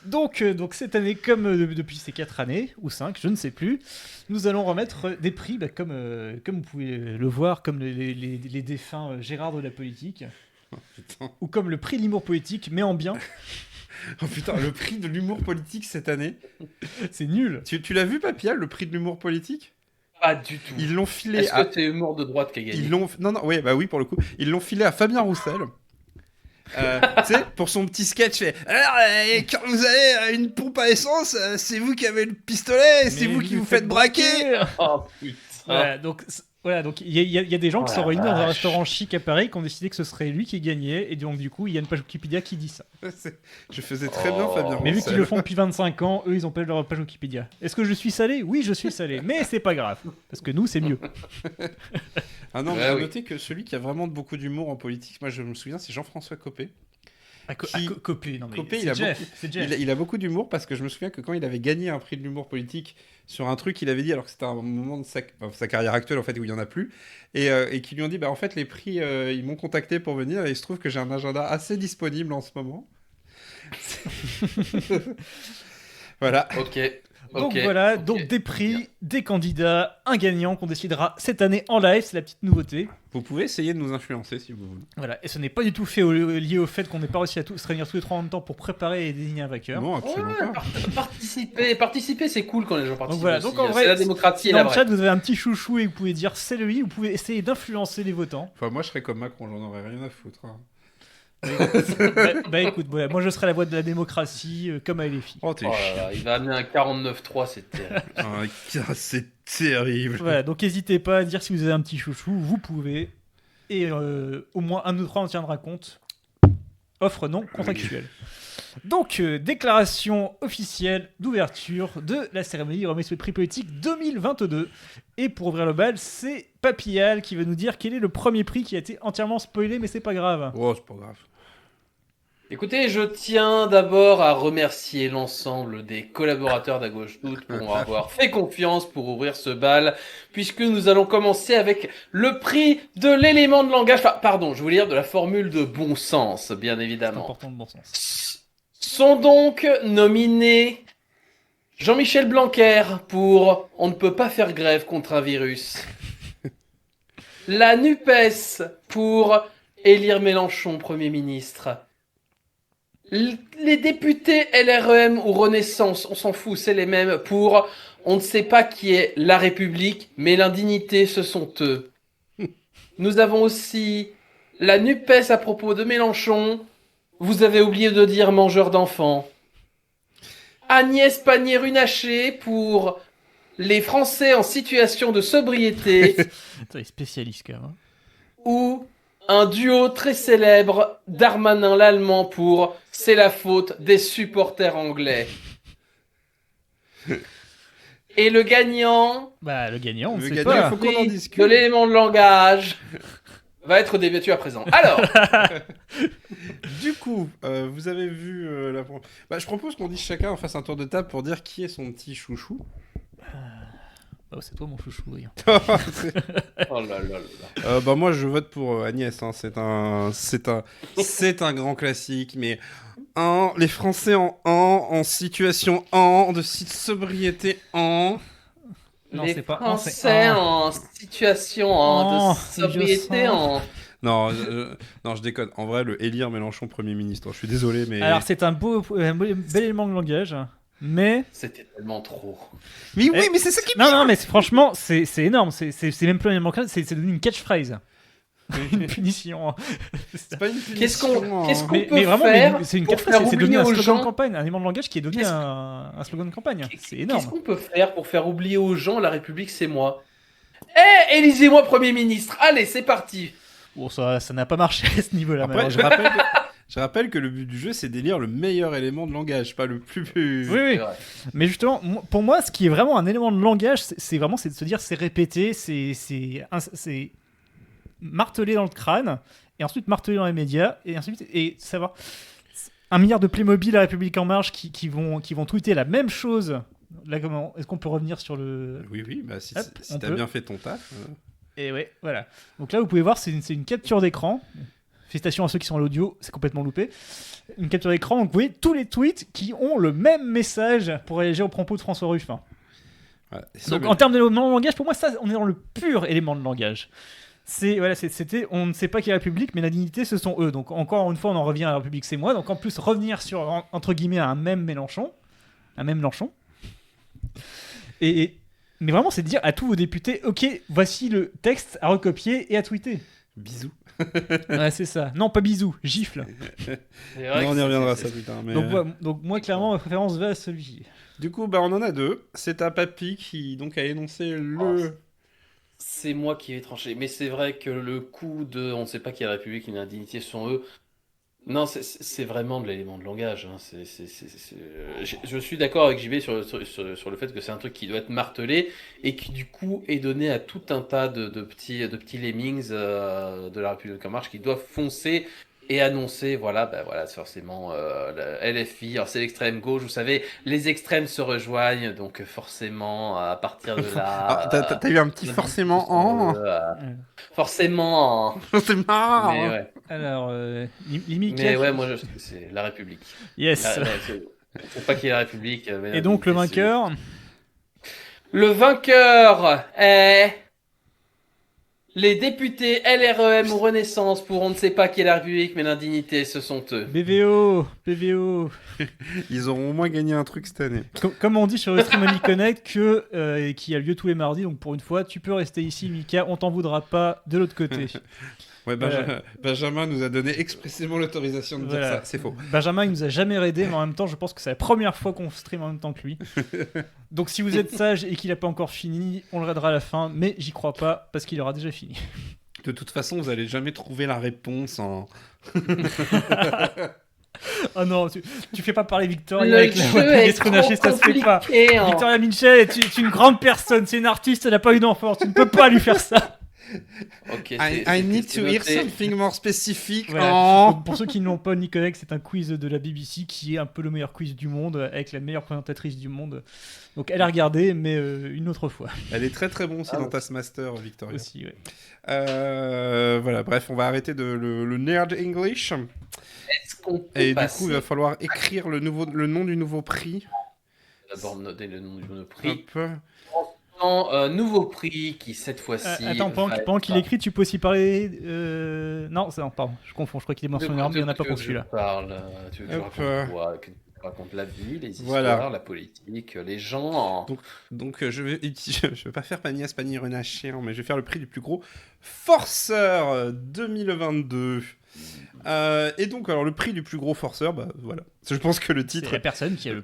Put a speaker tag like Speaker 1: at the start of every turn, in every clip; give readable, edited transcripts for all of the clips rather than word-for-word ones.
Speaker 1: Donc cette année, comme depuis ces 4 années, ou 5, je ne sais plus, nous allons remettre des prix, comme vous pouvez le voir, comme les défunts Gérard de la politique,
Speaker 2: Putain.
Speaker 1: ou comme le prix de l'humour politique, mais en bien.
Speaker 2: Oh putain, le prix de l'humour politique cette année.
Speaker 1: C'est nul.
Speaker 2: Tu l'as vu, Papia, le prix de l'humour politique?
Speaker 3: Pas du tout.
Speaker 2: Ils l'ont filé
Speaker 3: Est-ce
Speaker 2: à...
Speaker 3: que c'est Humour de droite qui a gagné?
Speaker 2: Non, ouais, bah oui, pour le coup. Ils l'ont filé à Fabien Roussel. Tu sais, pour son petit sketch, fait alors, quand vous avez une pompe à essence, c'est vous qui avez le pistolet, c'est vous qui vous faites braquer.
Speaker 3: Oh putain.
Speaker 1: Voilà, donc il y a des gens qui
Speaker 3: Oh
Speaker 1: sont
Speaker 3: la
Speaker 1: réunis dans un
Speaker 3: vache.
Speaker 1: restaurant chic à Paris qui ont décidé que ce serait lui qui gagnait, et donc du coup il y a une page Wikipédia qui dit ça.
Speaker 2: Je faisais très bien
Speaker 3: Oh.
Speaker 2: Fabien
Speaker 1: Mais vu
Speaker 2: Roussel.
Speaker 1: qu'ils le font depuis 25 ans, eux ils ont pas leur page Wikipédia. Est-ce que je suis salé? Oui, je suis salé, mais c'est pas grave, parce que nous c'est mieux.
Speaker 2: Ah non, mais
Speaker 3: Ouais,
Speaker 2: à
Speaker 3: oui.
Speaker 2: noter que celui qui a vraiment beaucoup d'humour en politique, moi je me souviens, c'est Jean-François Copé.
Speaker 1: Copé, non mais
Speaker 2: Copé,
Speaker 1: c'est
Speaker 2: il a
Speaker 1: Jeff,
Speaker 2: beaucoup-
Speaker 1: c'est Jeff.
Speaker 2: Il a beaucoup d'humour parce que je me souviens que quand il avait gagné un prix de l'humour politique sur un truc qu'il avait dit alors que c'était un moment de sa carrière actuelle en fait où il y en a plus et qui lui ont dit bah en fait les prix ils m'ont contacté pour venir et il se trouve que j'ai un agenda assez disponible en ce moment. Voilà.
Speaker 3: Ok.
Speaker 1: Donc
Speaker 3: ok,
Speaker 1: voilà,
Speaker 3: ok.
Speaker 1: donc des prix, des candidats, un gagnant qu'on décidera cette année en live, c'est la petite nouveauté.
Speaker 2: Vous pouvez essayer de nous influencer si vous voulez.
Speaker 1: Voilà, et ce n'est pas du tout fait lié au fait qu'on n'ait pas réussi à se réunir tous les trois en même temps pour préparer et désigner un vainqueur.
Speaker 2: Non, absolument
Speaker 3: Ouais,
Speaker 2: pas.
Speaker 3: participer, c'est cool quand les gens participent.
Speaker 1: voilà,
Speaker 3: aussi.
Speaker 1: donc en vrai,
Speaker 3: c'est la démocratie et
Speaker 1: Dans
Speaker 3: la
Speaker 1: le
Speaker 3: vraie.
Speaker 1: chat, vous avez un petit chouchou et vous pouvez dire c'est lui, vous pouvez essayer d'influencer les votants.
Speaker 2: Enfin moi je serais comme Macron, j'en aurais rien à foutre. Hein.
Speaker 1: Bah écoute, voilà, moi je serai la voix de la démocratie comme à LFI.
Speaker 2: Oh t'es
Speaker 3: Oh là
Speaker 2: chiant.
Speaker 3: là, il va amener un 49-3, c'est terrible.
Speaker 2: Ah, c'est terrible.
Speaker 1: Voilà, donc n'hésitez pas à dire si vous avez un petit chouchou, vous pouvez. Et au moins un de nous trois en tiendra compte. Offre non contractuelle. Donc, déclaration officielle d'ouverture de la cérémonie remise sur le prix politique 2022. Et pour ouvrir le bal, c'est Papillal qui va nous dire quel est le premier prix qui a été entièrement spoilé, mais c'est pas grave.
Speaker 2: Oh c'est pas grave.
Speaker 3: Écoutez, je tiens d'abord à remercier l'ensemble des collaborateurs d'À Gauche Toute pour avoir fait confiance pour ouvrir ce bal, puisque nous allons commencer avec le prix de l'élément de langage, enfin, pardon, je voulais dire de la formule de bon sens, bien
Speaker 1: C'est
Speaker 3: évidemment.
Speaker 1: important de bon sens.
Speaker 3: Sont donc nominés Jean-Michel Blanquer pour On ne peut pas faire grève contre un virus, la NUPES pour élire Mélenchon Premier ministre, les députés LREM ou Renaissance, on s'en fout, c'est les mêmes, pour on ne sait pas qui est la République, mais l'indignité, ce sont eux. Nous avons aussi la NUPES à propos de Mélenchon. Vous avez oublié de dire mangeur d'enfants. Agnès Pannier-Runacher pour les Français en situation de sobriété.
Speaker 1: Attends, il est spécialiste quand même. Hein.
Speaker 3: Ou un duo très célèbre, Darmanin l'Allemand pour C'est la faute des supporters anglais. Et le gagnant
Speaker 1: Bah, le gagnant, on ne
Speaker 2: Le
Speaker 1: sait
Speaker 2: gagnant,
Speaker 1: pas.
Speaker 2: il faut qu'on en
Speaker 3: prix
Speaker 2: discute.
Speaker 3: de l'élément de langage va être débattu à présent. Alors,
Speaker 2: Du coup, vous avez vu la... Bah, je propose qu'on dise chacun fasse un tour de table pour dire qui est son petit chouchou.
Speaker 1: Oh, c'est toi mon chouchou, Adrien.
Speaker 3: oh là là là là.
Speaker 2: Bah moi je vote pour Agnès, hein. C'est un grand classique, mais les Français en situation de sobriété
Speaker 1: Non,
Speaker 3: Les
Speaker 1: c'est pas
Speaker 3: Français en situation
Speaker 1: Oh,
Speaker 3: de sobriété
Speaker 1: je
Speaker 3: en...
Speaker 2: Non, non, je déconne. En vrai, le élire Mélenchon Premier ministre, je suis désolé, mais...
Speaker 1: Alors, c'est un bel élément de langage, mais...
Speaker 3: C'était tellement trop.
Speaker 2: Mais oui, mais c'est ça qui...
Speaker 1: Non, mais franchement, c'est énorme. C'est même plus un élément de langage, c'est devenu une catchphrase. Une punition.
Speaker 2: C'est pas une punition.
Speaker 3: Qu'est-ce qu'on
Speaker 1: Mais
Speaker 3: peut
Speaker 1: vraiment,
Speaker 3: faire
Speaker 1: c'est une
Speaker 3: pour
Speaker 1: catchphrase,
Speaker 3: faire
Speaker 1: c'est devenu
Speaker 3: oublier
Speaker 1: un
Speaker 3: aux
Speaker 1: slogan de
Speaker 3: gens...
Speaker 1: campagne, un élément de langage qui est devenu
Speaker 3: Qu'est-ce-
Speaker 1: un slogan de campagne. C'est
Speaker 3: Qu'est-ce
Speaker 1: énorme.
Speaker 3: qu'on peut faire pour faire oublier aux gens la République, c'est moi? Élisez-moi Premier ministre. Allez, c'est parti.
Speaker 1: Bon, ça n'a pas marché à ce niveau-là.
Speaker 2: Après,
Speaker 1: malheureusement.
Speaker 2: je rappelle que le but du jeu, c'est d'élire le meilleur élément de langage, pas le plus...
Speaker 1: Oui,
Speaker 3: C'est
Speaker 1: oui.
Speaker 3: vrai.
Speaker 1: Mais justement, pour moi, ce qui est vraiment un élément de langage, c'est de se dire, c'est répété, c'est martelé dans le crâne, et ensuite martelé dans les médias, et ensuite, et savoir. 1 milliard de Playmobil, La République En Marche, qui vont tweeter la même chose. Là, comment est-ce qu'on peut revenir sur le.
Speaker 2: Oui, bah si,
Speaker 1: Hop,
Speaker 2: t'as
Speaker 1: peut.
Speaker 2: bien fait ton taf...
Speaker 1: Et ouais, voilà. Donc là, vous pouvez voir, c'est une capture d'écran félicitations à ceux qui sont à l'audio, c'est complètement loupé. Une capture d'écran, donc vous voyez tous les tweets qui ont le même message pour réagir aux propos de François Ruffin.
Speaker 2: Ouais,
Speaker 1: Donc en termes d'éléments de langage, pour moi, ça, on est dans le pur élément de langage. C'était, on ne sait pas qui est la République, mais la dignité, ce sont eux. Donc encore une fois, on en revient à la République, c'est moi. Donc en plus, revenir sur, entre guillemets, un même Mélenchon. Mais vraiment, c'est de dire à tous vos députés, ok, voici le texte à recopier et à tweeter.
Speaker 2: Bisous.
Speaker 1: Ouais, c'est ça. Non, pas bisous, gifle.
Speaker 2: Non, on y reviendra ça plus tard. Mais...
Speaker 1: Donc moi, clairement, ma préférence va à celui-ci.
Speaker 2: Du coup, on en a deux. C'est un papy qui donc a énoncé le...
Speaker 3: C'est moi qui vais trancher. Mais c'est vrai que le coup de on ne sait pas qui est la République, une indignité sont eux. Non, c'est vraiment de l'élément de langage. Hein. Je suis d'accord avec JB sur le fait que c'est un truc qui doit être martelé et qui du coup est donné à tout un tas de petits lemmings de la République en marche qui doivent foncer et annoncer, voilà, c'est forcément la LFI, alors c'est l'extrême gauche, vous savez, les extrêmes se rejoignent, donc forcément, à partir de là...
Speaker 2: T'as eu un petit forcément en...
Speaker 3: Forcément en...
Speaker 2: Forcément.
Speaker 3: Mais ouais.
Speaker 1: Alors, limite.
Speaker 3: Mais ouais, moi, c'est la République.
Speaker 1: Yes.
Speaker 3: Faut pas qu'il y ait la République.
Speaker 1: Et donc, le vainqueur?
Speaker 3: Le vainqueur est... Les députés LREM ou Renaissance pour on ne sait pas qui est la République, mais l'indignité, ce sont eux.
Speaker 1: BVO.
Speaker 2: Ils auront au moins gagné un truc cette année.
Speaker 1: Comme on dit sur le Stream Money Connect, qui a lieu tous les mardis, donc pour une fois, tu peux rester ici, Mika, on t'en voudra pas de l'autre côté.
Speaker 2: Ouais, Benjamin nous a donné expressément l'autorisation de dire ça, c'est faux.
Speaker 1: Benjamin, il nous a jamais raidé, mais en même temps, je pense que c'est la première fois qu'on stream en même temps que lui. Donc si vous êtes sage et qu'il a pas encore fini, on le raidera à la fin, mais j'y crois pas, parce qu'il aura déjà fini.
Speaker 2: De toute façon, vous allez jamais trouver la réponse en...
Speaker 1: Oh non, tu fais pas parler Victoria
Speaker 3: Le
Speaker 1: avec la voix
Speaker 3: jeu
Speaker 1: de
Speaker 3: est
Speaker 1: Gastronaché, ça se fait pas.
Speaker 3: hein.
Speaker 1: Victoria Minchel est une grande personne, c'est une artiste, elle a pas eu d'enfant, tu ne peux pas lui faire ça.
Speaker 3: Ok,
Speaker 2: I need
Speaker 3: c'est
Speaker 2: to hear
Speaker 3: noté.
Speaker 2: something more specific.
Speaker 1: Voilà.
Speaker 2: Oh.
Speaker 1: Donc, pour ceux qui ne l'ont pas ni connect, c'est un quiz de la BBC qui est un peu le meilleur quiz du monde avec la meilleure présentatrice du monde. Donc elle a regardé, mais une autre fois
Speaker 2: Elle est très très bon aussi dans Taskmaster, Victoria.
Speaker 1: aussi. Ouais.
Speaker 2: Voilà, bref, on va arrêter le nerd English.
Speaker 3: Est-ce qu'on peut
Speaker 2: Et
Speaker 3: passer...
Speaker 2: du coup, il va falloir écrire le nom du nouveau prix.
Speaker 3: D'abord noter le nom du nouveau prix.
Speaker 2: Hop.
Speaker 3: Nouveau prix qui cette fois-ci...
Speaker 1: Attends, pendant qu'il écrit, tu peux aussi parler... Non, pardon, je confonds, je crois qu'il est mentionné, mais il n'y en a pas pour celui-là.
Speaker 3: Tu veux que je raconte quoi? Que tu racontes la vie, les histoires,
Speaker 2: Voilà.
Speaker 3: la politique, les gens...
Speaker 2: Donc je vais pas faire Panias Pani Renacher, mais je vais faire le prix du plus gros forceur 2022. Et donc, alors, le prix du plus gros forceur, voilà. Je pense que le titre
Speaker 1: C'est la personne qui a le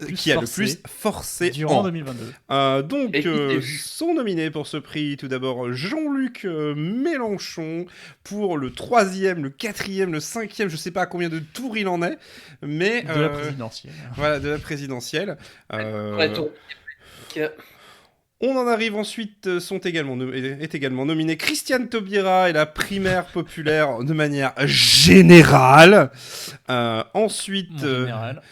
Speaker 1: plus
Speaker 2: forcé
Speaker 1: durant
Speaker 2: en
Speaker 1: 2022.
Speaker 2: Donc,
Speaker 3: Et qui t'est vu.
Speaker 2: sont nominés pour ce prix, tout d'abord, Jean-Luc Mélenchon pour le 3e, le 4e, le 5e, je sais pas à combien de tours il en est, mais...
Speaker 1: De la présidentielle.
Speaker 2: Voilà, de la présidentielle.
Speaker 3: Ouais, ton-
Speaker 2: On en arrive ensuite, est également nominé Christiane Taubira et la primaire populaire de manière générale. Ensuite,
Speaker 1: En général.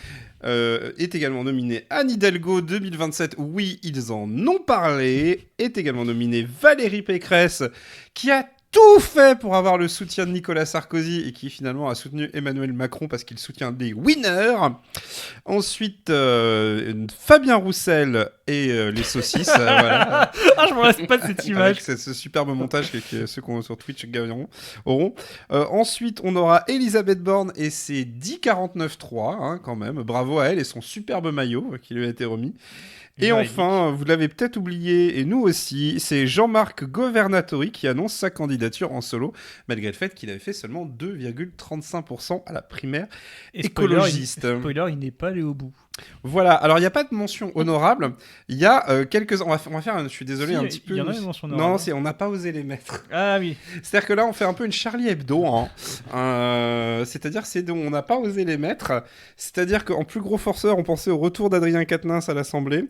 Speaker 2: est également nominé Anne Hidalgo 2027. Oui, ils en ont parlé. Est également nominé Valérie Pécresse, qui a tout fait pour avoir le soutien de Nicolas Sarkozy et qui finalement a soutenu Emmanuel Macron parce qu'il soutient des winners. Ensuite, Fabien Roussel et les saucisses. Voilà.
Speaker 1: Ah, je me lasse pas de cette image.
Speaker 2: Avec ce superbe montage que ceux qui ont sur Twitch auront. Ensuite, on aura Elisabeth Borne et ses 10,49,3, hein, quand même. Bravo à elle et son superbe maillot qui lui a été remis. Et enfin, vous l'avez peut-être oublié, et nous aussi, c'est Jean-Marc Governatori qui annonce sa candidature en solo, malgré le fait qu'il avait fait seulement 2,35% à la primaire écologiste.
Speaker 1: Spoiler, il n'est pas allé au bout.
Speaker 2: Voilà, alors il n'y a pas de mention honorable, il y a quelques... On va faire, je suis désolé,
Speaker 1: Si,
Speaker 2: un petit peu...
Speaker 1: il y en a des mentions honorables.
Speaker 2: Non, on n'a pas osé les mettre.
Speaker 1: Ah oui.
Speaker 2: C'est-à-dire que là, on fait un peu une Charlie Hebdo. Hein. C'est-à-dire on n'a pas osé les mettre. C'est-à-dire qu'en plus gros forceur, on pensait au retour d'Adrien Quatennens à l'Assemblée,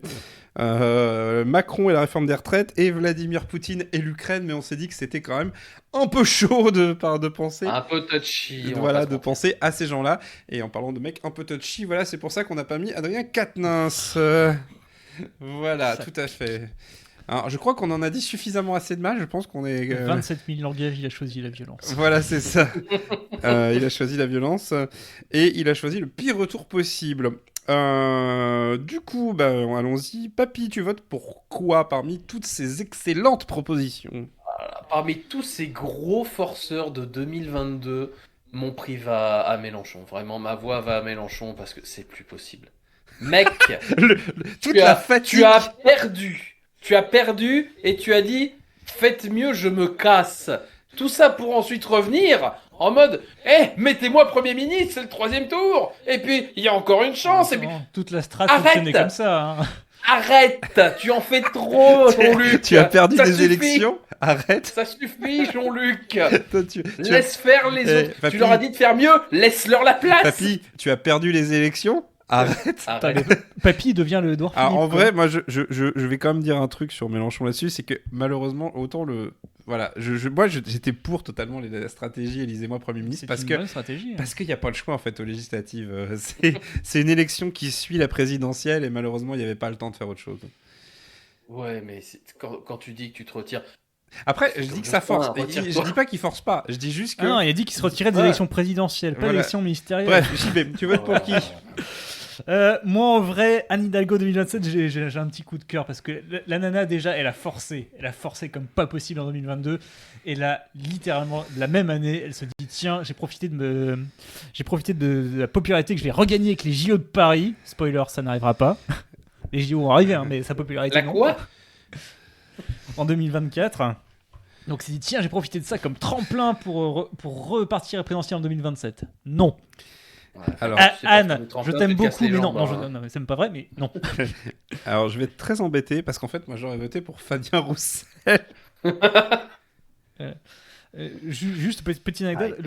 Speaker 2: Macron et la réforme des retraites, et Vladimir Poutine et l'Ukraine, mais on s'est dit que c'était quand même un peu chaud de penser...
Speaker 3: Un peu touchy.
Speaker 2: Voilà, de penser à ces gens-là. Et en parlant de mecs un peu touchy, voilà, c'est pour ça qu'on n'a pas mis Adrien Quatennens. Voilà,
Speaker 1: Ça-
Speaker 2: tout à fait. Alors, je crois qu'on en a dit suffisamment assez de mal. Je pense qu'on est.
Speaker 1: 27 000 langages, il a choisi la violence.
Speaker 2: Voilà, c'est ça. Il a choisi la violence et il a choisi le pire retour possible. Du coup, allons-y. Papy, tu votes pour quoi parmi toutes ces excellentes propositions?
Speaker 3: Parmi tous ces gros forceurs de 2022, mon prix va à Mélenchon. Vraiment, ma voix va à Mélenchon parce que c'est plus possible. Mec,
Speaker 2: Toute la fatigue.
Speaker 3: tu as perdu. Tu as perdu et tu as dit faites mieux, je me casse. Tout ça pour ensuite revenir en mode mettez-moi Premier ministre, c'est le 3e tour. Et puis il y a encore une chance. Et puis
Speaker 1: Toute la strat
Speaker 3: Arrête
Speaker 1: fonctionnait comme ça. Hein.
Speaker 3: arrête, tu en fais trop, Jean-Luc.
Speaker 2: Tu as perdu
Speaker 3: Ça
Speaker 2: des
Speaker 3: suffit.
Speaker 2: élections. Arrête.
Speaker 3: Ça suffit, Jean-Luc.
Speaker 2: Toi, tu
Speaker 3: Laisse faire les autres.
Speaker 2: Papy.
Speaker 3: Tu leur as dit de faire mieux. Laisse-leur la place.
Speaker 2: Papy, tu as perdu les élections. Arrête.
Speaker 1: Putain, Papy devient le Edouard
Speaker 2: Alors,
Speaker 1: Philippe.
Speaker 2: en vrai, moi, je vais quand même dire un truc sur Mélenchon là-dessus, c'est que malheureusement, autant le... Voilà, moi, j'étais pour totalement la stratégie élisez-moi Premier ministre,
Speaker 1: C'est
Speaker 2: parce
Speaker 1: une
Speaker 2: que...
Speaker 1: bonne stratégie.
Speaker 2: Parce qu'il n'y a pas le choix, en fait, aux législatives. C'est une élection qui suit la présidentielle, et malheureusement, il n'y avait pas le temps de faire autre chose.
Speaker 3: Ouais, mais quand tu dis que tu te retires...
Speaker 2: Après, je dis que ça force.
Speaker 3: retire-toi.
Speaker 2: Je dis pas qu'il force pas, je dis juste que...
Speaker 1: Ah non, il a dit qu'il se retirait des
Speaker 2: Voilà.
Speaker 1: élections présidentielles, pas
Speaker 2: Voilà.
Speaker 1: des élections ministérielles.
Speaker 2: Bref, JB, tu votes pour qui?
Speaker 1: Moi, en vrai, Anne Hidalgo 2027, j'ai un petit coup de cœur parce que la nana, déjà, elle a forcé comme pas possible en 2022. Et là, littéralement, la même année, elle se dit tiens, j'ai profité de la popularité que je vais regagner avec les JO de Paris. Spoiler, ça n'arrivera pas. Les JO vont arriver, hein, mais sa popularité.
Speaker 3: La
Speaker 1: non.
Speaker 3: quoi?
Speaker 1: En 2024. Donc, c'est dit tiens, j'ai profité de ça comme tremplin pour repartir à présidentielle en 2027. Non.
Speaker 2: Alors,
Speaker 1: Anne, je t'aime beaucoup, mais non, non, c'est même pas vrai, mais non.
Speaker 2: alors, je vais être très embêté, parce qu'en fait, moi, j'aurais voté pour Fabien Roussel.
Speaker 1: Juste petite anecdote,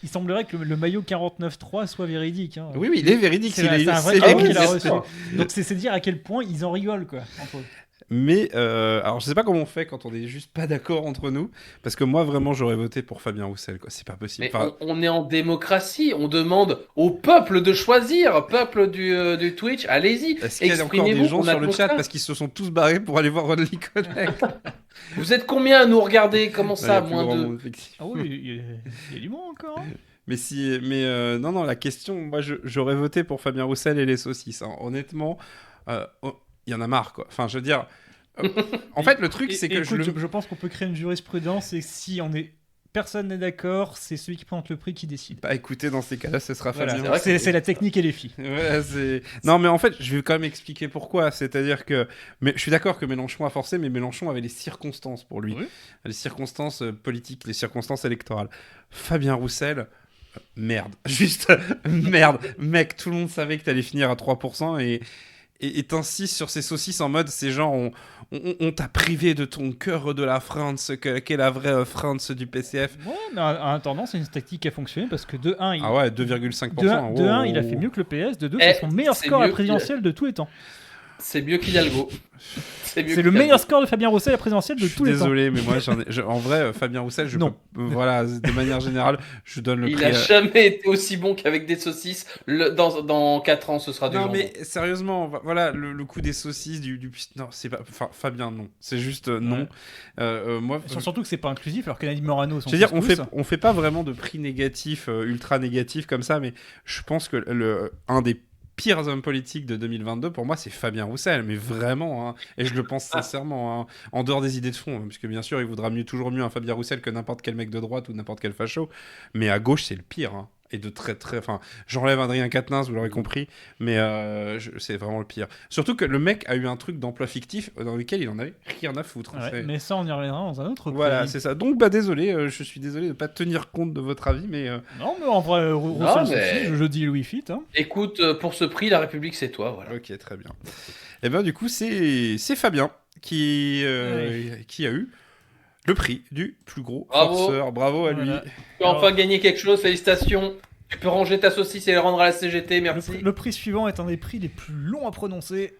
Speaker 1: il semblerait que le maillot 49.3 soit véridique. Hein.
Speaker 2: Oui, il est véridique.
Speaker 1: C'est un vrai
Speaker 2: c'est
Speaker 1: cadeau
Speaker 2: véridique.
Speaker 1: qu'il a reçu. Donc c'est dire à quel point ils en rigolent quoi. Entre eux.
Speaker 2: Mais alors je sais pas comment on fait quand on est juste pas d'accord entre nous, parce que moi vraiment j'aurais voté pour Fabien Roussel, quoi. C'est pas possible.
Speaker 3: Mais on est en démocratie, on demande au peuple de choisir, peuple du Twitch, allez-y,
Speaker 2: Est-ce qu'il y a encore
Speaker 3: exprimez-vous.
Speaker 2: des gens
Speaker 3: on
Speaker 2: sur le
Speaker 3: attend
Speaker 2: chat
Speaker 3: ça.
Speaker 2: parce qu'ils se sont tous barrés pour aller voir Only Connect?
Speaker 3: Vous êtes combien à nous regarder? Comment
Speaker 2: Il y a
Speaker 3: ça,
Speaker 2: plus
Speaker 3: moins
Speaker 2: grand
Speaker 3: de...
Speaker 2: monde, effectivement.
Speaker 1: Ah oui, il y a du monde encore. Hein.
Speaker 2: Mais non, la question, moi j'aurais voté pour Fabien Roussel et les saucisses. Hein. Honnêtement, il y en a marre, quoi. Enfin, je veux dire, en fait, le truc, c'est que
Speaker 1: écoute, je pense qu'on peut créer une jurisprudence et si personne n'est d'accord, c'est celui qui présente le prix qui décide.
Speaker 2: Bah écoutez, dans ces cas-là, ce sera
Speaker 1: Voilà,
Speaker 2: Fabien.
Speaker 3: vrai que
Speaker 1: c'est la technique et les filles.
Speaker 2: Ouais, non, mais en fait, je vais quand même expliquer pourquoi. C'est-à-dire que, mais je suis d'accord que Mélenchon a forcé, mais Mélenchon avait les circonstances pour lui,
Speaker 1: Oui.
Speaker 2: les circonstances politiques, les circonstances électorales. Fabien Roussel, merde, juste merde, mec. Tout le monde savait que t'allais finir à 3% et t'insistes sur ces saucisses en mode ces gens on t'a privé de ton cœur de la France, qu'est la vraie France du PCF.
Speaker 1: Ouais, mais en attendant, c'est une tactique qui a fonctionné parce que de 1, il,
Speaker 2: Ah ouais, 2,5%.
Speaker 1: de 1, il a
Speaker 2: wow.
Speaker 1: fait mieux que le PS, de 2,
Speaker 3: Eh,
Speaker 1: c'est son meilleur
Speaker 3: c'est
Speaker 1: score à la
Speaker 3: mieux
Speaker 1: présidentielle de tous les temps.
Speaker 3: C'est mieux qu'Hidalgo.
Speaker 1: C'est le meilleur score de Fabien Roussel à la présidentielle de
Speaker 2: Je suis
Speaker 1: tous les temps.
Speaker 2: désolé, mais moi, en vrai, Fabien Roussel,
Speaker 1: Non.
Speaker 2: voilà, de manière générale, je donne le
Speaker 3: Il
Speaker 2: prix.
Speaker 3: a jamais été aussi bon qu'avec des saucisses. Dans 4 ans, ce sera du
Speaker 2: Non,
Speaker 3: jambon.
Speaker 2: mais sérieusement, voilà, le coup des saucisses, non, c'est pas. Enfin, Fabien, non. C'est juste non. Moi,
Speaker 1: Surtout que c'est pas inclusif alors que Nadine Morano sont
Speaker 2: je veux dire,
Speaker 1: tous.
Speaker 2: on fait pas vraiment de prix négatif, ultra négatif comme ça, mais je pense que un des pires hommes politiques de 2022, pour moi, c'est Fabien Roussel, mais vraiment, hein, et je le pense sincèrement, hein, en dehors des idées de fond, hein, parce que bien sûr, il vaudra toujours mieux un Fabien Roussel que n'importe quel mec de droite ou n'importe quel facho, mais à gauche, c'est le pire, hein, et de très, enfin, j'enlève Adrien Quatennens, vous l'aurez compris, mais c'est vraiment le pire. Surtout que le mec a eu un truc d'emploi fictif dans lequel il en avait rien à foutre.
Speaker 1: Ouais,
Speaker 2: C'est-
Speaker 1: mais ça, on y reviendra dans un autre
Speaker 2: Voilà,
Speaker 1: prix.
Speaker 2: c'est ça. Donc, désolé, je suis désolé de pas tenir compte de votre avis, mais
Speaker 1: Non, mais en vrai, Roussel,
Speaker 3: mais-
Speaker 1: je dis Louis Fit. Hein.
Speaker 3: Écoute, pour ce prix, la République, c'est toi. Voilà.
Speaker 2: ok, très bien. Et ben du coup, c'est Fabien qui a eu le prix du plus gros
Speaker 3: Bravo.
Speaker 2: forceur. Bravo à lui.
Speaker 1: Voilà.
Speaker 3: Tu as enfin gagné quelque chose, félicitations. Tu peux ranger ta saucisse et la rendre à la CGT, merci.
Speaker 1: Le prix suivant est un des prix les plus longs à prononcer,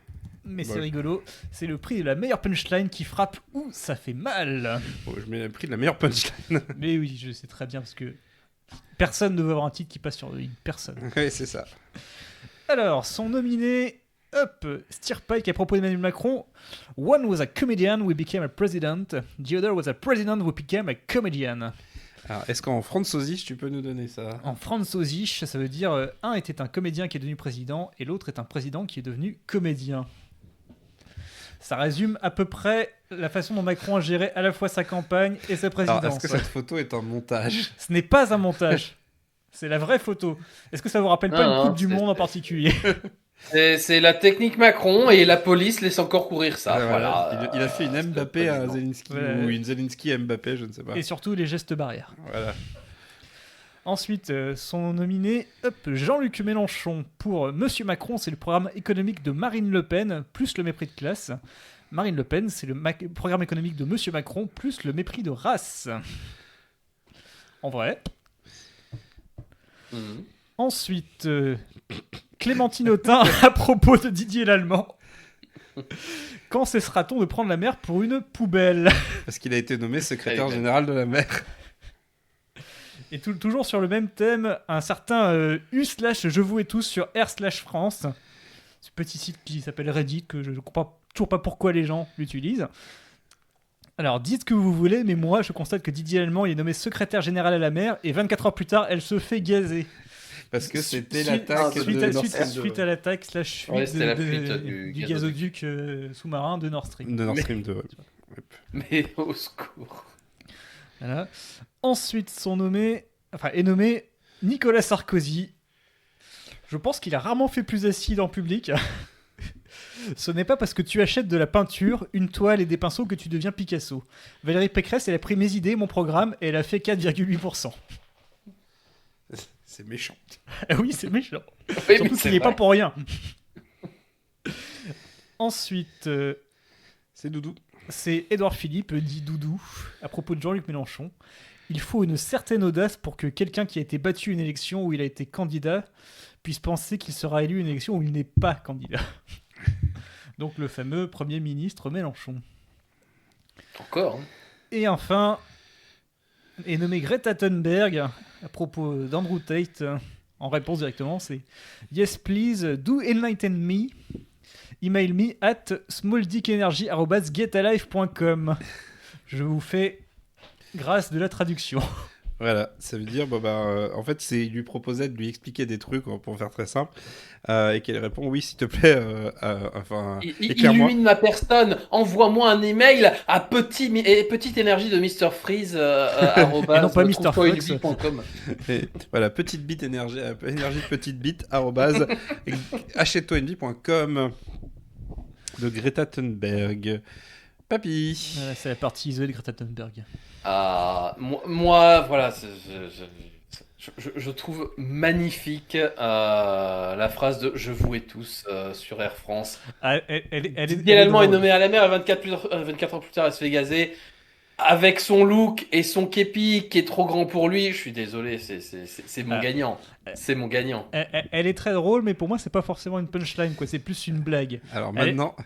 Speaker 1: mais c'est
Speaker 2: Ouais.
Speaker 1: rigolo. C'est le prix de la meilleure punchline qui frappe où ça fait mal.
Speaker 2: Bon, je mets le prix de la meilleure punchline.
Speaker 1: Mais oui, je sais très bien parce que personne ne veut avoir un titre qui passe sur une personne.
Speaker 2: Oui, c'est ça.
Speaker 1: Alors, sont nominés Hop, Stirpike à propos d'Emmanuel Macron. One was a comedian who became a president. The other was a president who became a comedian.
Speaker 2: Alors, est-ce qu'en französisch, tu peux nous donner ça?
Speaker 1: En französisch, ça veut dire un était un comédien qui est devenu président et l'autre est un président qui est devenu comédien. Ça résume à peu près la façon dont Macron a géré à la fois sa campagne et sa présidence.
Speaker 2: Alors, est-ce que cette photo est un montage?
Speaker 1: Ce n'est pas un montage. C'est la vraie photo. Est-ce que ça vous rappelle pas une Coupe du Monde en particulier?
Speaker 3: C'est la technique Macron et la police laisse encore courir ça. Voilà.
Speaker 2: Il a fait une Mbappé à
Speaker 3: président.
Speaker 2: Zelensky
Speaker 1: Ouais.
Speaker 2: ou une Zelensky à Mbappé, je ne sais pas.
Speaker 1: Et surtout les gestes barrières.
Speaker 2: Voilà.
Speaker 1: Ensuite, sont nominés Jean-Luc Mélenchon pour Monsieur Macron, c'est le programme économique de Marine Le Pen, plus le mépris de classe. Marine Le Pen, c'est le programme économique de Monsieur Macron, plus le mépris de race. En vrai.
Speaker 3: Mhm.
Speaker 1: Ensuite, Clémentine Autain à propos de Didier Lallemand. Quand cessera-t-on de prendre la mer pour une poubelle?
Speaker 2: Parce qu'il a été nommé secrétaire
Speaker 3: Eh ben.
Speaker 2: général de la mer.
Speaker 1: Et toujours sur le même thème, un certain U/Je vous et tous sur R/France. Ce petit site qui s'appelle Reddit, que je ne comprends toujours pas pourquoi les gens l'utilisent. Alors, dites ce que vous voulez, mais moi, je constate que Didier Lallemand il est nommé secrétaire général à la mer, et 24 heures plus tard, elle se fait gazer.
Speaker 2: Parce que c'était
Speaker 1: Suite-
Speaker 2: l'attaque
Speaker 1: suite
Speaker 2: de
Speaker 1: à-
Speaker 2: Nord
Speaker 1: suite-
Speaker 2: Stream
Speaker 1: suite à l'attaque slash fuite
Speaker 3: Ouais, c'était la
Speaker 1: de-
Speaker 3: fuite
Speaker 1: du
Speaker 3: du
Speaker 1: gazoduc sous-marin de Nord Stream.
Speaker 2: de Nord Stream 2. ouais.
Speaker 3: Mais au secours.
Speaker 1: Voilà. Ensuite, est nommé Nicolas Sarkozy. Je pense qu'il a rarement fait plus acide en public. Ce n'est pas parce que tu achètes de la peinture, une toile et des pinceaux que tu deviens Picasso. Valérie Pécresse, elle a pris mes idées, mon programme, et elle a fait 4,8%.
Speaker 2: C'est méchant.
Speaker 1: Ah oui, c'est méchant.
Speaker 3: Oui,
Speaker 1: Surtout
Speaker 3: mais
Speaker 1: qu'il n'y est pas pour rien. Ensuite,
Speaker 2: C'est Doudou.
Speaker 1: c'est Édouard Philippe, dit Doudou, à propos de Jean-Luc Mélenchon. Il faut une certaine audace pour que quelqu'un qui a été battu une élection où il a été candidat puisse penser qu'il sera élu une élection où il n'est pas candidat. Donc le fameux Premier ministre Mélenchon.
Speaker 3: Encore. Hein.
Speaker 1: Et enfin, est nommé Greta Thunberg, à propos d'Andrew Tate, en réponse directement, c'est « Yes, please, do enlighten me. Email me at smalldickenergy@getalife.com » Je vous fais grâce de la traduction.
Speaker 2: Voilà, ça veut dire, en fait, il lui proposait de lui expliquer des trucs, pour faire très simple, et qu'elle répond, oui, s'il te plaît, éclaire-moi.
Speaker 3: Illumine ma personne, envoie-moi un email à petite énergie de Mr. Freeze
Speaker 1: Et non pas Mr. Fox.
Speaker 2: Et voilà, petite bite énergie de petite bite, arrobase, achète-toi-une-vie.com de Greta Thunberg. Papy.
Speaker 1: Voilà, c'est la partie isolée de Greta Thunberg.
Speaker 3: Moi, voilà, je trouve magnifique la phrase de Je vous et tous sur Air France.
Speaker 1: Ah, elle est
Speaker 3: Didier Lallemand est
Speaker 1: drôle.
Speaker 3: nommé à la mer et 24 heures plus tard, elle se fait gazer. Avec son look et son képi qui est trop grand pour lui, je suis désolé, c'est mon gagnant. C'est mon gagnant.
Speaker 1: Elle est très drôle, mais pour moi, c'est pas forcément une punchline, quoi. C'est plus une blague.
Speaker 2: Alors
Speaker 1: Elle est-
Speaker 2: maintenant,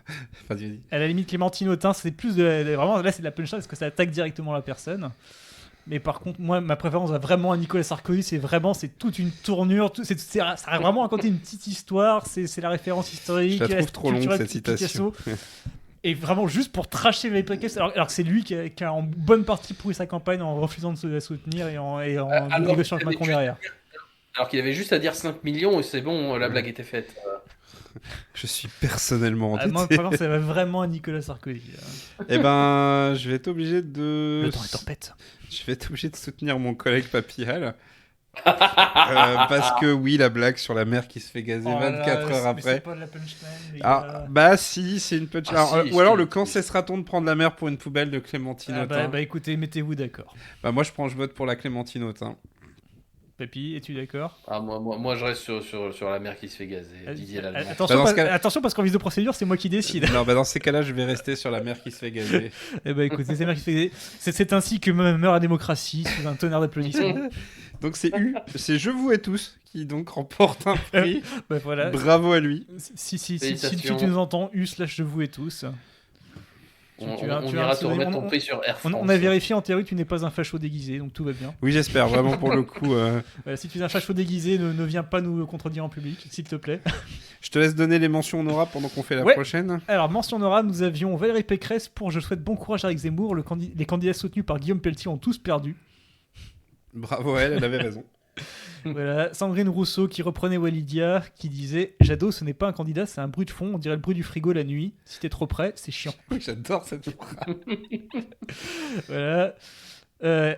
Speaker 2: vas-y.
Speaker 1: À la limite, Clémentine Autain, c'est plus vraiment là, c'est de la punchline parce que ça attaque directement la personne. Mais par contre, moi, ma préférence va vraiment à Nicolas Sarkozy. C'est toute une tournure. Ça a vraiment raconté une petite histoire. C'est la référence historique.
Speaker 2: Je la trouve trop longue,
Speaker 1: culturelle
Speaker 2: cette citation.
Speaker 1: Picasso. Et vraiment juste pour tracher les Pécresse, alors que c'est lui qui a en bonne partie pourri sa campagne en refusant de la soutenir et en négociant avec Macron derrière.
Speaker 3: Alors qu'il avait juste à dire 5 millions et c'est bon, la blague était faite.
Speaker 2: Je suis personnellement
Speaker 1: Ah, moi,
Speaker 2: entêté.
Speaker 1: par contre, ça va vraiment à Nicolas Sarkozy.
Speaker 2: Eh ben, je vais être obligé de...
Speaker 1: Le temps est tempête.
Speaker 2: Je vais être obligé de soutenir mon collègue Papillal. Parce que oui, la blague sur la mère qui se fait gazer 24 heures après.
Speaker 1: C'est pas de la punchline.
Speaker 2: Ah, bah si, c'est une punch.
Speaker 3: Ah,
Speaker 2: Alors,
Speaker 3: si,
Speaker 2: ou alors
Speaker 3: si,
Speaker 2: le quand
Speaker 3: si.
Speaker 2: cessera-t-on de prendre la mer pour une poubelle de Clémentine Autain.
Speaker 1: bah écoutez, mettez-vous d'accord.
Speaker 2: Bah moi je vote pour la Clémentine Autain.
Speaker 1: Papy, es-tu d'accord?
Speaker 3: Moi, je reste sur la mer qui se fait gazer. Didier Lallemand.
Speaker 1: Attention,
Speaker 2: Bah, dans ce cas-
Speaker 1: attention parce qu'en vise de procédure, c'est moi qui décide.
Speaker 2: Non, bah dans ces cas-là, je vais rester sur la mer qui se fait gazer.
Speaker 1: Eh bah écoutez, c'est moi qui se fait gazer. C'est ainsi que meurt la démocratie sous un tonnerre d'applaudissements.
Speaker 2: Donc c'est Je vous et tous qui donc remporte un prix.
Speaker 1: Bah voilà.
Speaker 2: Bravo à lui.
Speaker 1: Si tu
Speaker 3: Félicitations.
Speaker 1: nous entends, U/Je vous et tous.
Speaker 3: On
Speaker 1: tu as
Speaker 3: ira
Speaker 1: un
Speaker 3: te remettre
Speaker 1: pseudonyme.
Speaker 3: ton prix sur Air France.
Speaker 1: On a vérifié en théorie que tu n'es pas un facho déguisé, donc tout va bien.
Speaker 2: Oui, j'espère, vraiment, pour le coup.
Speaker 1: Voilà, si tu es un facho déguisé, ne viens pas nous contredire en public, s'il te plaît.
Speaker 2: Je te laisse donner les mentions honorables pendant qu'on fait la
Speaker 1: Ouais.
Speaker 2: prochaine.
Speaker 1: Alors, mention honorable, nous avions Valérie Pécresse pour Je souhaite bon courage avec Zemmour. Les candidats soutenus par Guillaume Pelletier ont tous perdu.
Speaker 2: Bravo, elle avait raison.
Speaker 1: Voilà, Sandrine Rousseau qui reprenait Walidia, qui disait Jadot, ce n'est pas un candidat, c'est un bruit de fond, on dirait le bruit du frigo la nuit. Si t'es trop près, c'est chiant.
Speaker 2: Oui, j'adore cette phrase.
Speaker 1: Voilà.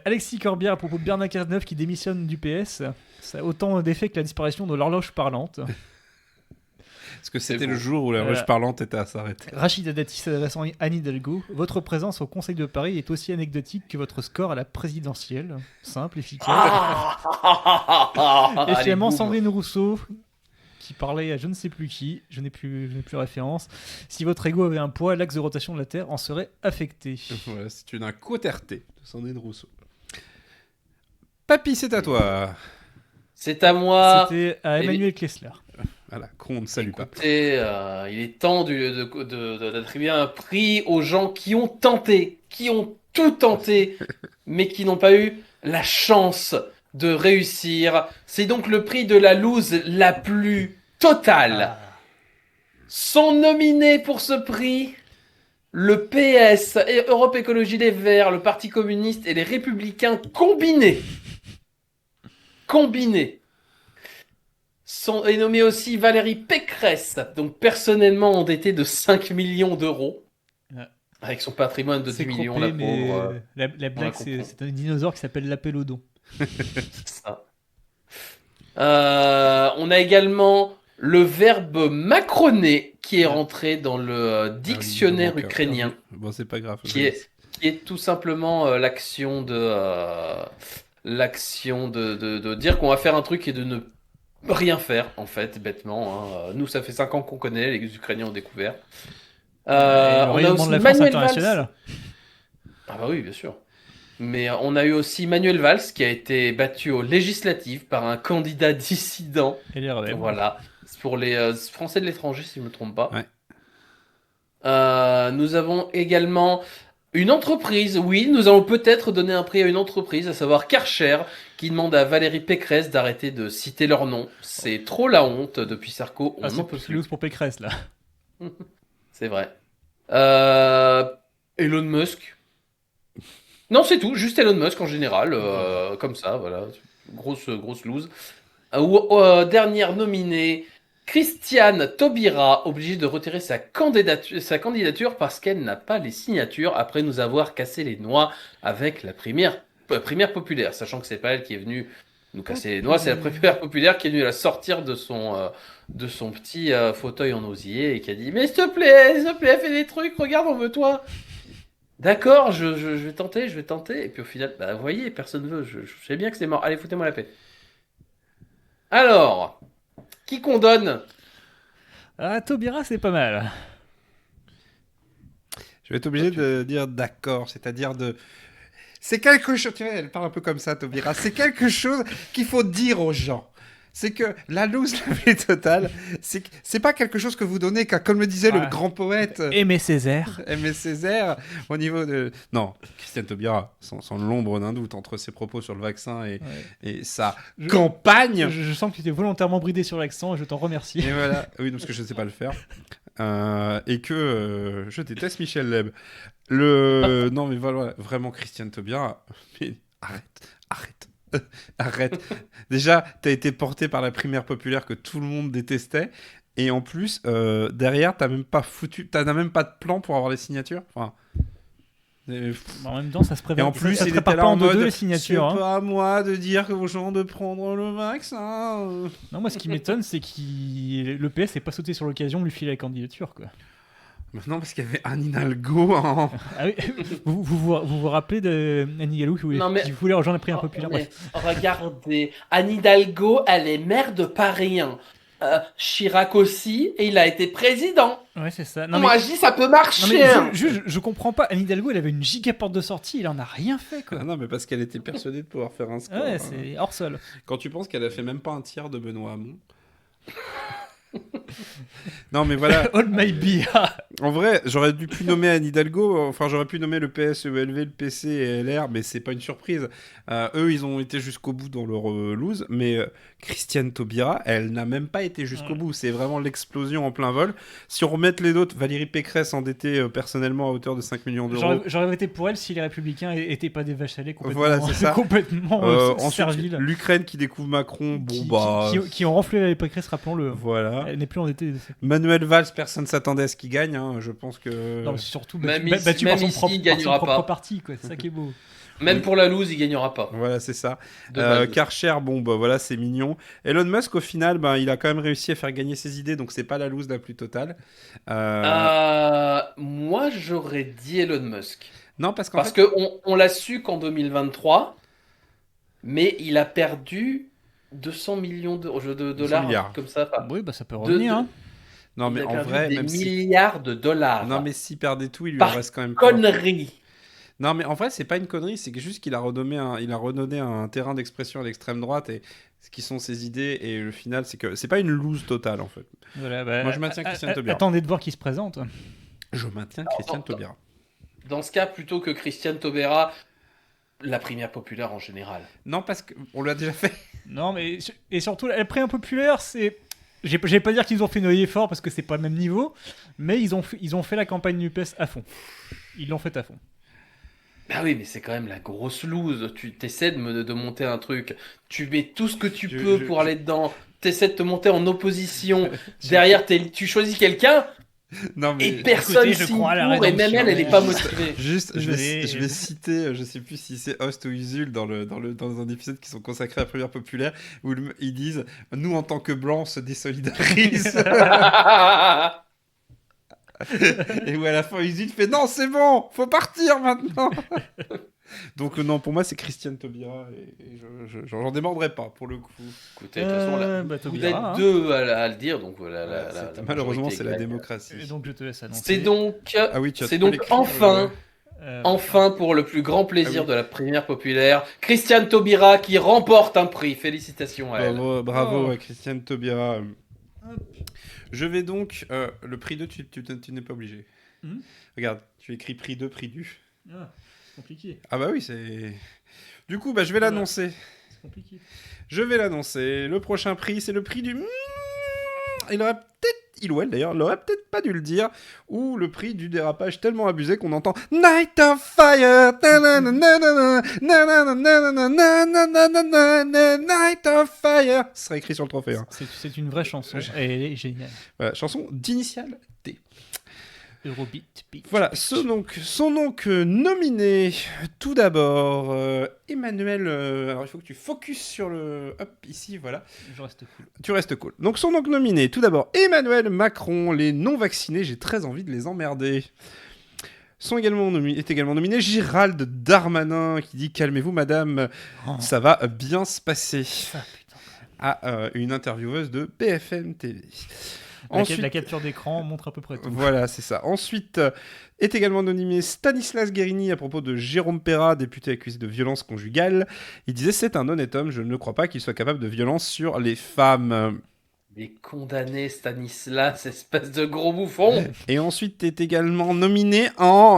Speaker 1: Alexis Corbière à propos de Bernard Cazeneuve qui démissionne du PS. Ça a autant d'effet que la disparition de l'horloge parlante.
Speaker 2: Parce que c'était
Speaker 3: C'est
Speaker 2: le
Speaker 3: beau.
Speaker 2: jour où la
Speaker 1: Voilà.
Speaker 2: roche parlante était à s'arrêter.
Speaker 1: Rachida Dati s'adressant à Anne Hidalgo. Votre présence au Conseil de Paris est aussi anecdotique que votre score à la présidentielle. Simple, efficace. Et
Speaker 3: Allez,
Speaker 1: finalement,
Speaker 3: boum.
Speaker 1: Sandrine Rousseau qui parlait à je ne sais plus qui, je n'ai plus référence. Si votre ego avait un poids, l'axe de rotation de la Terre en serait affecté.
Speaker 2: Voilà, c'est une côte-RT de Sandrine Rousseau. Papy, c'est à toi.
Speaker 3: C'est à moi.
Speaker 1: C'était à Emmanuel Kessler.
Speaker 2: Voilà, qu'on ne salue pas.
Speaker 3: Écoutez, il est temps d'attribuer un prix aux gens qui ont tenté, qui ont tout tenté, mais qui n'ont pas eu la chance de réussir. C'est donc le prix de la loose la plus totale. Sont nominés pour ce prix le PS, et Europe Écologie Les Verts, le Parti communiste et les Républicains combinés. Combinés. Est nommé aussi Valérie Pécresse, donc personnellement endettée de 5 millions d'euros,
Speaker 1: Ouais.
Speaker 3: avec son patrimoine de 10
Speaker 1: C'est
Speaker 3: millions,
Speaker 1: croppé,
Speaker 3: la
Speaker 1: mais
Speaker 3: pauvre.
Speaker 1: la
Speaker 3: on
Speaker 1: blague,
Speaker 3: la comprend.
Speaker 1: c'est un dinosaure qui s'appelle l'apélodon.
Speaker 3: C'est ça. On a également le verbe macroner qui est rentré dans le dictionnaire
Speaker 2: Ah oui,
Speaker 3: ukrainien,
Speaker 2: Bon, c'est pas grave.
Speaker 3: qui est tout simplement l'action de dire qu'on va faire un truc et de ne rien faire, en fait, bêtement. Hein. Nous, ça fait 5 ans qu'on connaît, les Ukrainiens ont découvert.
Speaker 1: Le
Speaker 3: On a
Speaker 1: rayonnement
Speaker 3: aussi
Speaker 1: de la France
Speaker 3: Manuel Valls.
Speaker 1: internationale.
Speaker 3: Ah bah oui, bien sûr. Mais on a eu aussi Manuel Valls qui a été battu aux législatives par un candidat dissident.
Speaker 1: Et les REM.
Speaker 3: Voilà. C'est pour les Français de l'étranger, si je ne me trompe pas.
Speaker 2: Ouais.
Speaker 3: Nous avons également une entreprise. Oui, nous allons peut-être donner un prix à une entreprise, à savoir Karcher, qui demande à Valérie Pécresse d'arrêter de citer leur nom. C'est trop la honte depuis Sarko. On
Speaker 1: Ah,
Speaker 3: n'en
Speaker 1: c'est
Speaker 3: peut
Speaker 1: plus
Speaker 3: plus.
Speaker 1: loose pour Pécresse, là.
Speaker 3: C'est vrai. Elon Musk. Non, c'est tout. Juste Elon Musk en général. Comme ça, voilà. Grosse loose. Dernière nominée, Christiane Taubira, obligée de retirer sa candidature parce qu'elle n'a pas les signatures après nous avoir cassé les noix avec la primaire populaire. Sachant que c'est pas elle qui est venue nous casser les noix, c'est la primaire populaire qui est venue la sortir de son petit fauteuil en osier et qui a dit mais s'il te plaît, fais des trucs, regarde, on veut toi. D'accord, je vais tenter. Et puis au final, bah, vous voyez, personne ne veut. Je sais bien que c'est mort. Allez, foutez-moi la paix. Alors, qui qu'on donne?
Speaker 1: Ah, Taubira, c'est pas mal.
Speaker 2: Je vais être obligé de dire d'accord, c'est-à-dire de... C'est quelque chose... Tu vois, elle parle un peu comme ça, Taubira. C'est quelque chose qu'il faut dire aux gens. C'est que la loose, la plus totale, c'est pas quelque chose que vous donnez, car comme le disait le
Speaker 1: Ouais.
Speaker 2: grand poète
Speaker 1: Aimé Césaire.
Speaker 2: Aimé Césaire, au niveau de... Non, Christiane Taubira, sans l'ombre d'un doute, entre ses propos sur le vaccin et sa campagne...
Speaker 1: Je sens que tu t'es volontairement bridé sur l'accent et je t'en remercie.
Speaker 2: Et voilà, oui, parce que je ne sais pas le faire. Et que je déteste Michel Leb. Non, mais voilà, vraiment, Christiane Taubira, mais arrête. Déjà, t'as été porté par la primaire populaire que tout le monde détestait. Et en plus, derrière, t'as même pas de plan pour avoir les signatures. Enfin,
Speaker 1: En même temps, ça se
Speaker 2: et
Speaker 1: prépare.
Speaker 2: en plus,
Speaker 1: ça se
Speaker 2: il
Speaker 1: prépare
Speaker 2: était
Speaker 1: pas
Speaker 2: là
Speaker 1: en
Speaker 2: en mode,
Speaker 1: deux les
Speaker 2: c'est
Speaker 1: signatures. Hein.
Speaker 2: pas à moi de dire aux gens de prendre le vaccin.
Speaker 1: Non, moi, ce qui m'étonne, c'est que le PS n'est pas sauté sur l'occasion de lui filer la candidature, quoi.
Speaker 2: Maintenant, parce qu'il y avait Anne Hidalgo en...
Speaker 1: Ah oui, vous rappelez de Annie Galou qui
Speaker 3: Non, mais-
Speaker 1: qui voulait rejoindre la primaire populaire.
Speaker 3: Mais
Speaker 1: Bref.
Speaker 3: regardez, Anne Hidalgo, elle est maire de Paris. Hein. Chirac aussi, et il a été président.
Speaker 1: Ouais, c'est ça. Non,
Speaker 3: Moi,
Speaker 1: mais,
Speaker 3: je dis, ça peut
Speaker 1: non,
Speaker 3: marcher.
Speaker 1: mais
Speaker 3: hein.
Speaker 1: je comprends pas. Anne Hidalgo, elle avait une giga porte de sortie, il en a rien fait, quoi.
Speaker 2: Ah non, mais parce qu'elle était persuadée de pouvoir faire un score.
Speaker 1: Ouais,
Speaker 2: hein.
Speaker 1: c'est hors sol.
Speaker 2: Quand tu penses qu'elle a fait même pas un tiers de Benoît Hamon. Non, mais voilà.
Speaker 1: All my beer.
Speaker 2: En vrai, j'aurais dû pu nommer Anne Hidalgo, enfin j'aurais pu nommer le PS, le LV, le PC et LR, mais c'est pas une surprise. Eux, ils ont été jusqu'au bout dans leur lose, mais Christiane Taubira, elle n'a même pas été jusqu'au bout. C'est vraiment l'explosion en plein vol. Si on remet les autres, Valérie Pécresse endettée personnellement à hauteur de 5 millions d'euros.
Speaker 1: J'aurais voté pour elle si les Républicains étaient pas des vaches à lait complètement,
Speaker 2: Voilà, c'est ça.
Speaker 1: complètement
Speaker 2: Ensuite,
Speaker 1: serviles.
Speaker 2: l'Ukraine qui découvre Macron,
Speaker 1: qui ont renflé les Pécresse, rappelons-le.
Speaker 2: Voilà.
Speaker 1: Elle n'est plus endettée.
Speaker 2: Manuel Valls, personne s'attendait à ce qu'il gagne. Je pense que.
Speaker 1: Non, mais c'est surtout
Speaker 3: Même
Speaker 1: battu
Speaker 3: ici,
Speaker 1: par son
Speaker 3: il
Speaker 1: propre
Speaker 3: gagnera pas.
Speaker 1: parti, quoi. C'est ça qui est beau.
Speaker 3: Même pour la loose, il gagnera pas.
Speaker 2: Voilà, c'est ça.
Speaker 3: De base.
Speaker 2: Karcher, bon, bah voilà, c'est mignon. Elon Musk, au final, il a quand même réussi à faire gagner ses idées, donc c'est pas la loose la plus totale.
Speaker 3: Moi, j'aurais dit Elon Musk.
Speaker 2: Non, parce
Speaker 3: que on l'a su qu'en 2023, mais il a perdu 200 millions de dollars,
Speaker 2: milliards.
Speaker 3: comme ça.
Speaker 1: Oui, bah ça peut revenir. Hein.
Speaker 2: Non, mais
Speaker 3: il a
Speaker 2: en
Speaker 3: perdu
Speaker 2: vrai,
Speaker 3: des
Speaker 2: même
Speaker 3: milliards de dollars.
Speaker 2: Non, mais s'il perdait tout, il lui en
Speaker 3: Par
Speaker 2: reste quand même
Speaker 3: connerie.
Speaker 2: Non, mais en vrai, c'est pas une connerie, c'est juste qu'il a redonné un terrain d'expression à l'extrême droite et ce qui sont ses idées. Et le final, c'est que c'est pas une loose totale en fait.
Speaker 1: Voilà,
Speaker 2: Moi, je maintiens Christiane Taubira.
Speaker 1: Attendez de voir qui se présente.
Speaker 2: Je maintiens Christiane Taubira.
Speaker 3: Dans ce cas, plutôt que Christiane Taubira, la primaire populaire en général.
Speaker 2: Non, parce qu'on l'a déjà fait.
Speaker 1: Non, mais et surtout, la primaire populaire, c'est. Je vais pas dire qu'ils ont fait noyer fort parce que c'est pas le même niveau, mais ils ont fait la campagne NUPES à fond. Ils l'ont fait à fond.
Speaker 3: Bah oui, mais c'est quand même la grosse loose. Tu essaies de monter un truc. Tu mets tout ce que tu peux pour aller dedans. Tu essaies de te monter en opposition. Derrière, tu choisis quelqu'un.
Speaker 2: Non, mais
Speaker 3: et personne s'y pour, et même elle est pas motivée.
Speaker 2: Juste, je vais citer, je sais plus si c'est Host ou Usul dans un épisode qui sont consacrés à la primaire populaire, où ils disent « Nous, en tant que blancs, on se désolidarise ». Et où à la fin, Usul fait « Non, c'est bon, faut partir maintenant !» Donc non, pour moi, c'est Christiane Taubira et j'en démordrai pas, pour le coup.
Speaker 3: Écoutez, de toute façon, vous
Speaker 1: Taubira,
Speaker 3: êtes deux à le dire, donc voilà.
Speaker 2: Malheureusement, c'est la démocratie.
Speaker 1: Et donc, je te laisse annoncer.
Speaker 3: C'est donc enfin, pour le plus grand plaisir de la primaire populaire, Christiane Taubira qui remporte un prix. Félicitations à elle.
Speaker 2: Bravo à Christiane Taubira. Je vais donc... le prix 2, tu n'es pas obligé. Regarde, tu écris prix 2, prix du.
Speaker 1: Compliqué.
Speaker 2: Ah bah oui, c'est... Du coup, je vais l'annoncer.
Speaker 1: C'est compliqué.
Speaker 2: Je vais l'annoncer. Le prochain prix, c'est le prix du... Il aurait peut-être pas dû le dire. Ou le prix du dérapage tellement abusé qu'on entend Night of Fire. Night of Fire. Ce sera écrit sur le trophée. Hein.
Speaker 1: C'est une vraie chanson. Elle est géniale.
Speaker 2: Voilà, chanson d'initiale T.
Speaker 1: Eurobeat.
Speaker 2: Voilà, sont donc nominés tout d'abord Emmanuel. Alors il faut que tu focuses sur le. Hop, ici, voilà.
Speaker 1: Je reste cool.
Speaker 2: Tu restes cool. Donc sont donc nominés tout d'abord Emmanuel Macron, les non-vaccinés, j'ai très envie de les emmerder. Est également nominé Gérald Darmanin qui dit calmez-vous madame, ça va bien se passer. À une intervieweuse de BFM TV.
Speaker 1: Ensuite, la capture d'écran montre à peu près tout.
Speaker 2: Voilà, c'est ça. Ensuite, est également nominé Stanislas Guérini à propos de Jérôme Perra, député accusé de violence conjugale. Il disait « C'est un honnête homme, je ne crois pas qu'il soit capable de violence sur les femmes. »
Speaker 3: Les condamnés Stanislas, espèce de gros bouffon.
Speaker 2: Et ensuite est également nominé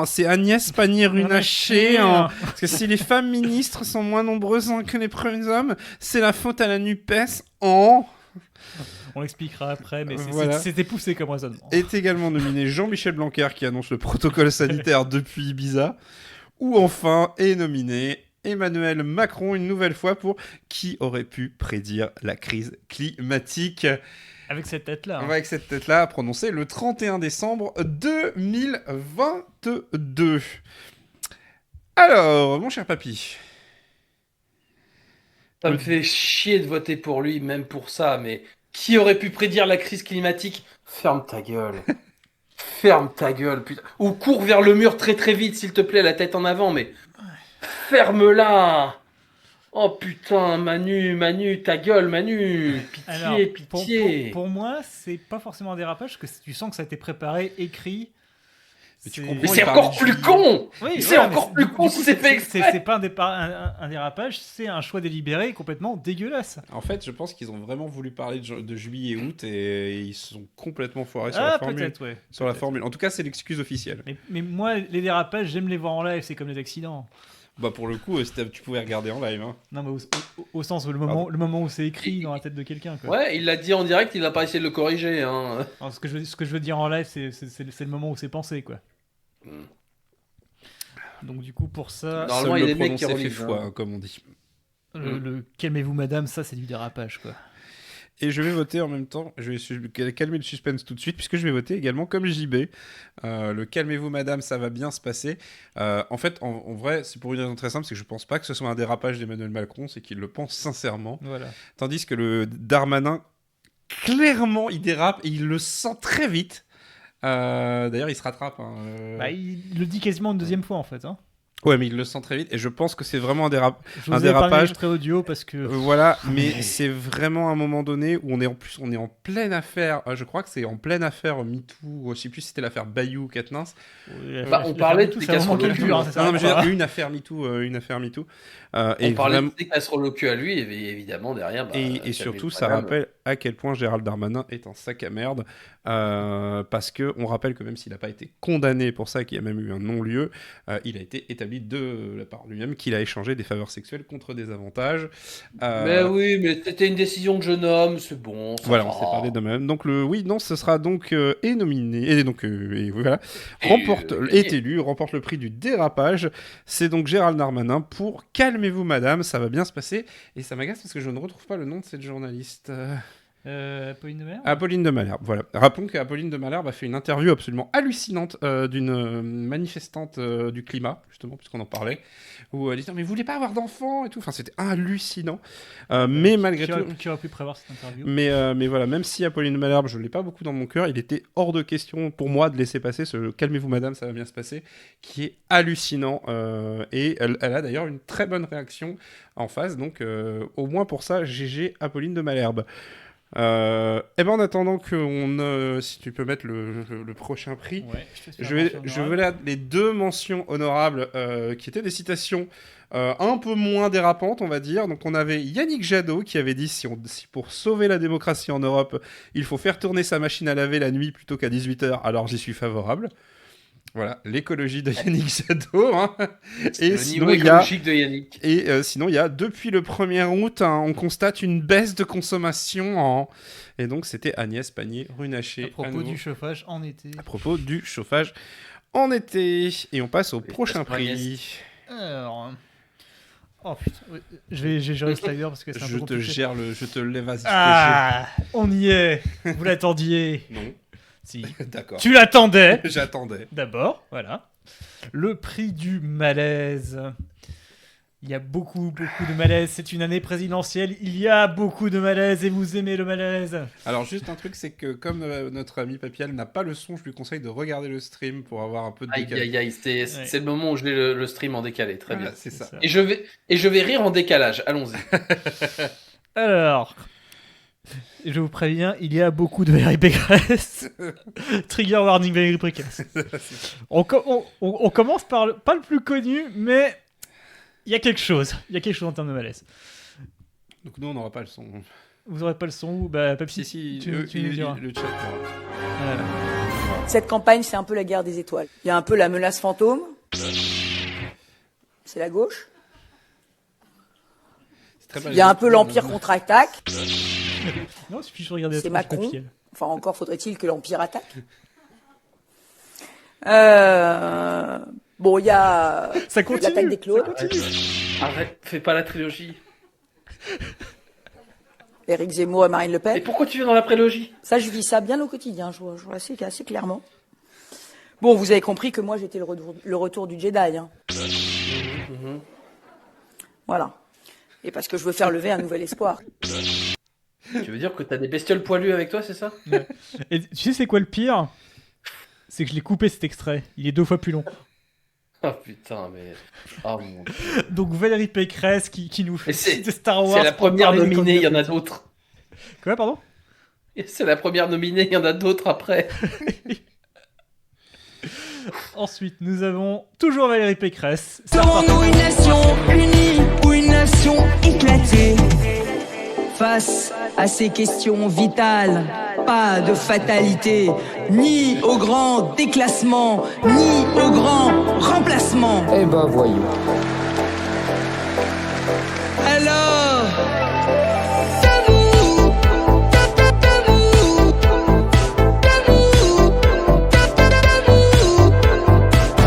Speaker 2: c'est Agnès Pannier-Runacher, parce que si les femmes ministres sont moins nombreuses que les premiers hommes, c'est la faute à la NUPES
Speaker 1: On l'expliquera après, mais
Speaker 2: voilà.
Speaker 1: c'était poussé comme raisonnement.
Speaker 2: Est également nominé Jean-Michel Blanquer qui annonce le protocole sanitaire depuis Ibiza. Ou enfin est nominé Emmanuel Macron une nouvelle fois pour qui aurait pu prédire la crise climatique.
Speaker 1: Avec cette tête-là. Hein.
Speaker 2: Avec cette tête-là, prononcée le 31 décembre 2022. Alors, mon cher papy.
Speaker 3: Ça me fait chier de voter pour lui, même pour ça, mais qui aurait pu prédire la crise climatique ? Ferme ta gueule. Ferme ta gueule, putain. Ou cours vers le mur très très vite, s'il te plaît, la tête en avant, mais... Ferme-la. Oh putain, Manu, ta gueule, Manu. Pitié,
Speaker 1: alors,
Speaker 3: pitié.
Speaker 1: Pour moi, c'est pas forcément un dérapage, parce que tu sens que ça a été préparé, écrit.
Speaker 2: Mais tu
Speaker 1: C'est-
Speaker 2: comprends,
Speaker 3: Mais
Speaker 2: il
Speaker 3: c'est
Speaker 2: parlait
Speaker 3: encore
Speaker 2: de
Speaker 3: plus
Speaker 2: juillet.
Speaker 3: con.
Speaker 1: Oui,
Speaker 3: C'est
Speaker 1: voilà,
Speaker 3: encore
Speaker 1: mais
Speaker 3: plus
Speaker 1: du
Speaker 3: con
Speaker 1: coup,
Speaker 3: si c'est fait exprès.
Speaker 1: C'est pas un dérapage, c'est un choix délibéré complètement dégueulasse.
Speaker 2: En fait, je pense qu'ils ont vraiment voulu parler de juillet et août et ils se sont complètement foirés sur la
Speaker 1: Ah,
Speaker 2: formule.
Speaker 1: peut-être, ouais.
Speaker 2: Sur la
Speaker 1: peut-être.
Speaker 2: formule. En tout cas, c'est l'excuse officielle.
Speaker 1: Mais moi, les dérapages, j'aime les voir en live, c'est comme les accidents.
Speaker 2: Bah pour le coup, tu pouvais regarder en live. Hein.
Speaker 1: Non, mais au sens où
Speaker 2: Pardon.
Speaker 1: le moment où c'est écrit dans la tête de quelqu'un. Quoi.
Speaker 3: Ouais, il l'a dit en direct, il n'a pas essayé de le corriger. Hein.
Speaker 1: Alors, ce que je veux dire en live, c'est le moment où c'est pensé, quoi.
Speaker 3: Hmm.
Speaker 1: Donc du coup, pour ça,
Speaker 3: Normalement,
Speaker 2: Seul
Speaker 3: il y a
Speaker 2: le
Speaker 3: des mecs qui
Speaker 2: prononcer fait
Speaker 3: relisent,
Speaker 2: foi,
Speaker 3: hein.
Speaker 2: hein, comme on dit.
Speaker 1: calmez-vous, madame, ça, c'est du dérapage, quoi.
Speaker 2: Et je vais voter en même temps, je vais calmer le suspense tout de suite, puisque je vais voter également comme JB. Le calmez-vous madame, ça va bien se passer. En fait, en vrai, c'est pour une raison très simple, c'est que je pense pas que ce soit un dérapage d'Emmanuel Macron, c'est qu'il le pense sincèrement.
Speaker 1: Voilà.
Speaker 2: Tandis que le Darmanin, clairement, il dérape et il le sent très vite. D'ailleurs, il se rattrape. Hein,
Speaker 1: Bah, il le dit quasiment une deuxième fois, en fait. Hein.
Speaker 2: Ouais, mais il le sent très vite et je pense que c'est vraiment un
Speaker 1: Je vous
Speaker 2: un
Speaker 1: ai épargné
Speaker 2: dérapage.
Speaker 1: l'extrait audio parce que...
Speaker 2: Voilà, mais c'est vraiment un moment donné où on est en pleine affaire. Je crois que c'est en pleine affaire MeToo. Je sais plus si c'était l'affaire Bayou Katnins.
Speaker 3: Bah, on parlait de
Speaker 1: tout
Speaker 3: des
Speaker 1: ça a
Speaker 3: casseroles
Speaker 1: manqué le
Speaker 3: au
Speaker 1: cul,
Speaker 3: cul,
Speaker 1: hein,
Speaker 3: hein.
Speaker 1: ça sert à
Speaker 2: Non, mais je veux
Speaker 1: rien.
Speaker 2: dire, une affaire MeToo, une affaire MeToo.
Speaker 3: On
Speaker 2: Et
Speaker 3: parlait
Speaker 2: vraiment-
Speaker 3: de des casseroles au cul à lui, et évidemment, derrière. Bah,
Speaker 2: et surtout,
Speaker 3: calmez-vous,
Speaker 2: ça
Speaker 3: madame.
Speaker 2: rappelle à quel point Gérald Darmanin est un sac à merde. Parce que on rappelle que même s'il n'a pas été condamné pour ça, qu'il y a même eu un non-lieu, il a été établi de la part de lui-même qu'il a échangé des faveurs sexuelles contre des avantages.
Speaker 3: Mais oui, mais c'était une décision de jeune homme, c'est bon. Ça
Speaker 2: Voilà,
Speaker 3: va.
Speaker 2: on s'est parlé de même. Donc ce sera donc est nominé et donc et voilà,
Speaker 3: Et,
Speaker 2: est élu, remporte le prix du dérapage. C'est donc Gérald Darmanin pour Calmez-vous madame, ça va bien se passer. Et ça m'agace parce que je ne retrouve pas le nom de cette journaliste.
Speaker 1: Pauline de Mer
Speaker 2: Apolline de Malherbe, voilà. Rappelons qu'Apolline de Malherbe a fait une interview absolument hallucinante d'une manifestante du climat, justement, puisqu'on en parlait, où elle disait « Mais vous voulez pas avoir d'enfants ?» et tout. Enfin, c'était hallucinant. Mais malgré tout...
Speaker 1: Qui aurait pu prévoir cette interview
Speaker 2: Mais voilà, même si Apolline de Malherbe, je ne l'ai pas beaucoup dans mon cœur, il était hors de question pour moi de laisser passer ce « Calmez-vous madame, ça va bien se passer », qui est hallucinant. Et elle a d'ailleurs une très bonne réaction en face, donc au moins pour ça, GG Apolline de Malherbe. Et ben en attendant que si tu peux mettre le prochain prix,
Speaker 1: Ouais, te fais
Speaker 2: je
Speaker 1: un
Speaker 2: vais
Speaker 1: mention
Speaker 2: les deux mentions honorables qui étaient des citations un peu moins dérapantes, on va dire. Donc on avait Yannick Jadot qui avait dit si pour sauver la démocratie en Europe, il faut faire tourner sa machine à laver la nuit plutôt qu'à 18h, alors j'y suis favorable. Voilà, l'écologie de Yannick Jadot. Hein.
Speaker 3: C'est
Speaker 2: Et
Speaker 3: le
Speaker 2: sinon,
Speaker 3: niveau
Speaker 2: il y a
Speaker 3: écologique de Yannick.
Speaker 2: et sinon, il y a depuis le 1er août, hein, on constate une baisse de consommation. Et donc, c'était Agnès Pannier-Runacher.
Speaker 1: à propos du chauffage en été.
Speaker 2: À propos du chauffage en été. Et on passe au
Speaker 3: Oui,
Speaker 2: prochain
Speaker 3: parce que
Speaker 2: prix.
Speaker 1: Alors... Oh putain, ouais, j'ai géré le slider parce que c'est un peu
Speaker 2: Je te
Speaker 1: compliqué.
Speaker 2: gère je te lève, vas-y.
Speaker 1: Ah, on y est. Vous l'attendiez.
Speaker 2: Non,
Speaker 1: Si.
Speaker 2: d'accord.
Speaker 1: Tu l'attendais.
Speaker 2: J'attendais.
Speaker 1: D'abord, voilà. Le prix du malaise. Il y a beaucoup de malaise. C'est une année présidentielle. Il y a beaucoup de malaise et vous aimez le malaise.
Speaker 2: Alors, juste un truc, c'est que comme notre ami Papial n'a pas le son, je lui conseille de regarder le stream pour avoir un peu de
Speaker 3: Aïe,
Speaker 2: décalage.
Speaker 3: aïe, aïe, c'est le moment où je l'ai le stream en décalé. Très
Speaker 2: Voilà,
Speaker 3: bien.
Speaker 2: c'est ça.
Speaker 3: Et je vais rire en décalage. Allons-y.
Speaker 1: Alors, je vous préviens, il y a beaucoup de Valérie Pécresse. Trigger warning Valérie Pécresse. On commence par pas le plus connu, mais il y a quelque chose. Il y a quelque chose en termes de malaise.
Speaker 2: Donc, nous, on n'aura pas le son.
Speaker 1: Vous aurez pas le son ou bah Pepsi,
Speaker 2: Si,
Speaker 1: tu nous diras.
Speaker 2: le chat.
Speaker 1: Voilà.
Speaker 4: Cette campagne, c'est un peu la guerre des étoiles. Il y a un peu la menace fantôme. C'est la gauche.
Speaker 2: C'est très mal.
Speaker 4: Il y a un peu l'Empire contre-attaque.
Speaker 1: Non, il suffit de regarder
Speaker 4: C'est
Speaker 1: la tranche
Speaker 4: Macron.
Speaker 1: papier.
Speaker 4: Enfin, encore faudrait-il que l'Empire attaque. Bon, il y a
Speaker 1: Ça
Speaker 4: l'attaque
Speaker 1: continue.
Speaker 4: des Claudes.
Speaker 3: Arrête, fais pas la trilogie.
Speaker 4: Éric Zemmour et Marine Le
Speaker 3: Et
Speaker 4: Pen.
Speaker 3: pourquoi tu viens dans la prélogie?
Speaker 4: Ça, je vis ça bien au quotidien. Je vois assez clairement. Bon, vous avez compris que moi, j'étais le retour du Jedi. Hein. Voilà. Et parce que je veux faire lever un nouvel espoir.
Speaker 3: Tu veux dire que t'as des bestioles poilues avec toi, c'est ça?
Speaker 1: Et tu sais c'est quoi le pire? C'est que je l'ai coupé cet extrait. Il est 2 fois plus long.
Speaker 3: Oh putain, mais. Oh mon dieu.
Speaker 1: Donc Valérie Pécresse qui nous fait
Speaker 3: Mais c'est-
Speaker 1: citer Star Wars.
Speaker 3: C'est la
Speaker 1: pour
Speaker 3: première
Speaker 1: parler des
Speaker 3: nominée, il y en a
Speaker 1: candidats
Speaker 3: d'autres.
Speaker 1: politiques. Quoi, pardon?
Speaker 3: C'est la première nominée, il y en a d'autres après.
Speaker 1: Ensuite, nous avons toujours Valérie Pécresse. Ça
Speaker 5: Serons-nous une nation unie ou une nation éclatée? Face à ces questions vitales, pas de fatalité, ni au grand déclassement, ni au grand remplacement.
Speaker 6: Eh ben voyons.
Speaker 5: Alors, tabou, tabou, tabou, tabou,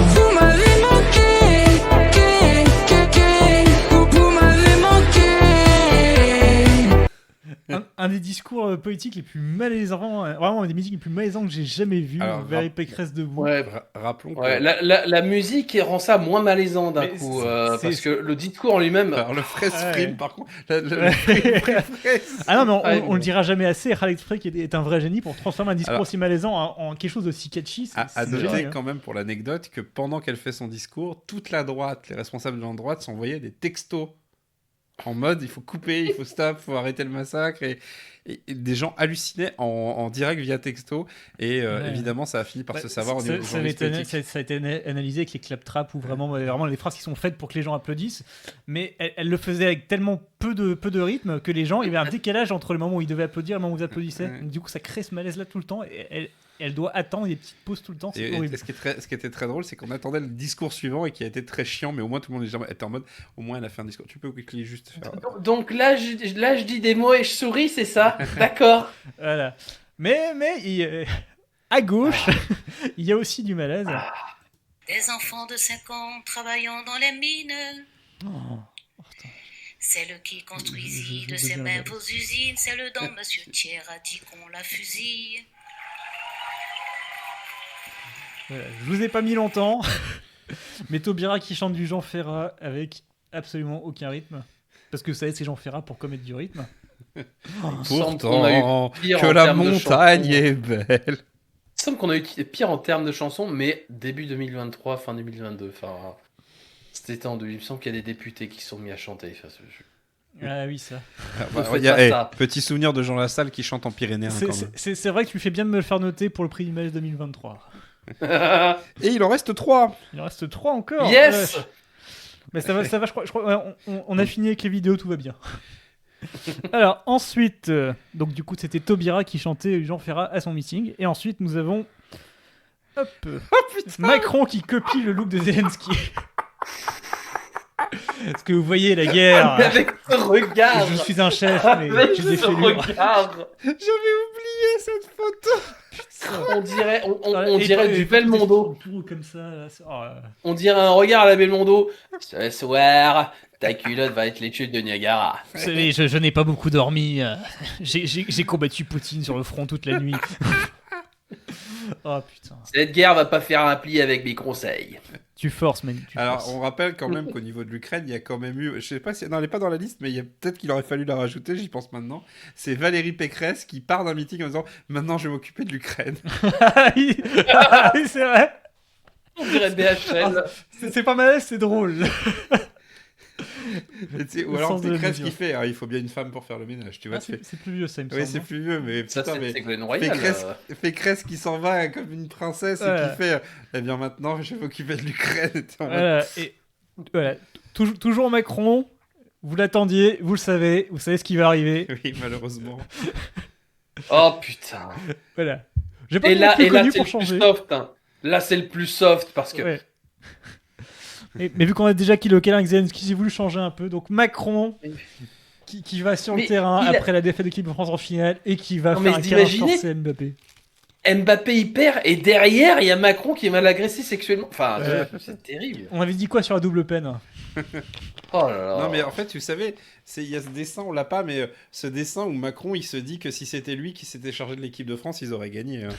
Speaker 5: vous m'avez manqué, vous m'avez manqué.
Speaker 1: Un des discours politiques les plus malaisants, vraiment un des musiques les plus malaisants que j'ai jamais vu.
Speaker 2: Alors,
Speaker 1: Valérie Pécresse debout.
Speaker 3: Ouais,
Speaker 2: Rappelons que...
Speaker 3: ouais, la musique rend ça moins malaisant d'un
Speaker 1: Mais
Speaker 3: coup,
Speaker 1: c'est-
Speaker 3: parce que le discours en lui-même.
Speaker 2: Alors, le freeze
Speaker 1: Ouais.
Speaker 2: frame, par contre...
Speaker 1: Ouais. Ah non, mais on,
Speaker 3: Ouais,
Speaker 1: on le dira jamais assez. Alex Frick est un vrai génie pour transformer un discours
Speaker 2: Alors-
Speaker 1: aussi malaisant en quelque chose d'aussi catchy. C'est
Speaker 2: À
Speaker 1: génial,
Speaker 2: noter
Speaker 1: hein.
Speaker 2: quand même pour l'anecdote que pendant qu'elle fait son discours, toute la droite, les responsables de la droite s'envoyaient des textos en mode il faut couper, il faut stop, il faut arrêter le massacre et des gens hallucinaient en direct via texto et
Speaker 1: Ouais.
Speaker 2: évidemment ça a fini par
Speaker 1: Bah,
Speaker 2: se savoir au niveau
Speaker 1: ça a été
Speaker 2: politique.
Speaker 1: ça a été analysé avec les claptraps ou vraiment les phrases qui sont faites pour que les gens applaudissent, mais elle le faisait avec tellement peu de rythme que les gens, il y avait un décalage entre le moment où ils devaient applaudir et le moment où ils applaudissaient.
Speaker 2: Ouais.
Speaker 1: Donc, du coup, ça crée ce malaise là tout le temps et elle doit attendre des petites pauses tout le temps. C'est
Speaker 2: Et
Speaker 1: horrible.
Speaker 2: ce qui était très drôle, c'est qu'on attendait le discours suivant et qui a été très chiant, mais au moins tout le monde était en mode au moins elle a fait un discours. Tu peux quickly juste faire.
Speaker 3: Donc là je dis des mots et je souris, c'est ça? D'accord.
Speaker 1: Voilà. Mais à gauche, il y a aussi du malaise.
Speaker 7: Des enfants de 5 ans travaillant dans les mines. C'est le qui construisit de ses mains vos usines. C'est le dent Monsieur Thiers a dit qu'on la fusille.
Speaker 1: Voilà, je vous ai pas mis longtemps, mais Taubira qui chante du Jean Ferrat avec absolument aucun rythme. Parce que vous savez, c'est Jean Ferrat pour commettre du rythme.
Speaker 3: Il me semble qu'on a
Speaker 2: Pourtant,
Speaker 3: eu pire
Speaker 2: que
Speaker 3: en
Speaker 2: la
Speaker 3: termes de
Speaker 2: montagne
Speaker 3: chansons.
Speaker 2: est belle.
Speaker 3: Il me semble qu'on a eu pire en termes de chansons, mais début 2023, fin 2022. Enfin, c'était en 2000. Il me semble qu'il y a des députés qui sont mis à chanter. Enfin,
Speaker 1: Ah oui, ça.
Speaker 3: faites
Speaker 2: Il y a,
Speaker 3: pas ça.
Speaker 2: petit souvenir de Jean Lassalle qui chante en pyrénéen. quand même.
Speaker 1: C'est vrai que tu fais bien de me le faire noter pour le prix du malaise 2023.
Speaker 2: Et il en reste 3.
Speaker 1: Il en reste 3 encore.
Speaker 3: Yes.
Speaker 1: Ouais. Mais ça va, je crois ouais, on a fini avec les vidéos, tout va bien. Alors ensuite, donc du coup c'était Taubira qui chantait Jean Ferrat à son meeting, et ensuite nous avons Macron qui copie le look de Zelensky. Est-ce que vous voyez la guerre?
Speaker 3: Avec ce regard.
Speaker 1: Je suis un chef, mais
Speaker 3: Avec
Speaker 1: j'ai
Speaker 3: ce
Speaker 1: des fêlures.
Speaker 3: regard.
Speaker 2: J'avais oublié cette photo.
Speaker 3: On dirait,
Speaker 1: Voilà,
Speaker 3: on
Speaker 1: et
Speaker 3: dirait
Speaker 1: toi,
Speaker 3: du
Speaker 1: et
Speaker 3: Belmondo.
Speaker 1: tout comme ça. Là,
Speaker 3: On dirait un regard à la Belmondo. Ce soir, ta culotte va être l'étude de Niagara.
Speaker 1: Vous savez, je n'ai pas beaucoup dormi. J'ai combattu Poutine sur le front toute la nuit. Oh putain.
Speaker 3: Cette guerre va pas faire un pli avec mes conseils.
Speaker 1: Tu forces, Manu. Tu
Speaker 2: Alors,
Speaker 1: forces.
Speaker 2: on rappelle quand même qu'au niveau de l'Ukraine, il y a quand même eu, je sais pas si, non, elle n'est pas dans la liste, mais il y a peut-être qu'il aurait fallu la rajouter, j'y pense maintenant. C'est Valérie Pécresse qui part d'un meeting en disant maintenant je vais m'occuper de l'Ukraine.
Speaker 1: Ah oui, ah oui, c'est vrai.
Speaker 3: On dirait BHL.
Speaker 1: C'est pas mal, c'est drôle.
Speaker 2: Et tu sais, ou
Speaker 1: Le
Speaker 2: alors
Speaker 1: sens de la
Speaker 2: Pécresse
Speaker 1: mesure.
Speaker 2: qui fait il faut bien une femme pour faire le ménage, tu vois.
Speaker 1: Ah,
Speaker 2: tu fais-
Speaker 1: c'est plus vieux, ça, il me
Speaker 2: Oui,
Speaker 1: semble.
Speaker 2: c'est plus vieux, mais
Speaker 3: Ça,
Speaker 2: putain, mais
Speaker 3: c'est Glen Royal.
Speaker 2: Pécresse qui s'en va comme une princesse et
Speaker 1: Ouais.
Speaker 2: qui fait eh bien maintenant je vais m'occuper de l'Ukraine. Et t'es en mode,
Speaker 1: Voilà, et voilà. Toujours Macron, vous l'attendiez, vous le savez, vous savez ce qui va arriver.
Speaker 2: Oui, malheureusement.
Speaker 3: Oh putain.
Speaker 1: Voilà. J'ai pas
Speaker 3: Et
Speaker 1: mis
Speaker 3: là,
Speaker 1: le plus
Speaker 3: et là
Speaker 1: connu
Speaker 3: c'est
Speaker 1: pour
Speaker 3: le plus
Speaker 1: changer.
Speaker 3: soft. Hein. Là, c'est le plus soft parce que.
Speaker 1: Ouais. Mais vu qu'on a déjà quitté le câlin avec Zelensky, j'ai voulu changer un peu. Donc Macron, qui va sur le
Speaker 3: Mais
Speaker 1: terrain
Speaker 3: il a-
Speaker 1: après la défaite de l'équipe de France en finale et qui va
Speaker 3: Non,
Speaker 1: faire
Speaker 3: mais
Speaker 1: un câlin
Speaker 3: imaginez-
Speaker 1: forcé à Mbappé.
Speaker 3: Mbappé il perd et derrière il y a Macron qui est mal agressé sexuellement. Enfin,
Speaker 1: Ouais.
Speaker 3: c'est terrible.
Speaker 1: On avait dit quoi sur la double peine?
Speaker 3: Oh là là.
Speaker 2: Non mais en fait, vous savez, il y a ce dessin, on l'a pas, mais ce dessin où Macron, il se dit que si c'était lui qui s'était chargé de l'équipe de France, ils auraient gagné. Hein.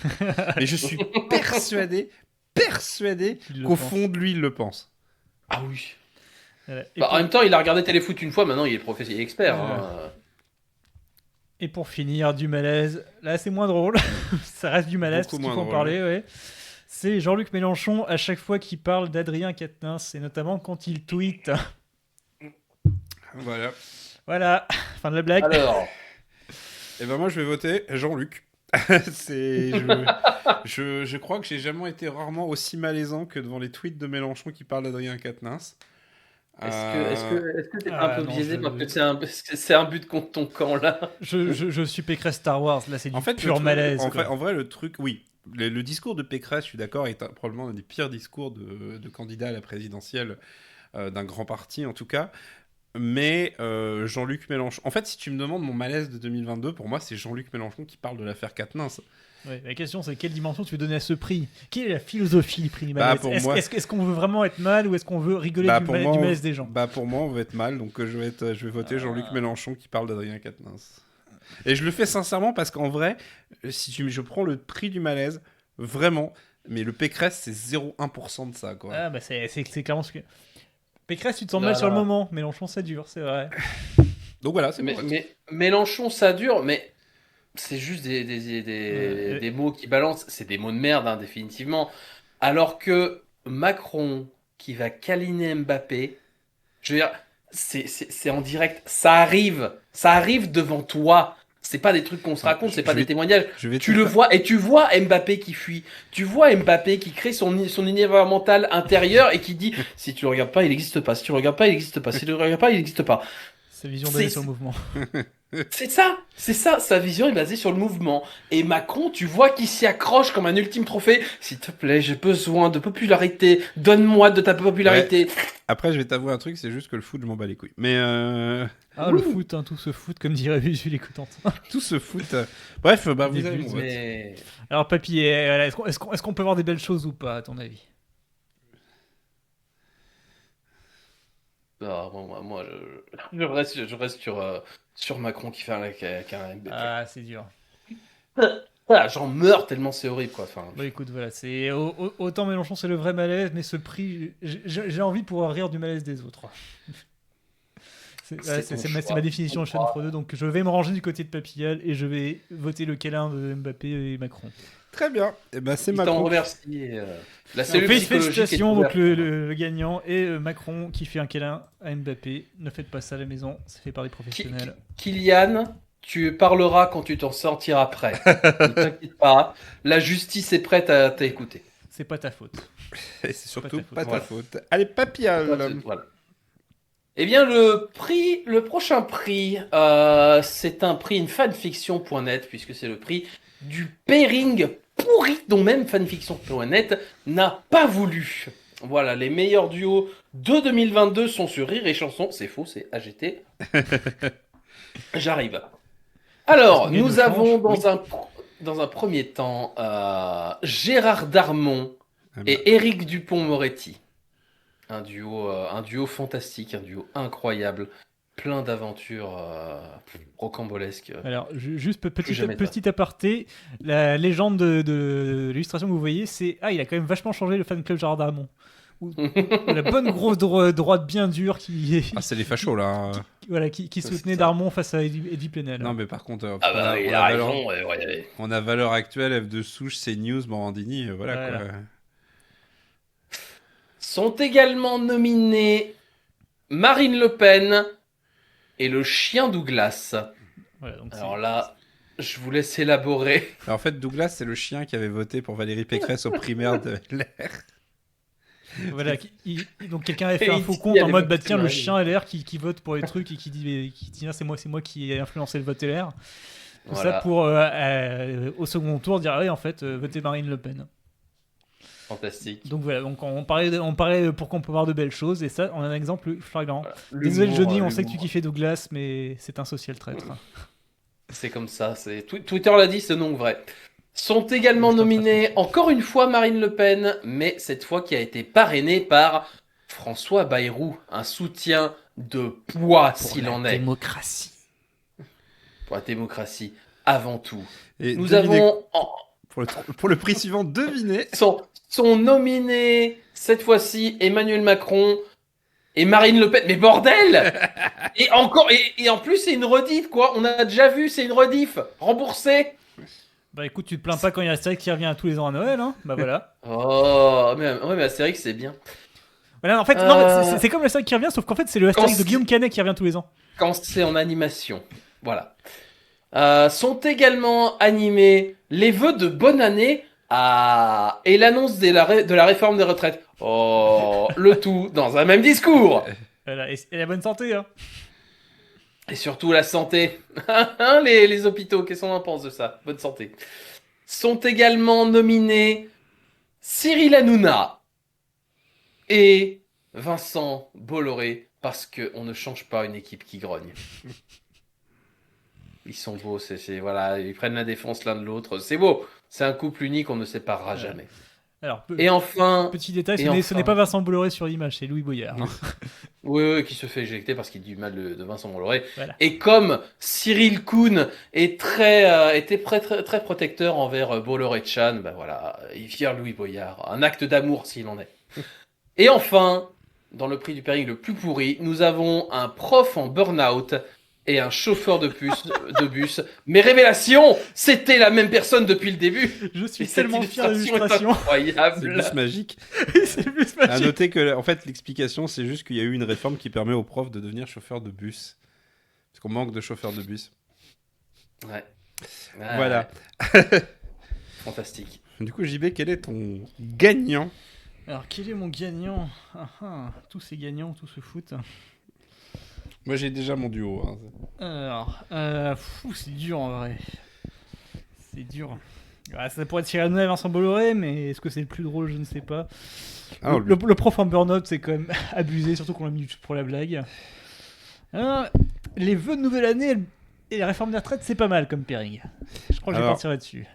Speaker 2: Mais je suis persuadé
Speaker 1: Qu'il le
Speaker 2: qu'au
Speaker 1: pense.
Speaker 2: fond de lui, il le pense.
Speaker 3: Ah oui.
Speaker 1: Voilà. Et,
Speaker 3: Bah,
Speaker 1: pour,
Speaker 3: En même temps, il a regardé Téléfoot une fois, maintenant il est professionnel expert.
Speaker 1: Ouais.
Speaker 3: Hein.
Speaker 1: et pour finir, du malaise. Là, c'est moins drôle. Ça reste du malaise,
Speaker 2: Beaucoup
Speaker 1: parce qu'il
Speaker 2: moins
Speaker 1: faut en
Speaker 2: drôle.
Speaker 1: parler. Ouais. C'est Jean-Luc Mélenchon à chaque fois qu'il parle d'Adrien Quatennens, et notamment quand il tweet.
Speaker 2: Voilà.
Speaker 1: Voilà, fin de la blague.
Speaker 3: Alors,
Speaker 2: Et ben moi, je vais voter Jean-Luc. C'est, je crois que j'ai jamais été rarement aussi malaisant que devant les tweets de Mélenchon qui parlent d'Adrien Quatennens.
Speaker 3: Est-ce que t'es
Speaker 1: Ah,
Speaker 3: un peu
Speaker 1: non,
Speaker 3: biaisé
Speaker 1: je-
Speaker 3: parce que c'est un but contre ton camp là?
Speaker 1: Je suis Pécresse Star Wars, là c'est du
Speaker 2: En fait,
Speaker 1: pur malaise.
Speaker 2: en,
Speaker 1: quoi.
Speaker 2: en vrai, le truc, oui. Le discours de Pécresse, je suis d'accord, est probablement un des pires discours de candidat à la présidentielle d'un grand parti, en tout cas. Mais Jean-Luc Mélenchon... En fait, si tu me demandes mon malaise de 2022, pour moi, c'est Jean-Luc Mélenchon qui parle de l'affaire Quatennens.
Speaker 1: Ouais, la question c'est quelle dimension tu veux donner à ce prix? Quelle est la philosophie du prix du
Speaker 2: Bah,
Speaker 1: malaise?
Speaker 2: pour
Speaker 1: Est-ce
Speaker 2: moi-
Speaker 1: est-ce qu'on veut vraiment être mal ou est-ce qu'on veut rigoler
Speaker 2: Bah,
Speaker 1: du,
Speaker 2: pour
Speaker 1: mal-
Speaker 2: moi,
Speaker 1: du
Speaker 2: on-
Speaker 1: malaise des gens?
Speaker 2: Bah, pour moi, on va être mal, donc je vais voter Jean-Luc Mélenchon qui parle d'Adrien Quatennens. Et je le fais sincèrement parce qu'en vrai, je prends le prix du malaise, vraiment, mais le Pécresse, c'est 0,1% de ça, quoi.
Speaker 1: Ah bah c'est clairement ce que... Pécresse tu te sens
Speaker 3: Non,
Speaker 1: mal sur le
Speaker 3: non.
Speaker 1: moment, Mélenchon ça dure, c'est vrai.
Speaker 2: Donc voilà, c'est
Speaker 3: Mais,
Speaker 2: mon vote.
Speaker 3: mais Mélenchon, ça dure, mais c'est juste des mots qui balancent. C'est des mots de merde, hein, définitivement. Alors que Macron, qui va câliner Mbappé, je veux dire, c'est en direct. Ça arrive devant toi. C'est pas des trucs qu'on se raconte, c'est pas des témoignages.
Speaker 2: Je vais
Speaker 3: Tu
Speaker 2: te
Speaker 3: le
Speaker 2: faire-
Speaker 3: vois, et tu vois Mbappé qui fuit. Tu vois Mbappé qui crée son univers mental intérieur et qui dit si tu le regardes pas, il n'existe pas. Si tu le regardes pas, il n'existe pas. Si tu le regardes pas, il n'existe pas.
Speaker 1: Sa vision
Speaker 3: C'est-
Speaker 1: basée sur le mouvement.
Speaker 3: C'est ça, sa vision est basée sur le mouvement. Et Macron, tu vois qu'il s'y accroche comme un ultime trophée. S'il te plaît, j'ai besoin de popularité. Donne-moi de ta popularité.
Speaker 2: Après, je vais t'avouer un truc, c'est juste que le foot, je m'en bats les couilles. Mais
Speaker 1: Ah le foot, hein, tout se foot comme dirait Jules l'écoutante.
Speaker 2: tout ce foot... Bref, bah, vous
Speaker 1: Des
Speaker 2: avez
Speaker 1: buts,
Speaker 2: mon vote.
Speaker 3: Mais
Speaker 1: Alors papy, voilà, est-ce qu'on peut voir des belles choses ou pas à ton avis?
Speaker 3: non, moi, je reste sur Macron qui fait un Mbappé.
Speaker 1: Ah c'est dur.
Speaker 3: Voilà, j'en meurs tellement c'est horrible quoi. Enfin,
Speaker 1: Bon écoute voilà, c'est autant Mélenchon c'est le vrai malaise, mais ce prix, j'ai envie de pouvoir rire du malaise des autres.
Speaker 3: C'est ton
Speaker 1: C'est
Speaker 3: choix.
Speaker 1: ma définition de chaîne Frodo, donc je vais me ranger du côté de Papillal et je vais voter le câlin de Mbappé et Macron.
Speaker 2: Très bien. Et ben c'est
Speaker 3: il t'en
Speaker 2: Macron.
Speaker 3: remercie. La cellule psychologique est
Speaker 1: Félicitations,
Speaker 3: ouverte.
Speaker 1: donc le gagnant et Macron qui fait un câlin à Mbappé. Ne faites pas ça à la maison, c'est fait par des professionnels.
Speaker 3: Kylian, tu parleras quand tu t'en sortiras prêt. Ne t'inquiète pas, la justice est prête à t'écouter.
Speaker 1: C'est pas ta faute.
Speaker 2: Et c'est surtout
Speaker 1: Pas
Speaker 2: pas
Speaker 1: ta
Speaker 2: ta faute. Allez, Papillal.
Speaker 3: Voilà. Eh bien, le prochain prix, c'est un prix, une fanfiction.net, puisque c'est le prix du pairing pourri, dont même fanfiction.net n'a pas voulu. Voilà, les meilleurs duos de 2022 sont sur Rire et Chanson. C'est faux, c'est AGT. J'arrive. Alors,
Speaker 1: Parce qu'on gagne
Speaker 3: nous
Speaker 1: au
Speaker 3: avons
Speaker 1: change,
Speaker 3: dans un premier temps Gérard Darmon
Speaker 2: Ah bah.
Speaker 3: et Éric Dupond-Moretti. Un duo fantastique, un duo incroyable, plein d'aventures rocambolesques.
Speaker 1: Alors, juste
Speaker 3: jamais ça.
Speaker 1: petit aparté, la légende de l'illustration que vous voyez, c'est il a quand même vachement changé le fan club Gérard Darmon. Où la bonne grosse droite bien dure qui
Speaker 2: Ah, c'est les fachos, là.
Speaker 1: voilà qui
Speaker 3: C'est
Speaker 1: soutenait
Speaker 3: ça.
Speaker 1: Darmon face à Eddie Plenel.
Speaker 2: Non, mais par contre,
Speaker 3: Ah bah, il a raison. Ouais.
Speaker 2: on a valeur actuelle, F de souche, CNews, Morandini, voilà,
Speaker 1: Voilà.
Speaker 2: quoi.
Speaker 3: Sont également nominés Marine Le Pen et le chien Douglas.
Speaker 1: Voilà, donc
Speaker 3: Alors là, je vous laisse élaborer.
Speaker 2: Alors, en fait, Douglas, c'est le chien qui avait voté pour Valérie Pécresse aux primaires de LR.
Speaker 1: voilà, donc quelqu'un avait fait
Speaker 3: Et
Speaker 1: un
Speaker 3: il
Speaker 1: faux
Speaker 3: dit,
Speaker 1: compte
Speaker 3: il y
Speaker 1: en
Speaker 3: avait
Speaker 1: mode
Speaker 3: pas de
Speaker 1: tiens le
Speaker 3: Marine.
Speaker 1: chien LR qui vote pour les trucs et qui dit ah, c'est moi qui ai influencé le vote LR. Tout
Speaker 3: Voilà.
Speaker 1: ça pour au second tour dire en fait votez Marine Le Pen.
Speaker 3: Fantastique.
Speaker 1: Donc voilà, donc on parlait pour qu'on peut voir de belles choses et ça on a un exemple flagrant.
Speaker 3: Voilà.
Speaker 1: Désolé
Speaker 3: L'humour,
Speaker 1: Johnny, on sait que tu
Speaker 3: l'humour.
Speaker 1: kiffais Douglas mais c'est un social traître.
Speaker 3: C'est comme ça. Twitter l'a dit, c'est donc vrai. Sont également nominés encore une fois Marine Le Pen, mais cette fois qui a été parrainée par François Bayrou, un soutien de poids s'il en est.
Speaker 1: Démocratie.
Speaker 3: Pour la démocratie, avant tout.
Speaker 2: Et
Speaker 3: Nous
Speaker 2: devinez-
Speaker 3: avons
Speaker 2: Pour le prix suivant, devinez.
Speaker 3: sont nominés cette fois-ci Emmanuel Macron et Marine Le Pen. Mais bordel! Et encore et en plus c'est une rediff quoi. On a déjà vu, c'est une rediff remboursée.
Speaker 1: Bah écoute, tu te plains pas quand il y a Astérix qui revient tous les ans à Noël, hein. Bah voilà.
Speaker 3: Oh, mais Astérix c'est bien.
Speaker 1: Voilà, en fait, non, mais c'est comme l'Astérix qui revient, sauf qu'en fait c'est le Astérix de
Speaker 3: Quand
Speaker 1: Guillaume Canet qui revient tous les ans.
Speaker 3: Quand c'est en animation. Voilà. Sont également animés les vœux de bonne année et l'annonce de la réforme des retraites. Oh, le tout dans un même discours.
Speaker 1: Et la bonne santé, hein.
Speaker 3: Et surtout la santé. les hôpitaux, qu'est-ce qu'on en pense de ça? Bonne santé. Sont également nominés Cyril Hanouna et Vincent Bolloré, parce qu'on ne change pas une équipe qui grogne. Ils sont beaux, voilà, ils prennent la défense l'un de l'autre. C'est beau, c'est un couple unique, on ne séparera jamais.
Speaker 1: Alors,
Speaker 3: Et enfin...
Speaker 1: petit détail, ce
Speaker 3: et
Speaker 1: n'est pas Vincent Bolloré sur l'image, c'est Louis Boyard.
Speaker 3: Oui, qui se fait éjecter parce qu'il dit du mal de Vincent Bolloré.
Speaker 1: Voilà.
Speaker 3: Et comme Cyril Kuhn était très protecteur envers Bolloré Chan, ben voilà, il fier Louis Boyard. Un acte d'amour s'il en est. Et enfin, dans le prix du pairing le plus pourri, nous avons un prof en burn-out et un chauffeur de bus. Mais révélation, c'était la même personne depuis le début.
Speaker 1: Je suis
Speaker 3: Et cette
Speaker 1: tellement fier de
Speaker 3: illustration est
Speaker 1: l'illustration.
Speaker 3: incroyable.
Speaker 2: C'est juste magique.
Speaker 1: C'est plus magique.
Speaker 2: À noter que, en fait, l'explication, c'est juste qu'il y a eu une réforme qui permet aux profs de devenir chauffeurs de bus. Parce qu'on manque de chauffeurs de bus.
Speaker 3: Ouais.
Speaker 2: Voilà.
Speaker 3: Ouais. Fantastique.
Speaker 2: Du coup, JB, quel est ton gagnant?
Speaker 1: Alors, quel est mon gagnant? Tous ces gagnants, tout se fout.
Speaker 2: Moi, j'ai déjà mon duo.
Speaker 1: Alors, c'est dur en vrai. C'est dur. Ça pourrait être Cyril Hanouna et Vincent Bolloré, mais est-ce que c'est le plus drôle? Je ne sais pas.
Speaker 2: Ah,
Speaker 1: Le prof en burn-out, c'est quand même abusé, surtout qu'on l'a mis pour la blague. Les vœux de nouvelle année et la réforme des retraites, c'est pas mal comme pairing. Je crois que je vais partir là-dessus.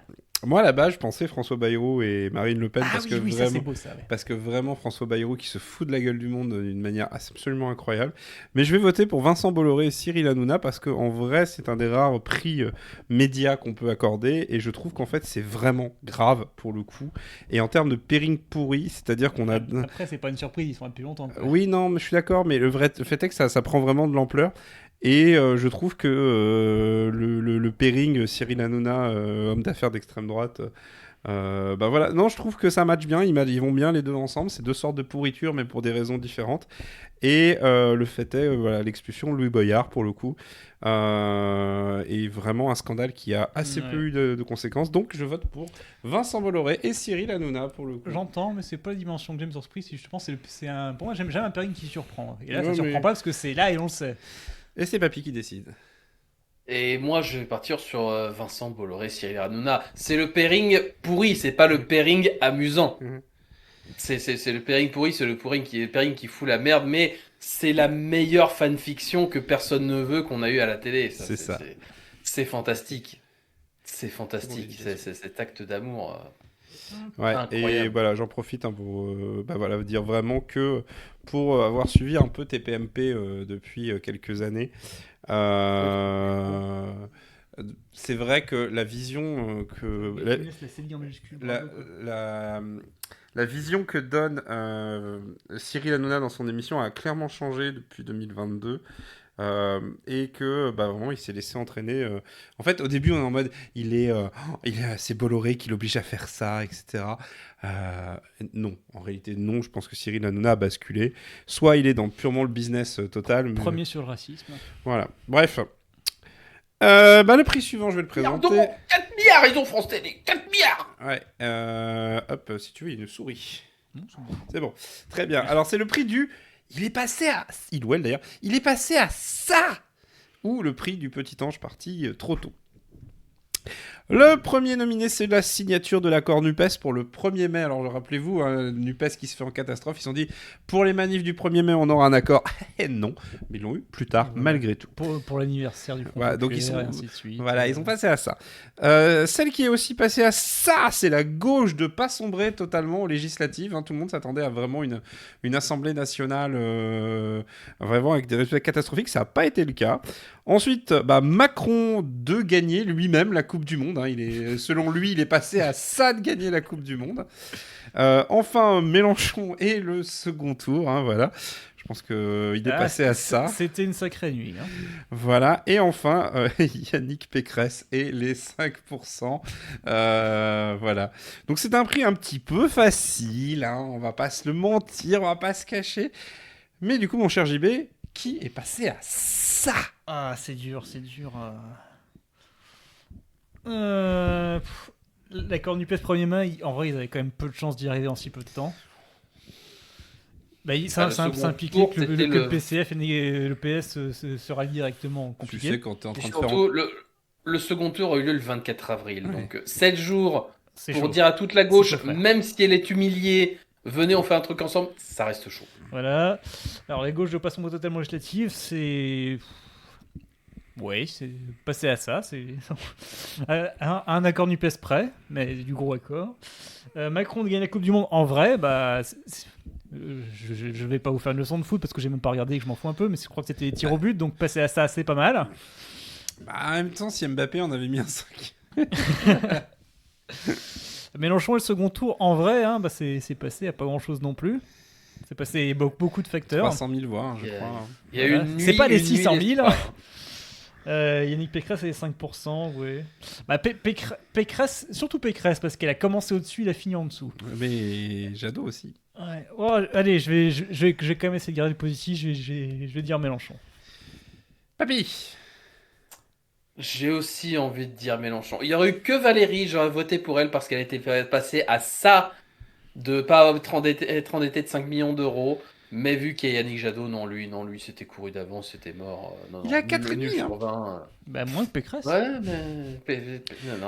Speaker 2: Moi, à la base, je pensais François Bayrou et Marine Le Pen parce que
Speaker 1: ça, c'est beau, ça, ouais.
Speaker 2: parce que vraiment François Bayrou qui se fout de la gueule du monde d'une manière absolument incroyable. Mais je vais voter pour Vincent Bolloré et Cyril Hanouna parce qu'en vrai, c'est un des rares prix médias qu'on peut accorder et je trouve qu'en fait, c'est vraiment grave pour le coup. Et en termes de pairing pourri, c'est-à-dire qu'on a...
Speaker 1: Après, c'est pas une surprise, ils sont là depuis longtemps. Quoi.
Speaker 2: Oui, non, mais je suis d'accord, mais le fait est que ça prend vraiment de l'ampleur. Et je trouve que le pairing Cyril Hanouna, homme d'affaires d'extrême droite, voilà. Non, je trouve que ça match bien. Ils vont bien les deux ensemble. C'est deux sortes de pourriture, mais pour des raisons différentes. Et le fait est, l'expulsion de Louis Boyard, pour le coup, est vraiment un scandale qui a assez peu eu de conséquences. Donc, je vote pour Vincent Bolloré et Cyril Hanouna, pour le coup.
Speaker 1: J'entends, mais c'est pas la dimension que j'aime sur ce prix. Justement, pour moi, j'aime un pairing qui surprend. Et là, ça surprend pas parce que c'est là et on le sait.
Speaker 2: Et c'est Papy qui décide.
Speaker 3: Et moi, je vais partir sur Vincent Bolloré, Cyril Hanouna. C'est le pairing pourri, c'est pas le pairing amusant. C'est le pairing pourri, c'est le pairing qui fout la merde, mais c'est la meilleure fanfiction que personne ne veut qu'on a eu à la télé.
Speaker 2: C'est ça.
Speaker 3: C'est fantastique. C'est fantastique, cet acte d'amour.
Speaker 2: Ouais,
Speaker 3: incroyable.
Speaker 2: et voilà, j'en profite pour dire vraiment que pour avoir suivi un peu TPMP depuis quelques années, c'est vrai que la vision la vision que donne Cyril Hanouna dans son émission a clairement changé depuis 2022. Et que vraiment il s'est laissé entraîner. En fait, au début, on est en mode c'est Bolloré qui l'oblige à faire ça, etc. Non, en réalité, non. Je pense que Cyril Hanouna a basculé. Soit il est dans purement le business total. Mais...
Speaker 1: Premier sur le racisme.
Speaker 2: Voilà. Bref. Le prix suivant, je vais le présenter.
Speaker 3: 4 milliards, ils ont France Télé. 4 milliards.
Speaker 2: Ouais. Hop, si tu veux, il y a une souris. C'est bon. Très bien. Alors, c'est le prix du... Il est passé à ça, ou le prix du petit ange parti trop tôt. Le premier nominé, c'est la signature de l'accord NUPES pour le 1er mai. Alors, rappelez-vous, NUPES qui se fait en catastrophe, ils se sont dit, pour les manifs du 1er mai, on aura un accord. Et non, mais ils l'ont eu plus tard, malgré tout.
Speaker 1: Pour l'anniversaire du Front
Speaker 2: voilà, donc
Speaker 1: populaire, et ainsi de suite.
Speaker 2: Voilà, ils ont passé à ça. Celle qui est aussi passée à ça, c'est la gauche de pas sombrer totalement aux législatives. Tout le monde s'attendait à vraiment une assemblée nationale vraiment avec des résultats catastrophiques. Ça n'a pas été le cas. Ensuite, Macron de gagner lui-même la Coupe du Monde. Selon lui, il est passé à ça de gagner la Coupe du Monde. Enfin, Mélenchon et le second tour. Voilà. Je pense qu'il est passé à ça.
Speaker 1: C'était une sacrée nuit.
Speaker 2: Voilà. Et enfin, Yannick Pécresse et les 5%. Voilà. Donc, c'est un prix un petit peu facile. On va pas se le mentir, on va pas se cacher. Mais du coup, mon cher JB, qui est passé à ça?
Speaker 1: Ah, c'est dur. L'accord NUPES premier main, en vrai, ils avaient quand même peu de chances d'y arriver en si peu de temps. Ça impliquait que le PCF et le PS se rallient directement. Compliqué.
Speaker 2: Tu sais, quand t'es en train de faire...
Speaker 3: Surtout, le second tour a eu lieu le 24 avril.
Speaker 2: Ouais.
Speaker 3: Donc, 7 jours
Speaker 1: C'est
Speaker 3: pour
Speaker 1: chaud.
Speaker 3: dire à toute la gauche,
Speaker 1: C'est chaud, frère.
Speaker 3: même si elle est humiliée, venez, on fait un truc ensemble, ça reste chaud.
Speaker 1: Voilà. Alors, les gauches de façon totalement législative, c'est. Oui, c'est passé à ça. C'est un accord NUPES près, mais du gros accord. Macron de gagner la Coupe du Monde en vrai, je vais pas vous faire une leçon de foot parce que j'ai même pas regardé et que je m'en fous un peu, mais je crois que c'était des tirs au but, donc passer à ça, c'est pas mal.
Speaker 2: En même temps, si Mbappé en avait mis un 5.
Speaker 1: Mélenchon et le second tour, en vrai, c'est passé à pas grand chose non plus. C'est passé beaucoup de facteurs.
Speaker 2: 300 000 voix, hein, je crois.
Speaker 3: Il y a eu une nuit,
Speaker 1: c'est pas les
Speaker 3: une nuit
Speaker 1: 600 000.
Speaker 3: d'espoir.
Speaker 1: Yannick Pécresse, c'est les 5%. Ouais. Pécresse, surtout Pécresse, parce qu'elle a commencé au-dessus, elle a fini en dessous.
Speaker 2: Mais Jadot aussi.
Speaker 1: Ouais. Oh, allez, je vais quand même essayer de garder le positif. Je vais dire Mélenchon.
Speaker 2: Papy.
Speaker 3: J'ai aussi envie de dire Mélenchon. Il y aurait eu que Valérie, j'aurais voté pour elle parce qu'elle était passée à ça de pas être endettée de 5 millions d'euros. Mais vu qu'il y a Yannick Jadot, non, lui, c'était couru d'avance, c'était mort.
Speaker 2: Il a 4,5,
Speaker 3: nul sur
Speaker 2: hein.
Speaker 3: 20.
Speaker 1: Moins que Pécresse.
Speaker 3: Ouais, mais.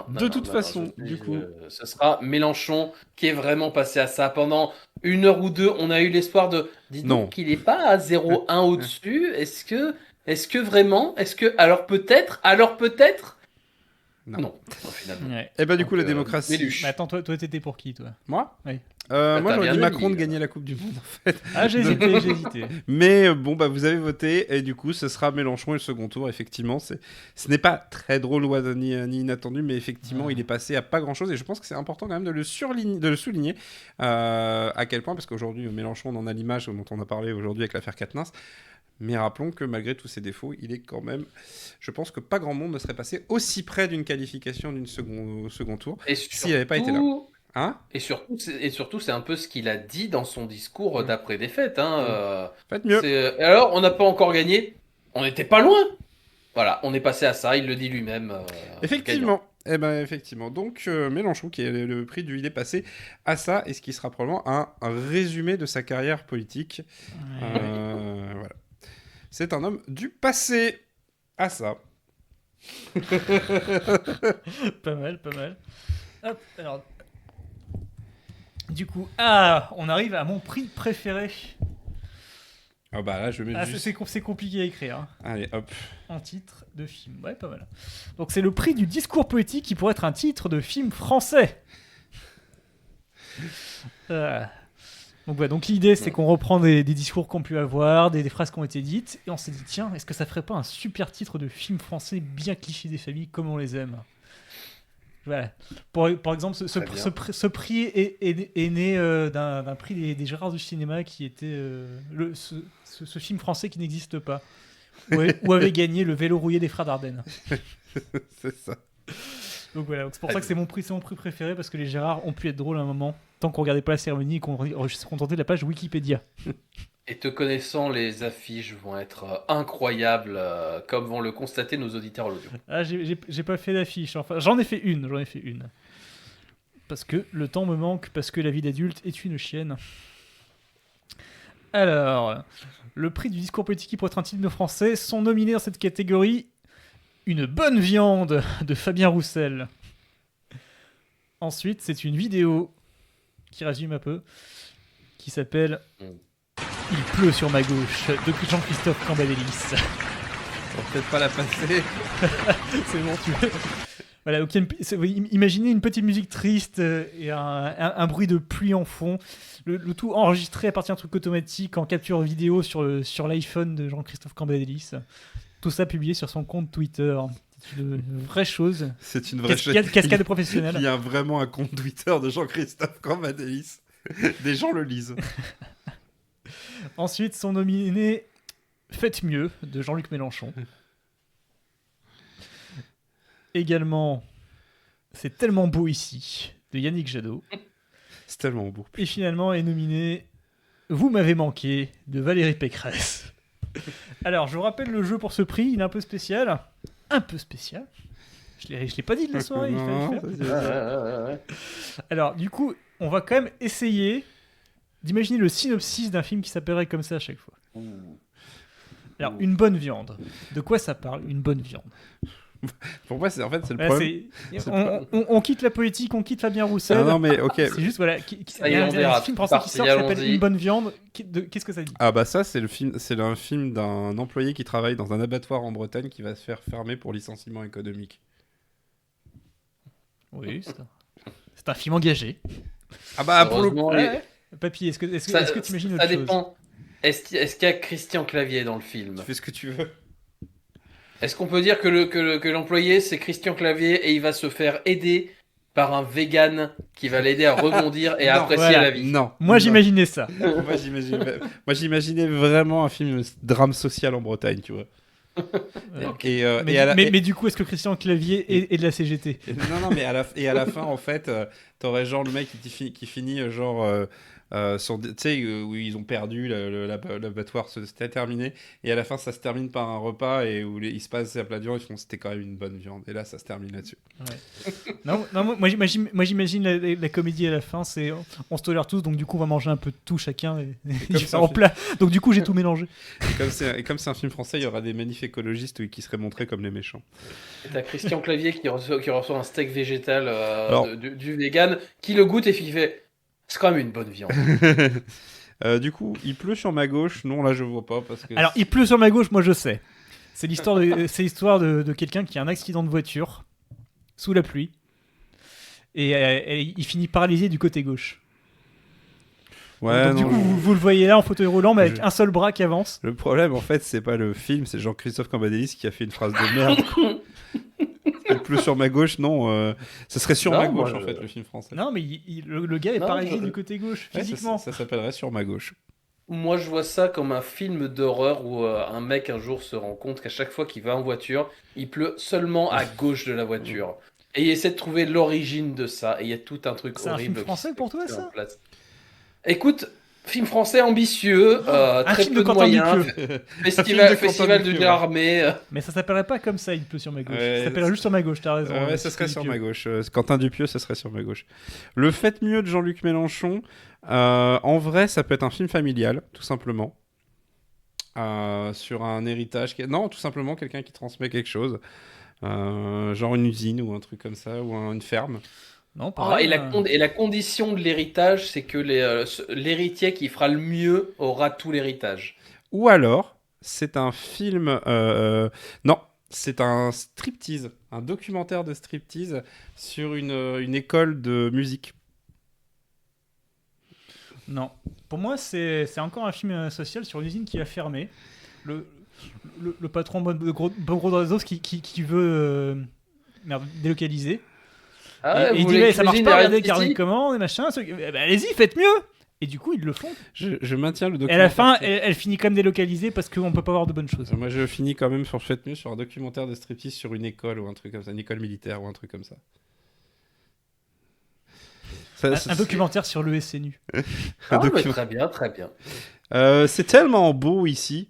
Speaker 2: De toute façon, du coup.
Speaker 3: Ce sera Mélenchon qui est vraiment passé à ça. Pendant 1 heure ou 2, on a eu l'espoir de. Dis donc
Speaker 2: Non.
Speaker 3: qu'il n'est pas à 0,1 au-dessus. Est-ce que vraiment Alors peut-être Non, finalement.
Speaker 1: Ouais.
Speaker 2: Et bah, du coup, la
Speaker 3: Donc,
Speaker 2: démocratie.
Speaker 3: Méluche.
Speaker 1: Mais attends, toi, t'étais pour qui, toi?
Speaker 2: Moi
Speaker 1: Oui.
Speaker 2: Moi,
Speaker 3: t'as
Speaker 2: j'aurais
Speaker 3: bien
Speaker 2: dit
Speaker 3: aimé,
Speaker 2: Macron de gagner la Coupe du Monde, en fait.
Speaker 1: Ah, j'ai hésité.
Speaker 2: Mais bon, vous avez voté, et du coup, ce sera Mélenchon et le second tour. Effectivement, ce n'est pas très drôle ni inattendu, mais effectivement, il est passé à pas grand-chose. Et je pense que c'est important quand même de le souligner. À quel point, parce qu'aujourd'hui, Mélenchon, on en a l'image dont on a parlé aujourd'hui avec l'affaire Quatennens. Mais rappelons que malgré tous ses défauts, il est quand même... Je pense que pas grand monde ne serait passé aussi près d'une qualification au second tour s'il n'avait pas été là. Hein?
Speaker 3: Et surtout, c'est un peu ce qu'il a dit dans son discours d'après-défaite.
Speaker 2: Faites mieux.
Speaker 3: Alors, on n'a pas encore gagné. On n'était pas loin. Voilà, on est passé à ça, il le dit lui-même.
Speaker 2: Effectivement. Effectivement. Donc, Mélenchon, qui est le prix il est passé à ça, et ce qui sera probablement un résumé de sa carrière politique. Voilà. C'est un homme du passé à ça.
Speaker 1: Pas mal. Hop, alors... Du coup, on arrive à mon prix préféré.
Speaker 2: Ah bah là, je mets juste...
Speaker 1: C'est compliqué à écrire. Hein.
Speaker 2: Allez, hop.
Speaker 1: Un titre de film. Ouais, pas mal. Donc c'est le prix du discours poétique qui pourrait être un titre de film français. Donc l'idée, c'est qu'on reprend des discours qu'on pu avoir, des phrases qui ont été dites, et on s'est dit, tiens, est-ce que ça ferait pas un super titre de film français bien cliché des familles comme on les aime? Voilà. Par exemple, ce prix est né d'un prix des Gérards du cinéma qui était ce film français qui n'existe pas, où avait gagné le vélo rouillé des frères Dardenne.
Speaker 2: C'est ça.
Speaker 1: Donc voilà, c'est pour ça que c'est mon prix préféré, parce que les Gérards ont pu être drôles à un moment, tant qu'on regardait pas la cérémonie et qu'on se contentait de la page Wikipédia.
Speaker 3: Et te connaissant, les affiches vont être incroyables, comme vont le constater nos auditeurs à l'audio.
Speaker 1: Ah, j'ai pas fait d'affiche. Enfin, j'en ai fait une. Parce que le temps me manque, parce que la vie d'adulte est une chienne. Alors, le prix du discours politique qui pourrait être un titre de français sont nominés dans cette catégorie Une bonne viande de Fabien Roussel. Ensuite, c'est une vidéo qui résume un peu, qui s'appelle Il pleut sur ma gauche de Jean-Christophe Cambadélis.
Speaker 2: On va peut-être pas la passer.
Speaker 1: C'est bon, tu veux. Voilà, donc imaginez une petite musique triste et un bruit de pluie en fond. Le tout enregistré à partir d'un truc automatique en capture vidéo sur l'iPhone de Jean-Christophe Cambadélis. Tout ça publié sur son compte Twitter. C'est une vraie chose.
Speaker 2: C'est une vraie chose.
Speaker 1: Cascade professionnelle.
Speaker 2: Il y a vraiment un compte Twitter de Jean-Christophe Cambadélis. Des gens le lisent.
Speaker 1: Ensuite sont nominés Faites mieux de Jean-Luc Mélenchon. Également, C'est tellement beau ici de Yannick Jadot.
Speaker 2: C'est tellement beau.
Speaker 1: Et finalement est nominé Vous m'avez manqué de Valérie Pécresse. Alors, je vous rappelle le jeu pour ce prix, il est un peu spécial. Je l'ai pas dit de la soirée. il fallait le
Speaker 2: Non,
Speaker 1: faire.
Speaker 3: Ouais.
Speaker 1: Alors, du coup, on va quand même essayer d'imaginer le synopsis d'un film qui s'appellerait comme ça à chaque fois. Alors, une bonne viande. De quoi ça parle, une bonne viande?
Speaker 2: Pour moi, c'est le
Speaker 1: Là,
Speaker 2: problème.
Speaker 1: on quitte la politique, on quitte Fabien Roussel.
Speaker 2: Ah non, mais ok.
Speaker 1: C'est juste, voilà.
Speaker 3: Ça y
Speaker 1: Il y
Speaker 3: est,
Speaker 1: a
Speaker 3: on
Speaker 1: un
Speaker 3: dérape.
Speaker 1: film français qui
Speaker 3: Parti,
Speaker 1: sort qui s'appelle
Speaker 3: allons-y.
Speaker 1: Une bonne viande. Qu'est-ce que ça dit?
Speaker 2: Ah bah ça, c'est un film d'un employé qui travaille dans un abattoir en Bretagne qui va se faire fermer pour licenciement économique.
Speaker 1: Oui, c'est un film engagé.
Speaker 2: Ah bah pour le
Speaker 3: Heureusement,
Speaker 1: Ouais. Papy, est-ce que tu imagines autre
Speaker 3: ça
Speaker 1: chose?
Speaker 3: dépend. Est-ce qu'il y a Christian Clavier dans le film?
Speaker 2: tu fais ce que tu veux.
Speaker 3: Est-ce qu'on peut dire que l'employé c'est Christian Clavier et il va se faire aider par un vegan qui va l'aider à rebondir et à
Speaker 2: Non,
Speaker 3: apprécier
Speaker 1: voilà.
Speaker 3: la vie?
Speaker 2: Non.
Speaker 1: Moi,
Speaker 2: non.
Speaker 1: j'imaginais ça.
Speaker 2: Moi, j'imaginais vraiment un film drame social en Bretagne, tu vois.
Speaker 1: Mais du coup, est-ce que Christian Clavier est de la CGT?
Speaker 2: Non, mais à la fin, en fait, t'aurais genre le mec qui finit tu sais, où ils ont perdu, l'abattoir c'était terminé, et à la fin, ça se termine par un repas et où il se passe à plat de viande, ils font c'était quand même une bonne viande, et là, ça se termine là-dessus.
Speaker 1: Non, moi j'imagine la comédie à la fin, c'est on se tolère tous, donc du coup on va manger un peu de tout chacun et
Speaker 2: comme
Speaker 1: je
Speaker 2: ça,
Speaker 1: fais en plat. Donc du coup j'ai tout mélangé.
Speaker 2: Et comme c'est un film français, il y aura des manifs écologistes qui seraient montrés comme les méchants.
Speaker 3: Et t'as Christian Clavier qui reçoit un steak végétal
Speaker 2: Alors-
Speaker 3: du vegan, qui le goûte et qui fait c'est quand même une bonne viande.
Speaker 2: Du coup, il pleut sur ma gauche. Non, là, je vois pas parce que.
Speaker 1: Alors il pleut sur ma gauche, moi je sais. C'est l'histoire de quelqu'un qui a un accident de voiture sous la pluie et il finit paralysé du côté gauche.
Speaker 2: Ouais,
Speaker 1: Donc, du
Speaker 2: non,
Speaker 1: coup vous le voyez là en fauteuil roulant mais avec un seul bras qui avance.
Speaker 2: Le problème, en fait, c'est pas le film, c'est Jean-Christophe Cambadélis qui a fait une phrase de merde. Il pleut sur ma gauche, non. Ce serait sur
Speaker 3: Non,
Speaker 2: ma gauche,
Speaker 3: moi,
Speaker 2: en fait, le film français.
Speaker 1: Non mais le gars est
Speaker 3: Non,
Speaker 1: paralysé
Speaker 3: je-
Speaker 1: du côté gauche
Speaker 2: Ouais,
Speaker 1: physiquement.
Speaker 2: ça s'appellerait Sur ma gauche.
Speaker 3: Moi, je vois ça comme un film d'horreur où un mec un jour se rend compte qu'à chaque fois qu'il va en voiture, il pleut seulement à gauche de la voiture. Et il essaie de trouver l'origine de ça. Et il y a tout un truc
Speaker 1: C'est un
Speaker 3: horrible.
Speaker 1: film français pour toi,
Speaker 3: qui se met en
Speaker 1: ça
Speaker 3: place. Écoute, film français ambitieux,
Speaker 1: un
Speaker 3: très
Speaker 1: film
Speaker 3: peu
Speaker 1: de
Speaker 3: de
Speaker 1: Quentin
Speaker 3: moyens,
Speaker 1: Dupieux.
Speaker 3: festival de
Speaker 2: Dupieux,
Speaker 3: l'armée.
Speaker 1: Mais ça s'appellerait pas comme ça, il pleut sur ma gauche.
Speaker 2: Ouais,
Speaker 1: ça s'appellerait juste sur ma gauche, t'as raison.
Speaker 2: Ouais, ça serait sur ma gauche. Quentin Dupieux, ça serait sur ma gauche. Le Faites mieux de Jean-Luc Mélenchon, en vrai, ça peut être un film familial, tout simplement. Sur un héritage. Non, tout simplement quelqu'un qui transmet quelque chose. Genre une usine ou un truc comme ça, ou une ferme.
Speaker 1: Non,
Speaker 3: Ah,
Speaker 1: pareil,
Speaker 3: et la condition de l'héritage, c'est que l'héritier qui fera le mieux aura tout l'héritage.
Speaker 2: Ou alors, c'est un film. Non, c'est un striptease, un documentaire de striptease sur une école de musique.
Speaker 1: Non. Pour moi, c'est encore un film social sur une usine qui a fermé. Le patron Bogrodazos qui veut délocaliser.
Speaker 3: Ah,
Speaker 1: et il
Speaker 3: vous
Speaker 1: dit
Speaker 3: voulez
Speaker 1: mais
Speaker 3: que
Speaker 1: ça marche
Speaker 3: l'usine
Speaker 1: pas,
Speaker 3: arrête
Speaker 1: regardez
Speaker 3: ici
Speaker 1: carnet de commandes et machin. Allez-y, faites mieux. Et du coup, ils le font.
Speaker 2: Je maintiens le
Speaker 1: Et
Speaker 2: documentaire.
Speaker 1: à la fin, elle finit comme délocalisée parce qu'on peut pas avoir de bonnes choses.
Speaker 2: Moi, je finis quand même sur Faites mieux sur un documentaire de striptease sur une école ou un truc comme ça, une école militaire ou un truc comme ça.
Speaker 1: Un documentaire sur le SNU.
Speaker 3: Ah, mais très bien, très bien.
Speaker 2: C'est tellement beau ici.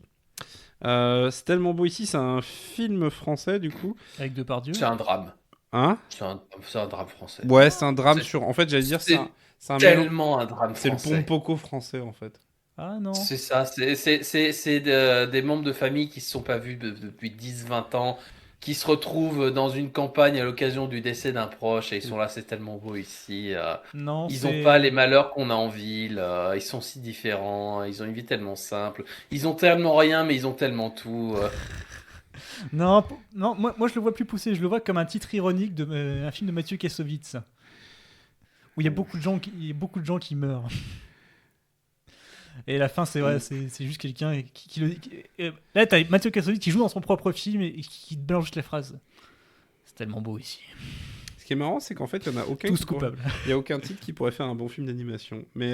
Speaker 2: C'est un film français du coup.
Speaker 1: Avec Depardieu.
Speaker 3: C'est un drame.
Speaker 2: Hein?
Speaker 3: C'est un drame français.
Speaker 2: Ouais, c'est un drame
Speaker 3: C'est-
Speaker 2: sur. En fait, j'allais dire,
Speaker 3: c'est
Speaker 2: c'est un
Speaker 3: Tellement un drame
Speaker 2: C'est le
Speaker 3: français.
Speaker 2: Pompoko français en fait.
Speaker 1: Ah non.
Speaker 3: C'est ça, c'est des membres de famille qui se sont pas vus depuis 10-20 ans, qui se retrouvent dans une campagne à l'occasion du décès d'un proche et ils sont là, c'est tellement beau ici.
Speaker 1: Non,
Speaker 3: Ils
Speaker 1: c'est-
Speaker 3: n'ont pas les malheurs qu'on a en ville, ils sont si différents, ils ont une vie tellement simple, ils ont tellement rien mais ils ont tellement tout.
Speaker 1: Non, moi je le vois plus poussé. Je le vois comme un titre ironique de un film de Mathieu Kassovitz où il y a beaucoup de gens qui meurent. Et la fin, c'est juste quelqu'un là, t'as Mathieu Kassovitz qui joue dans son propre film et qui te balance juste les phrases. C'est tellement beau ici.
Speaker 2: Ce qui est marrant, c'est qu'en fait, il y en a aucun.
Speaker 1: Tous
Speaker 2: qui pourrait-
Speaker 1: coupables.
Speaker 2: Il y a aucun type qui pourrait faire un bon film d'animation. Mais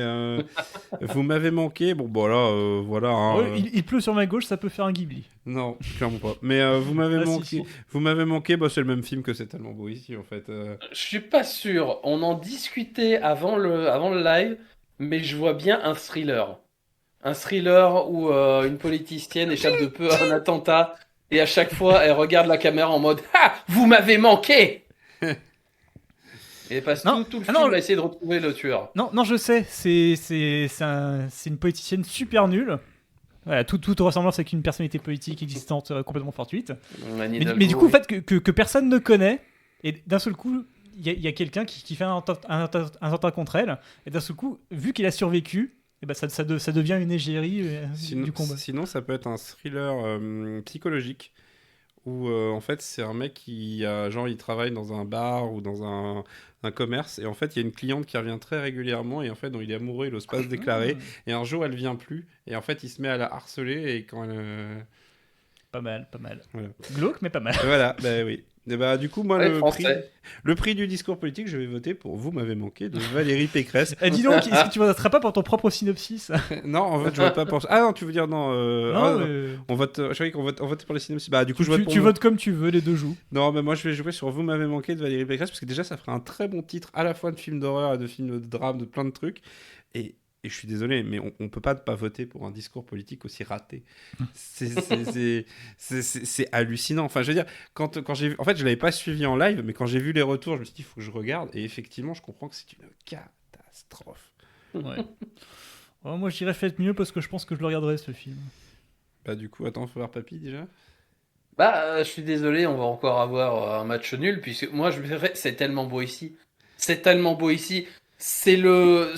Speaker 2: vous m'avez manqué. Bon, bah là, voilà. Hein,
Speaker 1: Ouais, il pleut sur ma gauche, ça peut faire un Ghibli.
Speaker 2: Non, clairement pas. Mais vous m'avez
Speaker 1: Ah, si,
Speaker 2: manqué.
Speaker 1: si.
Speaker 2: Vous m'avez manqué. Bah, c'est le même film que C'est tellement beau ici, en fait.
Speaker 3: Je suis pas sûr, on en discutait avant le live, mais je vois bien un thriller. Un thriller où une politicienne échappe de peu à un attentat Et à chaque fois, elle regarde la caméra en mode « Ah, vous m'avez manqué !» Et elle passe
Speaker 1: Non.
Speaker 3: tout le
Speaker 1: Ah
Speaker 3: film
Speaker 1: non.
Speaker 3: à essayer de retrouver le tueur.
Speaker 1: Non, je sais, c'est une politicienne super nulle. Voilà, toute ressemblance avec une personnalité politique existante complètement fortuite.
Speaker 3: Anne
Speaker 1: Mais
Speaker 3: Hidalgo,
Speaker 1: du coup,
Speaker 3: oui.
Speaker 1: en fait, que personne ne connaît, et d'un seul coup, il y a quelqu'un qui fait un attentat contre elle, et d'un seul coup, vu qu'il a survécu, et ben ça devient une égérie du combat.
Speaker 2: Sinon, ça peut être un thriller psychologique où en fait c'est un mec qui genre il travaille dans un bar ou dans un commerce et en fait il y a une cliente qui revient très régulièrement et en fait dont il est amoureux, il n'ose pas se déclarer et un jour elle vient plus et en fait il se met à la harceler et quand elle
Speaker 1: Pas mal.
Speaker 2: voilà.
Speaker 1: Glauque, mais pas mal.
Speaker 2: Voilà, bah oui. Et bah du coup moi
Speaker 3: Ouais,
Speaker 2: le prix du discours politique, je vais voter pour Vous m'avez manqué de Valérie Pécresse.
Speaker 1: Dis donc, est-ce que tu voterais pas pour ton propre synopsis?
Speaker 2: Non, en fait je vote pas pour Ah non, tu veux dire non,
Speaker 1: Non,
Speaker 2: on vote je croyais qu'on votait pour les synopsis. Bah du coup je vote pour
Speaker 1: tu votes comme tu veux, les deux jouent.
Speaker 2: Non, mais moi je vais jouer sur Vous m'avez manqué de Valérie Pécresse parce que déjà ça ferait un très bon titre à la fois de film d'horreur et de film de drame, de plein de trucs. Et je suis désolé, mais on peut pas ne pas voter pour un discours politique aussi raté. C'est hallucinant. Enfin, je veux dire, quand j'ai vu... En fait, je l'avais pas suivi en live, mais quand j'ai vu les retours, je me suis dit, il faut que je regarde. Et effectivement, je comprends que c'est une catastrophe.
Speaker 1: Ouais. Oh, moi, je dirais faites mieux parce que je pense que je le regarderai, ce film.
Speaker 2: Bah du coup, attends, faut voir Papy déjà.
Speaker 3: Bah, je suis désolé, on va encore avoir un match nul, puisque moi, je me dirais, c'est tellement beau ici. C'est tellement beau ici. C'est le...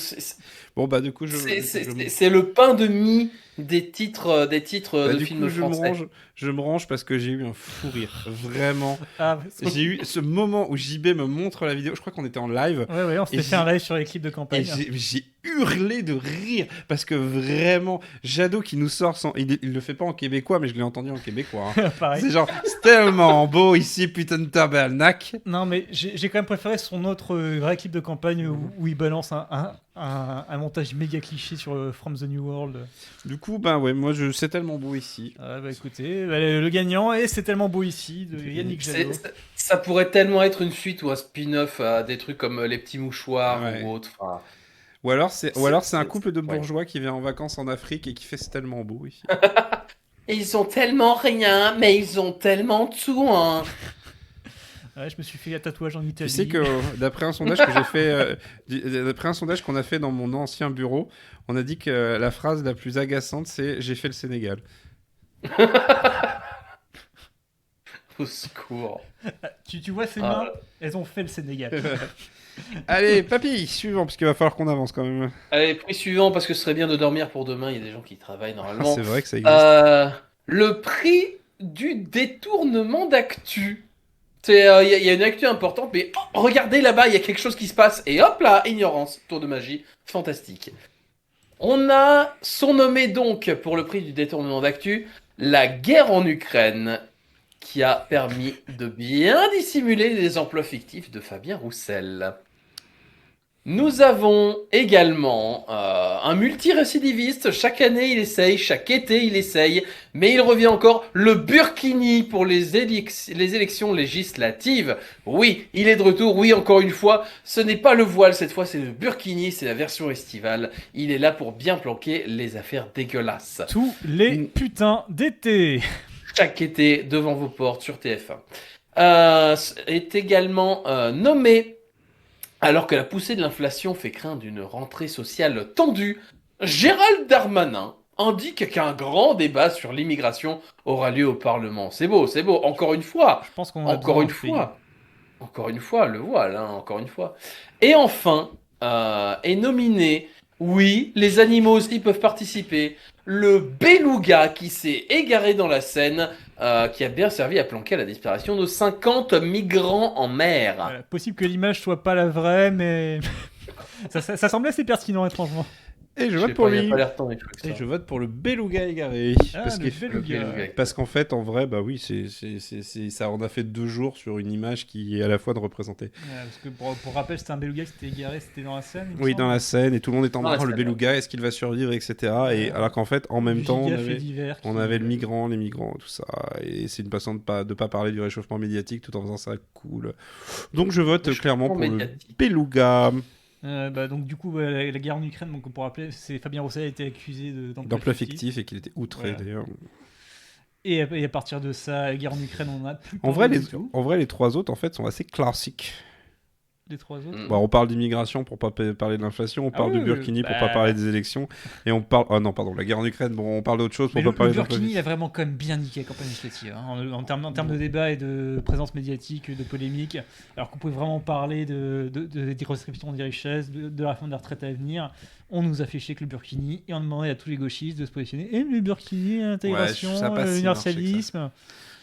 Speaker 2: Bon, bah du coup,
Speaker 3: C'est le pain de mie des titres
Speaker 2: Bah,
Speaker 3: de
Speaker 2: du
Speaker 3: films
Speaker 2: coup,
Speaker 3: français.
Speaker 2: je me range parce que j'ai eu un fou rire. Vraiment.
Speaker 1: Ah,
Speaker 2: J'ai eu ce moment où JB me montre la vidéo. Je crois qu'on était en live.
Speaker 1: ouais, on s'était
Speaker 2: Et
Speaker 1: fait un live sur les clips de
Speaker 2: Et
Speaker 1: campagne.
Speaker 2: j'ai hurlé de rire parce que vraiment, Jadot qui nous sort il le fait pas en québécois, mais je l'ai entendu en québécois. Hein.
Speaker 1: Pareil.
Speaker 2: C'est genre, c'est tellement beau ici, putain de tabernacle.
Speaker 1: Non, mais j'ai quand même préféré son autre vrai clip de campagne où il balance un montage méga cliché sur From the New World.
Speaker 2: Du coup, ben ouais, moi, c'est tellement beau ici.
Speaker 1: Bah écoutez, le gagnant, et c'est tellement beau ici, de Yannick Jadot.
Speaker 3: Ça pourrait tellement être une suite ou un spin-off à des trucs comme Les Petits Mouchoirs
Speaker 2: Ouais.
Speaker 3: ou autre. Enfin,
Speaker 2: Ou alors, c'est un couple de
Speaker 3: ouais.
Speaker 2: bourgeois qui vient en vacances en Afrique et qui fait c'est tellement beau ici.
Speaker 3: Ils ont tellement rien, mais ils ont tellement tout, hein.
Speaker 1: Ouais, je me suis fait un tatouage en Italie.
Speaker 2: Tu sais que d'après un sondage que j'ai fait, d'après un sondage qu'on a fait dans mon ancien bureau, on a dit que la phrase la plus agaçante, c'est j'ai fait le Sénégal.
Speaker 3: Au secours.
Speaker 1: Tu vois ces
Speaker 3: Ah.
Speaker 1: mains, elles ont fait le Sénégal.
Speaker 2: Allez, papy, suivant, parce qu'il va falloir qu'on avance quand même.
Speaker 3: Allez, prix suivant, parce que ce serait bien de dormir pour demain. Il y a des gens qui travaillent normalement.
Speaker 2: C'est vrai que ça existe.
Speaker 3: Le prix du détournement d'actu. Il y a une actu importante, mais oh, regardez là-bas, il y a quelque chose qui se passe. Et hop là, ignorance, tour de magie, fantastique. On a surnommé donc, pour le prix du détournement d'actu, la guerre en Ukraine, qui a permis de bien dissimuler les emplois fictifs de Fabien Roussel. Nous avons également un multirécidiviste. Chaque année, il essaye. Chaque été, il essaye. Mais il revient encore. Le Burkini pour les élections législatives. Oui, il est de retour. Oui, encore une fois, ce n'est pas le voile. Cette fois, c'est le Burkini. C'est la version estivale. Il est là pour bien planquer les affaires dégueulasses.
Speaker 1: Tous les putains d'été.
Speaker 3: Chaque été, devant vos portes sur TF1. Est également nommé... Alors que la poussée de l'inflation fait craindre une rentrée sociale tendue, Gérald Darmanin indique qu'un grand débat sur l'immigration aura lieu au Parlement. C'est beau, c'est beau. Encore une fois,
Speaker 1: Je pense qu'on a
Speaker 3: encore
Speaker 1: besoin
Speaker 3: une
Speaker 1: de pays.
Speaker 3: fois, encore une fois, le voile, hein, encore une fois. Et enfin, est nominé, oui, les animaux aussi peuvent participer, le beluga qui s'est égaré dans la Seine, qui a bien servi à planquer la disparition de 50 migrants en mer.
Speaker 1: Voilà, possible que l'image soit pas la vraie, mais ça semblait assez pertinent étrangement.
Speaker 2: Et je
Speaker 3: Je
Speaker 2: vote
Speaker 3: sais
Speaker 2: pour
Speaker 3: pas, il y a
Speaker 2: lui.
Speaker 3: pas l'air tant des trucs, ça.
Speaker 2: Et je vote pour le beluga égaré.
Speaker 1: Ah, le beluga.
Speaker 2: Parce qu'en fait, en vrai, bah oui, ça en a fait 2 jours sur une image qui est à la fois de représenter.
Speaker 1: Parce que pour rappel, c'était un beluga qui s'était égaré, c'était dans la Seine. il me
Speaker 2: Oui,
Speaker 1: semble.
Speaker 2: dans la scène, et tout le monde est en
Speaker 3: Dans la
Speaker 2: train, le
Speaker 3: scène,
Speaker 2: beluga, est-ce qu'il va survivre, etc. Et alors qu'en fait, en même temps,
Speaker 1: Giga fait divers
Speaker 2: on
Speaker 1: qui-
Speaker 2: avait le migrant, les migrants, tout ça. Et c'est une façon de pas parler du réchauffement médiatique tout en faisant ça cool. Donc je vote clairement pour le
Speaker 3: médiatique.
Speaker 2: beluga.
Speaker 1: Donc du coup, la guerre en Ukraine, donc pour rappeler, c'est Fabien Roussel a été accusé d'emploi
Speaker 2: D'emploi fictif et qu'il était outré
Speaker 1: Voilà.
Speaker 2: d'ailleurs.
Speaker 1: Et à partir de ça, la guerre en Ukraine, on a plus
Speaker 2: En vrai,
Speaker 1: parlé du tout.
Speaker 2: les 3 autres, en fait, sont assez classiques.
Speaker 1: Les 3 autres.
Speaker 3: Mm.
Speaker 2: Bon, on parle d'immigration pour pas parler de l'inflation, on parle
Speaker 1: oui,
Speaker 2: de Burkini pour pas
Speaker 1: bah.
Speaker 2: parler des élections, et on parle... Oh non, pardon, la guerre en Ukraine, bon, on parle d'autre chose pour
Speaker 1: Mais
Speaker 2: pas
Speaker 1: le
Speaker 2: parler de
Speaker 1: Burkini, il
Speaker 2: l'inflation.
Speaker 1: a vraiment quand même bien niqué la campagne législative. Hein, en termes de débat et de présence médiatique, de polémique. Alors qu'on pouvait vraiment parler de des redistributions des richesses, de la réforme des retraites à venir. On nous a fait chier avec le Burkini et on demandait à tous les gauchistes de se positionner. Et le Burkini, l'intégration,
Speaker 2: Ouais, ça passe si
Speaker 1: l'universalisme.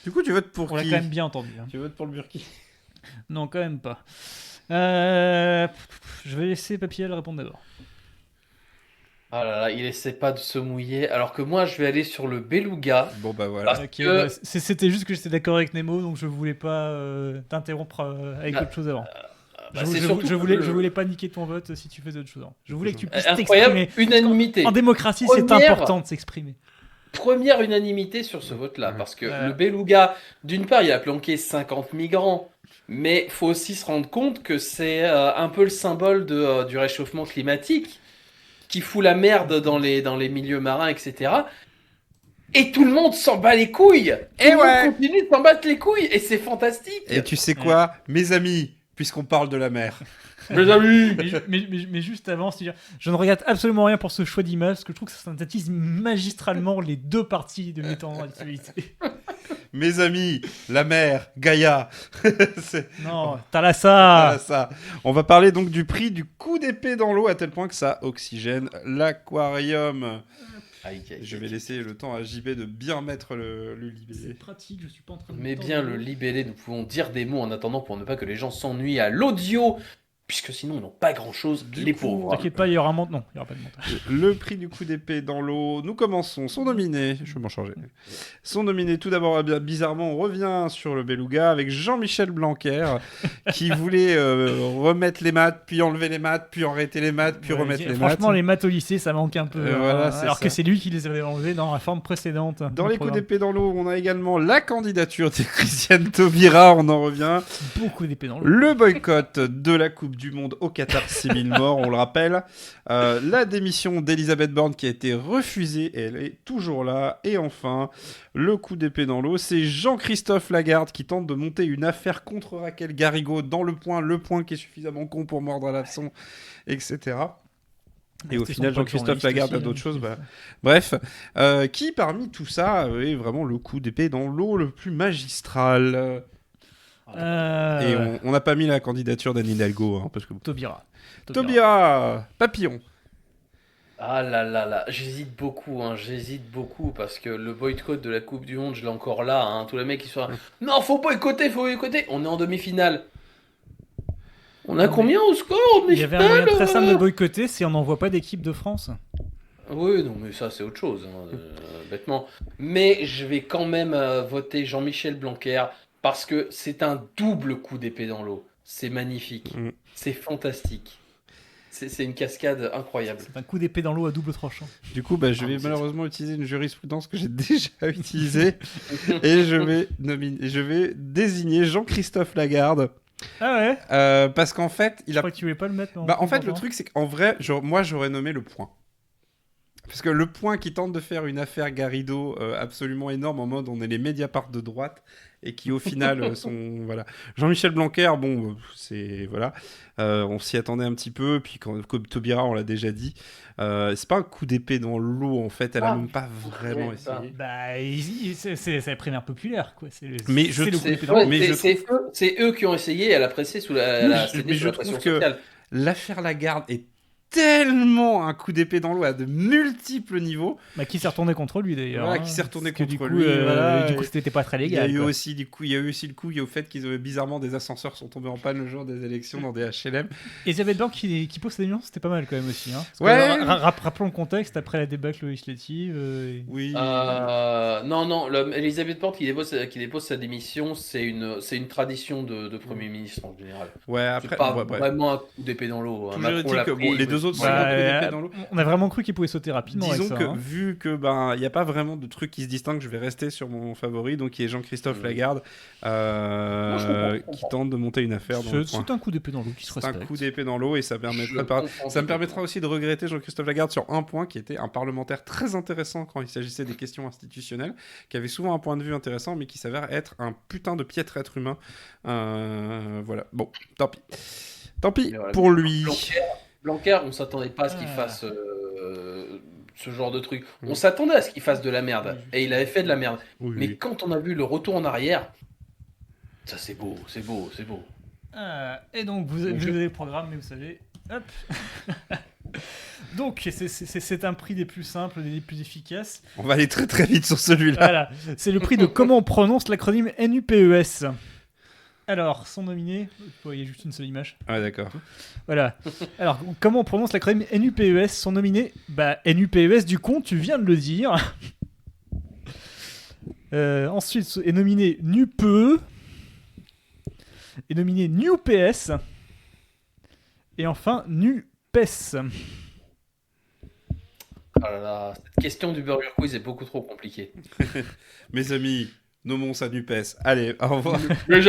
Speaker 2: Du coup, tu votes pour
Speaker 1: On l'a
Speaker 2: qui
Speaker 1: quand même bien entendu. Hein.
Speaker 2: Tu votes pour le Burkini?
Speaker 1: Non, quand même pas. Je vais laisser Papillel répondre d'abord.
Speaker 3: Ah là là, il essaie pas de se mouiller. Alors que moi, je vais aller sur le beluga.
Speaker 2: Bon, bah voilà.
Speaker 3: Parce
Speaker 1: Ok,
Speaker 3: que-
Speaker 1: bah, c'était juste que j'étais d'accord avec Nemo, donc je voulais pas t'interrompre avec
Speaker 3: Bah,
Speaker 1: autre chose avant.
Speaker 3: Bah, c'est surtout
Speaker 1: je
Speaker 3: que
Speaker 1: voulais pas niquer ton vote si tu faisais autre chose avant. Je voulais que tu puisses
Speaker 3: Incroyable,
Speaker 1: t'exprimer.
Speaker 3: unanimité.
Speaker 1: En démocratie, c'est
Speaker 3: Première-
Speaker 1: important de s'exprimer.
Speaker 3: Première unanimité sur ce vote-là,
Speaker 2: Ouais.
Speaker 3: parce que
Speaker 1: Ouais.
Speaker 3: le beluga, d'une part, il a planqué 50 migrants, mais faut aussi se rendre compte que c'est un peu le symbole du réchauffement climatique, qui fout la merde dans les milieux marins, etc. Et tout le monde s'en bat les couilles. Tout le monde continue de s'en battre les couilles, et c'est fantastique.
Speaker 2: Et tu sais quoi, mes amis, puisqu'on parle de la mer,
Speaker 3: Mes amis.
Speaker 1: Mais juste avant, c'est-à-dire, je ne regrette absolument rien pour ce choix d'image, parce que je trouve que ça synthétise magistralement les deux parties de mes temps d'actualité.
Speaker 2: mes amis, la mer, Gaïa, c'est...
Speaker 1: Non,
Speaker 2: Voilà,
Speaker 1: Thalassa.
Speaker 2: ça. On va parler donc du prix du coup d'épée dans l'eau, à tel point que ça oxygène l'aquarium. Je vais laisser le temps à JB de bien mettre le libellé.
Speaker 1: C'est pratique, je suis pas en train de...
Speaker 3: Mais bien le libellé, nous pouvons dire des mots en attendant pour ne pas que les gens s'ennuient à l'audio, puisque sinon ils n'ont pas grand-chose, les pauvres.
Speaker 1: T'inquiète pas, il y aura un montage. Non, il y aura pas de montage.
Speaker 2: Le prix du coup d'épée dans l'eau. Nous commençons. Son nominé. Je vais m'en charger. Son nominé, tout d'abord, bizarrement, on revient sur le beluga avec Jean-Michel Blanquer qui voulait remettre les maths, puis enlever les maths, puis arrêter les maths, puis
Speaker 1: Ouais,
Speaker 2: remettre les
Speaker 1: franchement,
Speaker 2: maths.
Speaker 1: les maths au lycée, ça manque un peu.
Speaker 2: Voilà, c'est
Speaker 1: alors
Speaker 2: ça.
Speaker 1: que c'est lui qui les avait enlevés dans la forme précédente.
Speaker 2: Dans
Speaker 1: du
Speaker 2: les coups
Speaker 1: programme.
Speaker 2: d'épée dans l'eau, on a également la candidature de Christiane Taubira, on en revient.
Speaker 1: Beaucoup d'épées dans l'eau.
Speaker 2: Le boycott de la Coupe du Monde au Qatar, 6000 morts, on le rappelle. La démission d'Elisabeth Borne qui a été refusée, et elle est toujours là. Et enfin, le coup d'épée dans l'eau, c'est Jean-Christophe Lagarde qui tente de monter une affaire contre Raquel Garrigo dans le point qui est suffisamment con pour mordre à l'hameçon, etc. Et au
Speaker 1: C'était
Speaker 2: final,
Speaker 1: son pote
Speaker 2: Jean-Christophe
Speaker 1: journaliste
Speaker 2: Lagarde a
Speaker 1: aussi,
Speaker 2: d'autres
Speaker 1: hein,
Speaker 2: choses.
Speaker 1: qui
Speaker 2: Bah,
Speaker 1: fait ça.
Speaker 2: bref, qui parmi tout ça est vraiment le coup d'épée dans l'eau le plus magistral. Et on n'a pas mis la candidature d'Anne Hidalgo, hein, parce que...
Speaker 1: Taubira.
Speaker 2: Taubira, papillon.
Speaker 3: Ah là là là, j'hésite beaucoup parce que le boycott de la Coupe du Monde, je l'ai encore là, hein, tous les mecs qui sont là, non, faut boycotter, on est en demi-finale. On a combien au score en
Speaker 1: Il y avait un moyen
Speaker 3: demi-finale,
Speaker 1: très simple de boycotter, c'est on n'envoie pas d'équipe de France.
Speaker 3: Oui, non, mais ça c'est autre chose, hein, bêtement. Mais je vais quand même voter Jean-Michel Blanquer parce que c'est un double coup d'épée dans l'eau. C'est magnifique,
Speaker 2: Mm.
Speaker 3: c'est fantastique. C'est une cascade incroyable.
Speaker 1: C'est un coup d'épée dans l'eau à double tranchant.
Speaker 2: Du coup, je vais
Speaker 3: c'est
Speaker 2: malheureusement utiliser une jurisprudence que j'ai déjà utilisée et je vais désigner Jean-Christophe Lagarde
Speaker 1: Ah ouais.
Speaker 2: parce qu'en fait, il
Speaker 1: Je
Speaker 2: a...
Speaker 1: crois que tu voulais pas le mettre.
Speaker 2: en fait, le truc, c'est qu'en vrai, moi, j'aurais nommé le point. Parce que le point qui tente de faire une affaire Garrido absolument énorme en mode on est les Mediapart de droite et qui au final sont voilà. Jean-Michel Blanquer, bon c'est voilà, on s'y attendait un petit peu puis comme Taubira on l'a déjà dit, c'est pas un coup d'épée dans l'eau en fait, elle a
Speaker 3: Ah,
Speaker 2: même pas vraiment
Speaker 3: ouais, ça.
Speaker 2: essayé.
Speaker 1: Bah, c'est la primaire populaire, quoi.
Speaker 2: Mais je
Speaker 1: c'est le coup
Speaker 2: trouve-
Speaker 1: d'épée dans l'eau.
Speaker 2: mais je
Speaker 3: C'est eux qui ont essayé, elle a pressé sous la, cédé
Speaker 2: mais
Speaker 3: sous
Speaker 2: je
Speaker 3: la
Speaker 2: trouve
Speaker 3: pression
Speaker 2: que-
Speaker 3: sociale.
Speaker 2: L'affaire Lagarde est tellement un coup d'épée dans l'eau à de multiples niveaux.
Speaker 1: Bah, qui s'est retourné contre lui d'ailleurs.
Speaker 2: Voilà,
Speaker 1: hein.
Speaker 2: qui s'est retourné
Speaker 1: Parce que
Speaker 2: contre
Speaker 1: du coup,
Speaker 2: lui, voilà,
Speaker 1: du coup,
Speaker 2: et-
Speaker 1: c'était pas très
Speaker 2: Il y a
Speaker 1: légal.
Speaker 2: eu
Speaker 1: quoi.
Speaker 2: aussi le coup au fait qu'ils avaient bizarrement des ascenseurs sont tombés en panne le jour des élections dans des HLM.
Speaker 1: Elisabeth Borne qui pose sa démission, c'était pas mal quand même aussi. Hein. Parce que,
Speaker 2: Ouais.
Speaker 1: rappelons le contexte après la débâcle législative.
Speaker 2: Oui.
Speaker 3: Non, Elisabeth Borne qui dépose sa démission, c'est une tradition de Premier ministre en général.
Speaker 2: Ouais,
Speaker 3: C'est
Speaker 2: après
Speaker 3: pas
Speaker 2: ouais, bref.
Speaker 3: vraiment un coup d'épée dans l'eau.
Speaker 2: Toujours
Speaker 3: Macron
Speaker 2: est-il
Speaker 3: l'a
Speaker 2: que
Speaker 3: pris,
Speaker 2: bon, les deux deux autres
Speaker 1: Bah,
Speaker 2: sont un coup d'épée dans l'eau.
Speaker 1: on a vraiment cru qu'il pouvait sauter rapidement.
Speaker 2: Disons
Speaker 1: avec
Speaker 2: que
Speaker 1: ça, hein.
Speaker 2: vu que il n'y a pas vraiment de truc qui se distingue, je vais rester sur mon favori, donc qui est Jean-Christophe Lagarde, qui tente de monter une affaire dans le coin.
Speaker 1: C'est un coup d'épée dans l'eau qui se
Speaker 2: C'est un
Speaker 1: respecte.
Speaker 2: coup d'épée dans l'eau et ça me permettra aussi de regretter Jean-Christophe Lagarde sur un point qui était un parlementaire très intéressant quand il s'agissait des questions institutionnelles, qui avait souvent un point de vue intéressant mais qui s'avère être un putain de piètre être humain. Voilà, bon, tant pis. Tant pis
Speaker 3: Voilà.
Speaker 2: pour lui.
Speaker 3: Blanquer, on s'attendait pas à ce qu'il fasse ce genre de truc. On s'attendait à ce qu'il fasse de la merde. Et il avait fait de la merde.
Speaker 2: Oui,
Speaker 3: Mais
Speaker 2: oui.
Speaker 3: quand on a vu le retour en arrière, ça c'est beau, c'est beau, c'est beau.
Speaker 1: Et donc, vous avez le programme, mais vous savez. Hop. Donc, c'est un prix des plus simples, des plus efficaces.
Speaker 2: On va aller très très vite sur celui-là.
Speaker 1: Voilà. C'est le prix de comment on prononce l'acronyme NUPES. Alors, sont nominés. Il y a juste une seule image.
Speaker 2: Ah d'accord.
Speaker 1: Voilà. Alors, comment on prononce l'acronyme NUPES? Sont nominés NUPES, du con, tu viens de le dire. Ensuite est nominé NUPE. Est nominé NUPS. Et enfin, NUPES.
Speaker 3: Oh là là, cette question du Burger Quiz est beaucoup trop compliquée.
Speaker 2: Mes amis, nommons ça NUPES. Allez, au revoir.
Speaker 3: Les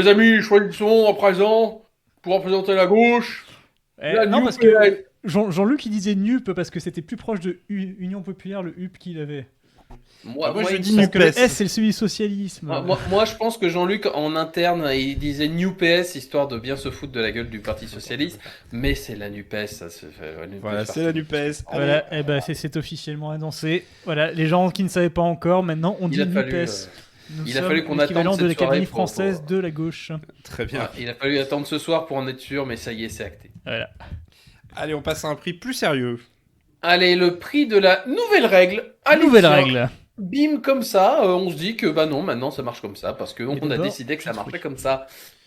Speaker 3: amis, choisissons à présent pour représenter la gauche.
Speaker 1: Non, parce que Jean-Luc il disait NUP parce que c'était plus proche de Union Populaire, le UP qu'il avait.
Speaker 3: Moi,
Speaker 2: je
Speaker 3: il
Speaker 2: dis
Speaker 3: me
Speaker 1: Parce que le
Speaker 2: NUPES.
Speaker 1: S c'est celui du socialisme.
Speaker 3: Moi, je pense que Jean-Luc, en interne, il disait New PS, histoire de bien se foutre de la gueule du Parti Socialiste. Mais c'est la NUPES, ça se fait.
Speaker 2: Voilà, c'est la NUPES.
Speaker 1: Voilà, et c'est officiellement annoncé. Voilà, les gens qui ne savaient pas encore, maintenant on dit
Speaker 3: Il a fallu,
Speaker 1: NUPES. Nous
Speaker 3: il a
Speaker 1: sommes
Speaker 3: fallu qu'on
Speaker 1: l'équivalent
Speaker 3: attende
Speaker 1: de
Speaker 3: cette
Speaker 1: l'Académie
Speaker 3: soirée pour-
Speaker 1: française de la gauche.
Speaker 2: Très bien.
Speaker 3: Il a fallu attendre ce soir pour en être sûr, mais ça y est, c'est acté.
Speaker 1: Voilà.
Speaker 2: Allez, on passe à un prix plus sérieux.
Speaker 3: Allez, le prix de la nouvelle règle. Allez,
Speaker 1: Nouvelle
Speaker 3: tiens.
Speaker 1: règle.
Speaker 3: Bim, comme ça, on se dit que non, maintenant ça marche comme ça, parce qu'on a
Speaker 1: d'abord,
Speaker 3: décidé que ça
Speaker 1: petit
Speaker 3: marchait
Speaker 1: truc.
Speaker 3: comme ça.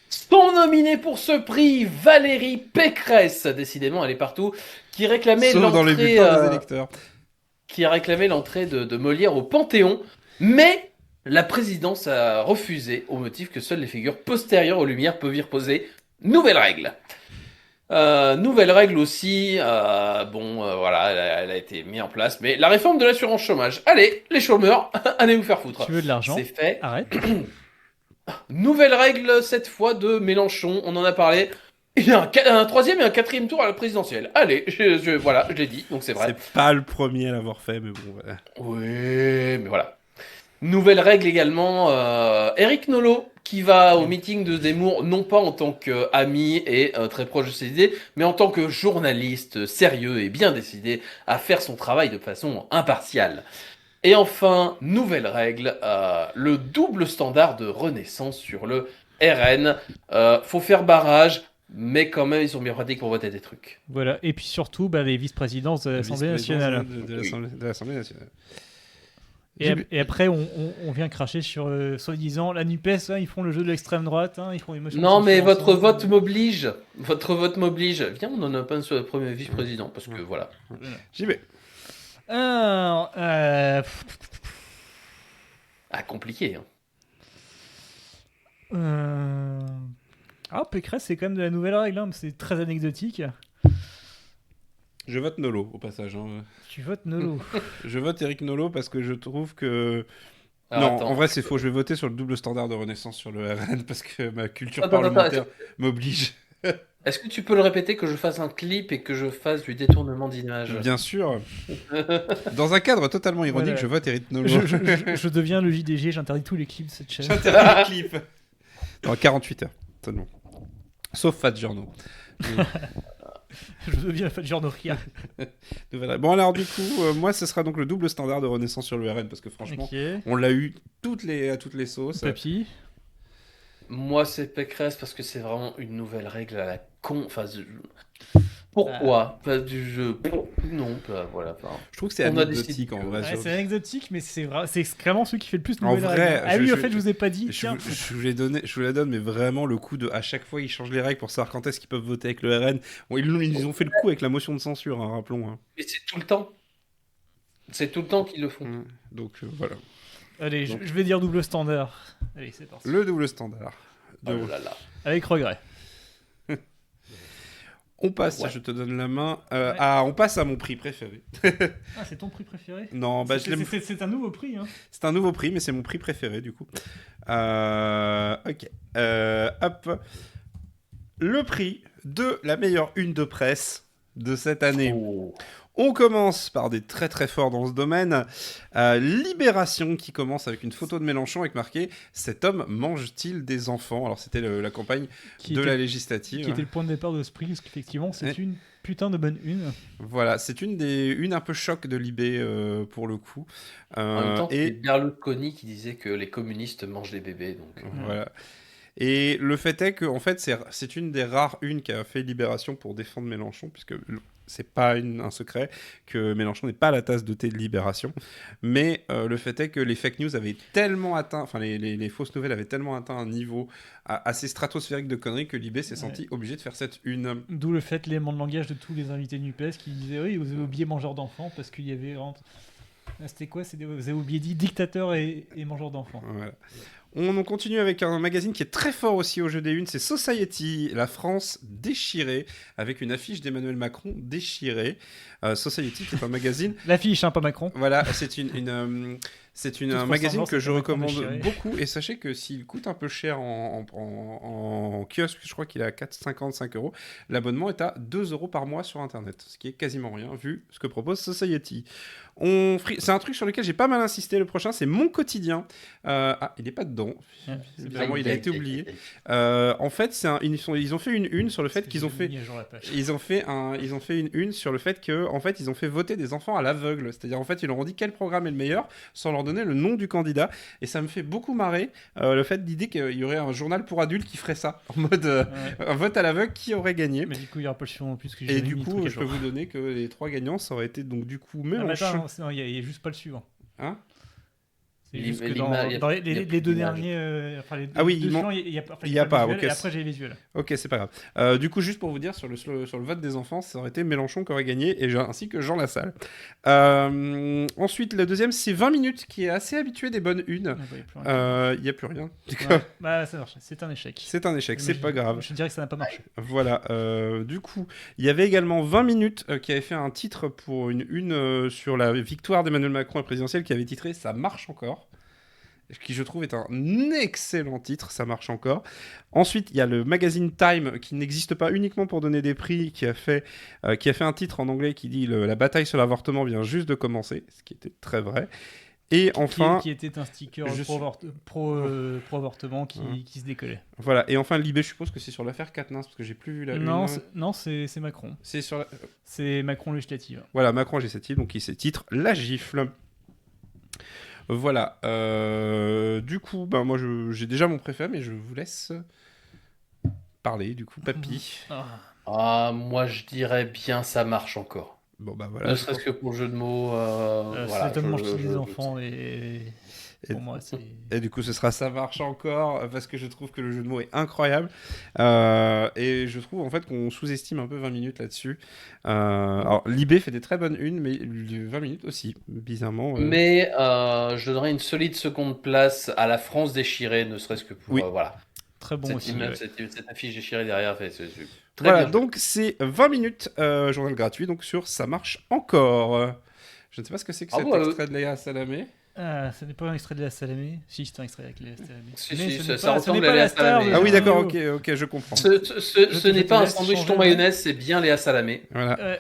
Speaker 3: Sont nominés pour ce prix Valérie Pécresse, décidément elle est partout, qui réclamait
Speaker 2: Sauf dans les
Speaker 3: l'entrée
Speaker 2: bulletins des électeurs.
Speaker 3: qui a réclamé l'entrée de Molière au Panthéon, mais la présidence a refusé au motif que seules les figures postérieures aux Lumières peuvent y reposer. Nouvelle règle. Nouvelle règle aussi, voilà, elle a été mise en place, mais la réforme de l'assurance chômage. Allez, les chômeurs, allez vous faire foutre.
Speaker 1: Tu veux de l'argent?
Speaker 3: C'est fait.
Speaker 1: Arrête.
Speaker 3: Nouvelle règle, cette fois de Mélenchon, on en a parlé. Il y a un troisième et un quatrième tour à la présidentielle. Allez, voilà, je l'ai dit, donc c'est vrai.
Speaker 2: C'est pas le premier à l'avoir fait, mais bon. Voilà.
Speaker 3: Oui, mais voilà. Nouvelle règle également, Éric Nolot, qui va au meeting de Zemmour, non pas en tant qu'ami et très proche de ses idées, mais en tant que journaliste sérieux et bien décidé à faire son travail de façon impartiale. Et enfin, nouvelle règle, le double standard de Renaissance sur le RN. Faut faire barrage, mais quand même, ils sont bien pratiques pour voter des trucs.
Speaker 1: Voilà. Et puis surtout, les vice-présidences de l'Assemblée nationale.
Speaker 2: De l'Assemblée nationale.
Speaker 1: Et après, on vient cracher sur, soi-disant, la NUPES, hein, ils font le jeu de l'extrême droite, hein, ils font les motions
Speaker 3: Non,
Speaker 1: de
Speaker 3: mais
Speaker 1: censure
Speaker 3: votre
Speaker 1: ensemble.
Speaker 3: vote m'oblige. Votre vote m'oblige. Viens, on en a pas un sur le premier vice-président, parce que voilà.
Speaker 2: J'y vais.
Speaker 1: Alors,
Speaker 3: Ah, compliqué. Hein.
Speaker 1: Pécresse, c'est quand même de la nouvelle règle, hein, c'est très anecdotique.
Speaker 2: Je vote Nolo, au passage. Hein.
Speaker 1: Tu votes Nolo.
Speaker 2: Je vote Éric Nolot parce que je trouve que...
Speaker 3: Alors,
Speaker 2: non,
Speaker 3: attends.
Speaker 2: en vrai, c'est faux. Je vais voter sur le double standard de Renaissance sur le RN parce que ma culture
Speaker 3: Attends,
Speaker 2: parlementaire m'oblige.
Speaker 3: Est-ce que tu peux le répéter, que je fasse un clip et que je fasse du détournement d'image?
Speaker 2: Bien sûr. Dans un cadre totalement ironique,
Speaker 1: Voilà.
Speaker 2: je vote Éric Nolot.
Speaker 1: je deviens le JDG, j'interdis tous les clips de cette chaîne.
Speaker 2: J'interdis les clips. Dans 48 heures, seulement. Sauf Fat Journaux.
Speaker 1: Je deviens Fat Journoria.
Speaker 2: Bon, alors, du coup, moi, ce sera donc le double standard de Renaissance sur le RN parce que franchement,
Speaker 1: Ok.
Speaker 2: on l'a eu à toutes les sauces.
Speaker 1: Papy.
Speaker 3: Moi, c'est Pécresse parce que c'est vraiment une nouvelle règle à la con. Enfin, pourquoi? Pas du jeu. Non, pas, voilà. Enfin,
Speaker 2: Je trouve que c'est
Speaker 3: On a
Speaker 2: anecdotique
Speaker 3: décidé
Speaker 2: en
Speaker 3: que-
Speaker 2: vrai.
Speaker 1: Ouais,
Speaker 2: sur-
Speaker 1: c'est anecdotique, mais c'est vraiment celui qui fait le plus de
Speaker 2: En
Speaker 1: nouvelles
Speaker 2: vrai,
Speaker 1: règles. Ah oui,
Speaker 2: je-
Speaker 1: en fait, je vous ai pas dit.
Speaker 2: Je
Speaker 1: Tiens,
Speaker 2: vous la donne, mais vraiment le coup de à chaque fois ils changent les règles pour savoir quand est-ce qu'ils peuvent voter avec le RN. Bon, ils ont fait le coup avec la motion de censure, hein, rappelons. Hein.
Speaker 3: mais c'est tout le temps. C'est tout le temps qu'ils le font.
Speaker 2: Donc voilà.
Speaker 1: allez, je vais dire double standard. Allez, c'est parti.
Speaker 2: Le double standard.
Speaker 3: Oh là là.
Speaker 1: Avec regret.
Speaker 2: On passe,
Speaker 3: Ouais.
Speaker 2: je te donne la main.
Speaker 1: Ouais.
Speaker 2: On passe à mon prix préféré.
Speaker 1: Ah, c'est ton prix préféré?
Speaker 2: Non, bah, je l'aime.
Speaker 1: C'est un nouveau prix. Hein.
Speaker 2: C'est un nouveau prix, mais c'est mon prix préféré du coup. Ok. Hop. Le prix de la meilleure une de presse de cette année.
Speaker 3: Oh.
Speaker 2: On commence par des très très forts dans ce domaine. Libération qui commence avec une photo de Mélenchon avec marqué « Cet homme mange-t-il des enfants ?» Alors c'était la campagne de la législative.
Speaker 1: Qui était le point de départ de ce prix, parce qu'effectivement, c'est
Speaker 2: Ouais.
Speaker 1: une putain de bonne une.
Speaker 2: Voilà, c'est une un peu choc de Libé pour le coup.
Speaker 3: En même temps,
Speaker 2: et
Speaker 3: c'est Berlusconi qui disait que les communistes mangent les bébés. Donc,
Speaker 2: voilà. Et le fait est que en fait c'est une des rares unes qui a fait Libération pour défendre Mélenchon, puisque c'est pas un secret que Mélenchon n'est pas la tasse de thé de Libération, mais le fait est que les fake news avaient tellement atteint, enfin les fausses nouvelles avaient tellement atteint un niveau assez stratosphérique de conneries que Libé s'est senti obligé de faire cette une.
Speaker 1: D'où le fait l'élément de langage de tous les invités de NUPES qui disaient oui, vous avez oublié mangeur d'enfants parce qu'il y avait. C'était quoi? Vous avez oublié dit dictateur et mangeur d'enfants.
Speaker 2: Voilà. On continue avec un magazine qui est très fort aussi au jeu des unes, c'est Society, la France déchirée, avec une affiche d'Emmanuel Macron déchirée. Society qui est un magazine...
Speaker 1: L'affiche, hein, pas Macron.
Speaker 2: Voilà, c'est un magazine
Speaker 1: ressemblance,
Speaker 2: que je
Speaker 1: c'est Macron
Speaker 2: recommande
Speaker 1: déchiré.
Speaker 2: beaucoup, et sachez que s'il coûte un peu cher en kiosque, je crois qu'il est à 4,55 €, l'abonnement est à 2 € par mois sur Internet, ce qui est quasiment rien vu ce que propose Society. C'est un truc sur lequel j'ai pas mal insisté, le prochain c'est Mon Quotidien. Il n'est pas dedans,
Speaker 1: Ouais,
Speaker 2: bizarrement il a été oublié. En fait, ils ont fait une une sur le fait qu'ils ont fait...
Speaker 1: mis à jour la page.
Speaker 2: Ils ont fait une une sur le fait que en fait ils ont fait voter des enfants à l'aveugle, c'est-à-dire en fait ils leur ont dit quel programme est le meilleur sans leur donner le nom du candidat, et ça me fait beaucoup marrer le fait d'idée qu'il y aurait un journal pour adultes qui ferait ça en mode un vote à l'aveugle qui aurait gagné.
Speaker 1: Mais du coup, il n'y aura pas le suivant non plus. Parce que
Speaker 2: Et
Speaker 1: j'ai
Speaker 2: du
Speaker 1: mis le
Speaker 2: coup,
Speaker 1: truc à
Speaker 2: je peux
Speaker 1: jour.
Speaker 2: vous donner que les 3 gagnants ça aurait été donc du coup
Speaker 1: Ah, mais
Speaker 2: Mélenchon.
Speaker 1: attends, il n'y a juste pas le suivant.
Speaker 2: Hein?
Speaker 1: C'est
Speaker 3: L'im-
Speaker 1: juste que
Speaker 3: l'image, y a-
Speaker 1: dans
Speaker 3: y a
Speaker 1: les
Speaker 3: plus
Speaker 1: deux
Speaker 3: d'image.
Speaker 1: derniers. Enfin, les
Speaker 2: Ah oui,
Speaker 1: deux
Speaker 2: il
Speaker 1: suivants, il n'y a
Speaker 2: il y a pas,
Speaker 1: le visuel,
Speaker 2: ok.
Speaker 1: et après, j'ai les visuels.
Speaker 2: Ok, c'est pas grave. Du coup, juste pour vous dire, sur le vote des enfants, ça aurait été Mélenchon qui aurait gagné, ainsi que Jean Lassalle. Ensuite, le deuxième, c'est 20 minutes, qui est assez habitué des bonnes unes. Il n'y a plus rien.
Speaker 1: Ouais, bah, ça marche. C'est un échec.
Speaker 2: C'est un échec,
Speaker 1: Mais
Speaker 2: c'est pas grave.
Speaker 1: Je dirais que ça n'a pas marché.
Speaker 2: Voilà. Du coup, il y avait également 20 minutes qui avait fait un titre pour une sur la victoire d'Emmanuel Macron à la présidentielle, qui avait titré « Ça marche encore ». Qui je trouve est un excellent titre, ça marche encore. Ensuite, il y a le magazine Time, qui n'existe pas uniquement pour donner des prix, qui a fait un titre en anglais qui dit « La bataille sur l'avortement vient juste de commencer », ce qui était très vrai. Et enfin...
Speaker 1: Qui était un sticker
Speaker 2: je
Speaker 1: pro-avortement qui se décollait.
Speaker 2: Voilà, et enfin Libé, je suppose que c'est sur l'affaire Quatennens, parce que j'ai plus vu la...
Speaker 1: Non, c'est Macron.
Speaker 2: C'est sur la...
Speaker 1: C'est Macron législative.
Speaker 2: Voilà, Macron législative, donc il s'est titre « La gifle ». Voilà. Du coup, moi j'ai déjà mon préféré, mais je vous laisse parler. Du coup, Papy.
Speaker 3: Ah, moi je dirais bien ça marche encore.
Speaker 2: Bon bah
Speaker 3: Ne
Speaker 2: voilà.
Speaker 3: serait-ce que pour le jeu de mots. Voilà,
Speaker 1: C'est tellement
Speaker 3: je-
Speaker 1: chez
Speaker 3: je-
Speaker 1: les
Speaker 3: je-
Speaker 1: enfants et pour moi, c'est.
Speaker 2: Et du coup, ce sera ça marche encore parce que je trouve que le jeu de mots est incroyable. Et je trouve en fait qu'on sous-estime un peu 20 minutes là-dessus. Alors Libé fait des très bonnes unes, mais 20 minutes aussi, bizarrement.
Speaker 3: Mais je donnerais une solide seconde place à la France déchirée, ne serait-ce que pour
Speaker 2: Oui.
Speaker 3: voilà.
Speaker 1: Très bon
Speaker 3: Cette
Speaker 1: aussi.
Speaker 3: image,
Speaker 2: ouais.
Speaker 3: cette affiche déchirée derrière, c'est très
Speaker 2: Voilà,
Speaker 3: bien joué.
Speaker 2: donc c'est 20 minutes journal gratuit, donc sur ça marche encore. Je ne sais pas ce que c'est que cet extrait de Léa Salamé.
Speaker 1: Ah, ce n'est pas un extrait de la Salamé. Si, c'est un extrait avec Léa Salamé.
Speaker 3: Si,
Speaker 1: Mais
Speaker 3: si,
Speaker 1: ce n'est
Speaker 3: ça
Speaker 1: pas-
Speaker 3: ressemble
Speaker 1: ce n'est
Speaker 3: à
Speaker 1: pas
Speaker 3: Léa
Speaker 1: la star
Speaker 3: Salamé.
Speaker 1: de
Speaker 2: Ah oui,
Speaker 1: la
Speaker 2: d'accord,
Speaker 1: vidéo.
Speaker 2: ok, je comprends.
Speaker 3: Ce n'est
Speaker 1: te
Speaker 3: pas un
Speaker 1: laisse
Speaker 3: sandwich
Speaker 1: changer
Speaker 3: thon
Speaker 1: de-
Speaker 3: mayonnaise, c'est bien Léa Salamé.
Speaker 2: Voilà.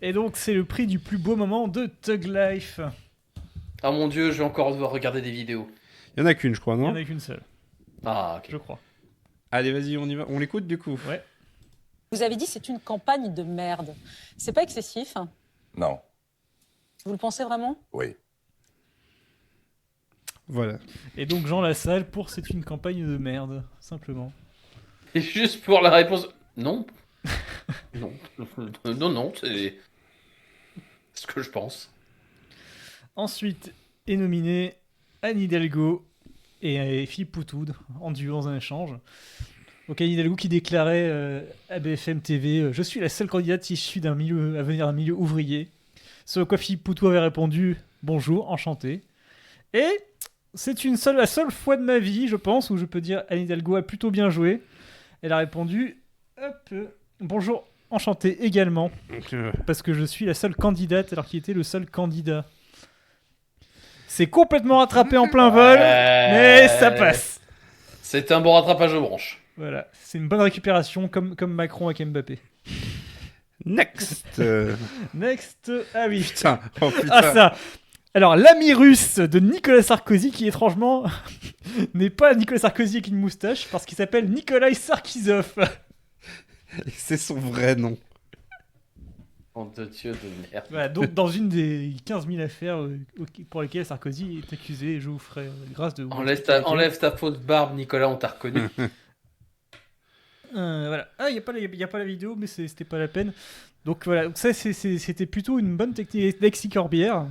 Speaker 1: Et donc, c'est le prix du plus beau moment de Thug Life.
Speaker 3: Ah mon dieu, je vais encore devoir regarder des vidéos.
Speaker 2: Il n'y en a qu'une, je crois,
Speaker 1: Il n'y
Speaker 2: non?
Speaker 1: en a qu'une seule,
Speaker 3: Ah, ok.
Speaker 1: je crois.
Speaker 2: Allez, vas-y, on y va. On l'écoute du coup.
Speaker 1: Ouais.
Speaker 6: Vous avez dit c'est une campagne de merde. C'est pas excessif?
Speaker 8: Non,
Speaker 6: Vous le pensez vraiment?
Speaker 8: oui.
Speaker 2: Voilà.
Speaker 1: Et donc, Jean Lassalle pour C'est une campagne de merde, simplement.
Speaker 3: Et juste pour la réponse, non. Non, non, c'est ce que je pense.
Speaker 1: Ensuite est nominé Anne Hidalgo et Philippe Poutou en duo dans un échange. Donc Anne Hidalgo qui déclarait à BFM TV Je suis la seule candidate issue à venir d'un milieu ouvrier. Ce à quoi Philippe Poutou avait répondu Bonjour, enchanté. Et c'est la seule fois de ma vie, je pense, où je peux dire Anne Hidalgo a plutôt bien joué. Elle a répondu hop, Bonjour, enchanté également,
Speaker 2: Donc,
Speaker 1: parce que je suis la seule candidate alors qu'il était le seul candidat. C'est complètement rattrapé en plein vol, mais ça passe.
Speaker 3: C'est un bon rattrapage aux branches.
Speaker 1: Voilà, c'est une bonne récupération comme Macron avec Mbappé.
Speaker 2: Next.
Speaker 1: Next, ah oui.
Speaker 2: Putain, oh putain.
Speaker 1: Ah ça. Alors l'ami russe de Nicolas Sarkozy qui étrangement n'est pas Nicolas Sarkozy avec une moustache parce qu'il s'appelle Nikolai Sarkisov.
Speaker 2: C'est son vrai nom.
Speaker 3: Oh de Dieu de merde.
Speaker 1: Voilà, donc dans une des 15 000 affaires pour lesquelles Sarkozy est accusé, je vous ferai grâce de vous.
Speaker 3: Enlève ta fausse barbe, Nicolas, on t'a reconnu.
Speaker 1: Voilà. Ah, il n'y a pas la vidéo, mais c'était pas la peine. Donc voilà, donc ça c'était plutôt une bonne technique d'Alexis Corbière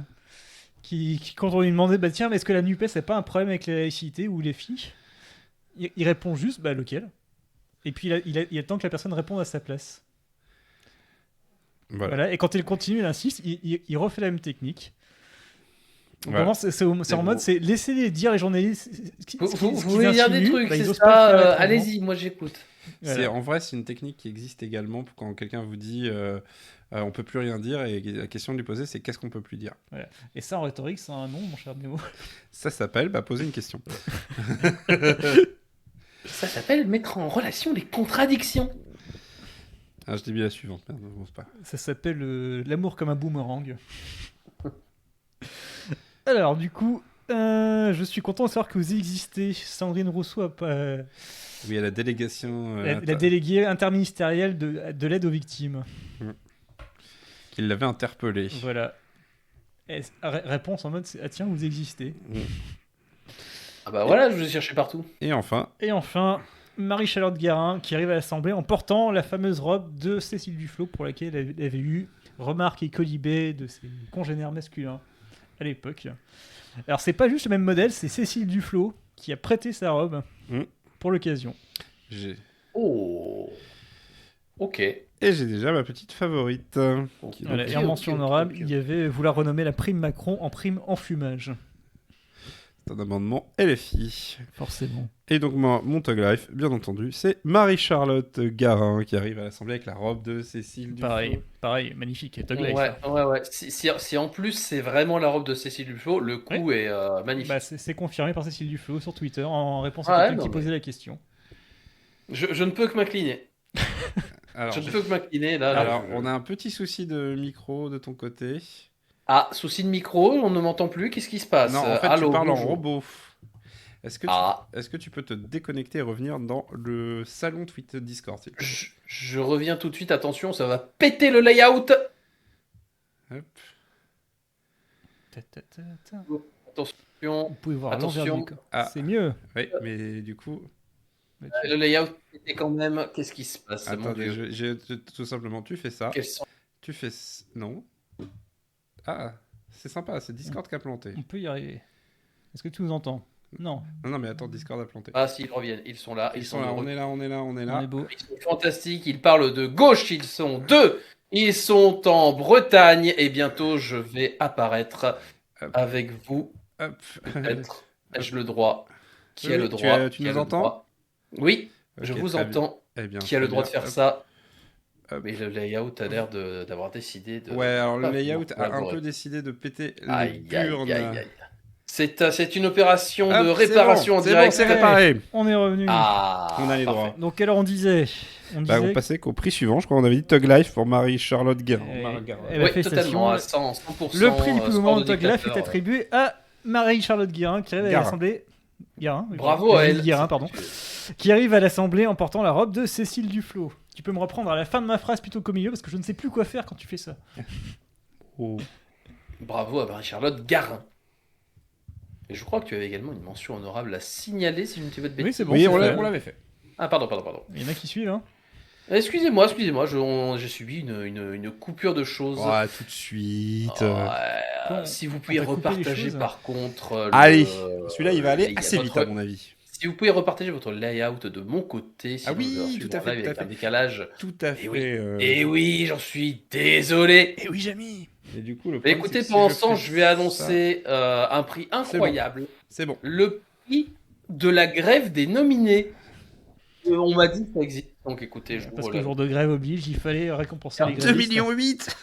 Speaker 1: qui, quand on lui demandait, bah tiens, mais est-ce que la NUPES n'a pas un problème avec la laïcité ou les filles, il répond juste, bah lequel. Et puis il a le temps que la personne réponde à sa place. Voilà. Et quand il continue, il insiste, il refait la même technique. Donc vraiment, c'est en mode, c'est laisser dire les journalistes.
Speaker 3: Vous voulez dire des trucs,
Speaker 1: bah,
Speaker 3: c'est ça. Allez-y, moi j'écoute.
Speaker 2: Voilà. En vrai, c'est une technique qui existe également pour quand quelqu'un vous dit on peut plus rien dire et la question de lui poser c'est qu'est-ce qu'on peut plus dire.
Speaker 1: Voilà. Et ça en rhétorique, c'est un nom, mon cher Nemo.
Speaker 2: Ça s'appelle poser une question.
Speaker 3: Ça s'appelle mettre en relation les contradictions.
Speaker 2: Ah, je t'ai mis la suivante, merde, non, c'est pas.
Speaker 1: Ça s'appelle l'amour comme un boomerang. Alors, du coup, je suis content de savoir que vous existez. Sandrine Rousseau a pas.
Speaker 2: Oui, à la délégation.
Speaker 1: La déléguée interministérielle de l'aide aux victimes.
Speaker 2: Qui l'avait interpellé.
Speaker 1: Voilà. Réponse en mode ah tiens, vous existez.
Speaker 3: Ah bah voilà, je vous ai cherché partout.
Speaker 2: Et enfin,
Speaker 1: Marie-Charlotte Guérin qui arrive à l'Assemblée en portant la fameuse robe de Cécile Duflot pour laquelle elle avait eu remarques et colibés de ses congénères masculins à l'époque. Alors c'est pas juste le même modèle, c'est Cécile Duflot qui a prêté sa robe pour l'occasion.
Speaker 3: Oh. Ok.
Speaker 2: Et j'ai déjà ma petite favorite.
Speaker 1: Voilà, et en mention honorable, il y avait vouloir renommer la prime Macron en prime enfumage.
Speaker 2: C'est un amendement LFI.
Speaker 1: Forcément.
Speaker 2: Et donc mon Tug Life, bien entendu, c'est Marie-Charlotte Guérin qui arrive à l'Assemblée avec la robe de Cécile Duflot.
Speaker 1: Pareil, magnifique. Tug Life.
Speaker 3: Ouais. Si en plus c'est vraiment la robe de Cécile Duflot, le coup est magnifique.
Speaker 1: Bah, c'est confirmé par Cécile Duflot sur Twitter en réponse à quelqu'un qui posait la question.
Speaker 3: Je ne peux que m'incliner.
Speaker 2: Alors,
Speaker 3: je ne peux que m'incliner là.
Speaker 2: Alors, on a un petit souci de micro de ton côté.
Speaker 3: Ah, souci de micro, on ne m'entend plus, qu'est-ce qui se passe?
Speaker 2: Non, en fait,
Speaker 3: allô,
Speaker 2: tu parles
Speaker 3: bonjour.
Speaker 2: en robot. Est-ce que tu peux te déconnecter et revenir dans le salon Twitter Discord
Speaker 3: je reviens tout de suite, attention, ça va péter le layout.
Speaker 2: Hop.
Speaker 3: Attention.
Speaker 1: Vous pouvez voir
Speaker 3: attention.
Speaker 1: C'est mieux.
Speaker 2: Oui, mais du coup...
Speaker 3: Le layout était quand même... Qu'est-ce qui se passe?
Speaker 2: Attendez, tout simplement, tu fais ça.
Speaker 3: Sont...
Speaker 2: Tu fais... Non. Ah, c'est sympa, c'est Discord qui a planté.
Speaker 1: On peut y arriver. Est-ce que tu nous entends? Non.
Speaker 2: Non, mais attends, Discord a planté.
Speaker 3: Ah si, ils reviennent, ils sont là.
Speaker 2: Ils sont là, on est là.
Speaker 1: On est beau.
Speaker 3: Ils sont fantastiques, ils parlent de gauche, ils sont deux. Ils sont en Bretagne et bientôt je vais apparaître avec vous.
Speaker 2: Hop.
Speaker 3: Peut-être. Ai-je le droit? Qui a le
Speaker 2: tu
Speaker 3: droit?
Speaker 2: Tu nous entends?
Speaker 3: Oui,
Speaker 2: okay,
Speaker 3: je vous entends.
Speaker 2: Eh bien,
Speaker 3: qui a le droit de faire ça? Mais le layout a l'air d'avoir décidé de...
Speaker 2: Ouais, alors le layout a un peu décidé de péter les burnes.
Speaker 3: C'est une opération de réparation en direct.
Speaker 2: C'est réparé.
Speaker 1: On est revenu.
Speaker 2: On a les droits.
Speaker 1: Donc alors on disait...
Speaker 2: on passait qu'au prix suivant. Je crois qu'on avait dit Tug Life pour Marie-Charlotte Guérin.
Speaker 3: Oui, totalement, à 100%.
Speaker 1: Le prix du plus moment de Tug Life est attribué à Marie-Charlotte Guérin qui arrive à l'Assemblée...
Speaker 3: Bravo à elle.
Speaker 1: Guérin, pardon. Qui arrive à l'Assemblée en portant la robe de Cécile Duflot. Tu peux me reprendre à la fin de ma phrase plutôt qu'au milieu parce que je ne sais plus quoi faire quand tu fais ça.
Speaker 3: Bravo à Marie-Charlotte Guérin. Et je crois que tu avais également une mention honorable à signaler si je ne te veux de bêtises.
Speaker 1: Oui, c'est bon.
Speaker 2: Oui, on l'avait fait.
Speaker 3: Ah, pardon.
Speaker 1: Il y en a qui suivent, hein.
Speaker 3: Excusez-moi, j'ai subi une coupure de choses.
Speaker 2: Ah, tout de suite.
Speaker 3: Si vous pouvez repartager par contre...
Speaker 2: Allez, celui-là il va aller assez vite à mon avis.
Speaker 3: Si vous pouvez repartager votre layout de mon côté, si
Speaker 2: tout à fait,
Speaker 3: avec un décalage.
Speaker 2: Tout à fait.
Speaker 3: Et oui, j'en suis désolé.
Speaker 1: Et oui, Jamy.
Speaker 2: Et du coup,
Speaker 3: écoutez, pendant ce temps, je vais annoncer un prix incroyable.
Speaker 2: C'est bon.
Speaker 3: Le prix de la grève des nominés. On m'a dit que ça existe. Donc écoutez,
Speaker 1: Parce que jour de grève oblige, il fallait récompenser les
Speaker 2: 2
Speaker 1: grévistes.
Speaker 2: millions 8.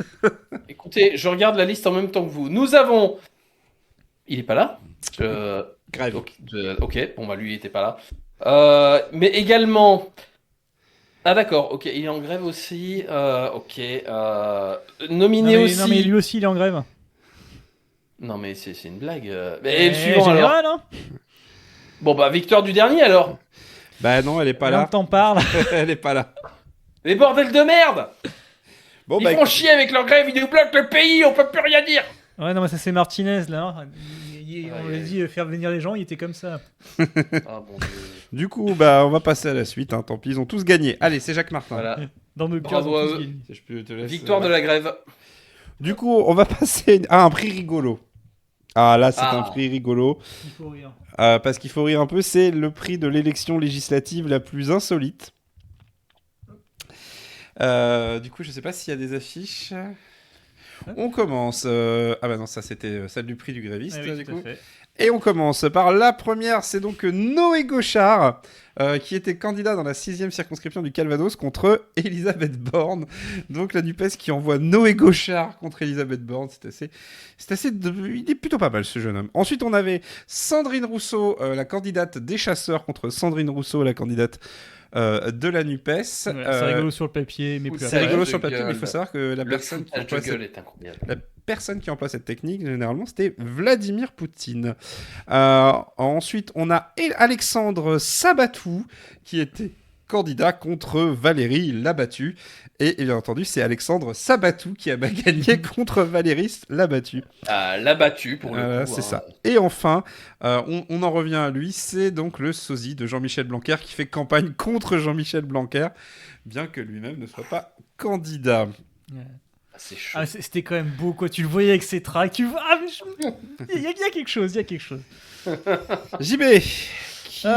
Speaker 3: Écoutez, je regarde la liste en même temps que vous. Nous avons... Il est pas là
Speaker 2: Grève.
Speaker 3: Ok, bon bah lui il était pas là. Mais également... Ah d'accord, ok, il est en grève aussi. Nominé aussi...
Speaker 1: Non mais lui aussi il est en grève.
Speaker 3: Non mais c'est une blague. Et le suivant alors.
Speaker 1: général, hein.
Speaker 3: Bon bah victoire du dernier alors.
Speaker 2: Bah non, elle est pas là.
Speaker 1: T'en parles.
Speaker 2: Elle est pas là.
Speaker 3: Les bordels de merde.
Speaker 2: Bon,
Speaker 3: Ils font chier avec leur grève, ils nous bloquent le pays, on peut plus rien dire.
Speaker 1: Ouais, non mais ça c'est Martinez là. Hein. On lui a
Speaker 3: Ouais.
Speaker 1: dit faire venir les gens, il était comme ça.
Speaker 3: Ah bon Dieu.
Speaker 2: Du coup, bah, on va passer à la suite. Tant pis, ils ont tous gagné. Allez, c'est Jacques Martin.
Speaker 3: Voilà.
Speaker 1: Dans nos cœurs,
Speaker 3: Bravo à
Speaker 1: ils ont tous
Speaker 3: eux.
Speaker 1: gagné.
Speaker 2: Si je peux te laisser,
Speaker 3: Victoire de la grève.
Speaker 2: Du coup, on va passer à un prix rigolo. Ah là, c'est
Speaker 3: Ah.
Speaker 2: un prix rigolo.
Speaker 1: Il faut rire.
Speaker 2: Parce qu'il faut rire un peu, c'est le prix de l'élection législative la plus insolite. Du coup, je sais pas s'il y a des affiches. On commence. Ah bah non, ça c'était celle du prix du gréviste.
Speaker 1: Ah oui,
Speaker 2: du
Speaker 1: tout à
Speaker 2: coup.
Speaker 1: fait.
Speaker 2: Et on commence par la première, c'est donc Noé Gauchard, qui était candidat dans la 6e circonscription du Calvados contre Elisabeth Borne. Donc la NUPES qui envoie Noé Gauchard contre Elisabeth Borne, il est plutôt pas mal ce jeune homme. Ensuite on avait Sandrine Rousseau, la candidate des chasseurs contre Sandrine Rousseau, la candidate de la NUPES.
Speaker 1: Ouais, c'est rigolo sur le papier, mais plus
Speaker 2: C'est
Speaker 3: Ouais,
Speaker 2: rigolo
Speaker 3: de
Speaker 2: sur le papier, mais il faut
Speaker 3: gueule.
Speaker 2: savoir que la
Speaker 3: Le
Speaker 2: personne qui
Speaker 3: foutage de
Speaker 2: emploie
Speaker 3: gueule est incroyable.
Speaker 2: la personne qui emploie cette technique, généralement, c'était Vladimir Poutine. Ensuite, on a Alexandre Sabatou, qui était candidat contre Valérie Labattu. Et bien entendu, c'est Alexandre Sabatou qui a gagné contre Valérie Labattu.
Speaker 3: Ah, l'a battu pour le coup.
Speaker 2: C'est
Speaker 3: hein.
Speaker 2: ça. Et enfin, on en revient à lui, c'est donc le sosie de Jean-Michel Blanquer qui fait campagne contre Jean-Michel Blanquer, bien que lui-même ne soit pas candidat.
Speaker 3: Ah, c'est chaud.
Speaker 1: Ah, c'était quand même beau, quoi. Tu le voyais avec ses tracts. Il y a quelque chose, il y a quelque chose.
Speaker 2: JB, qui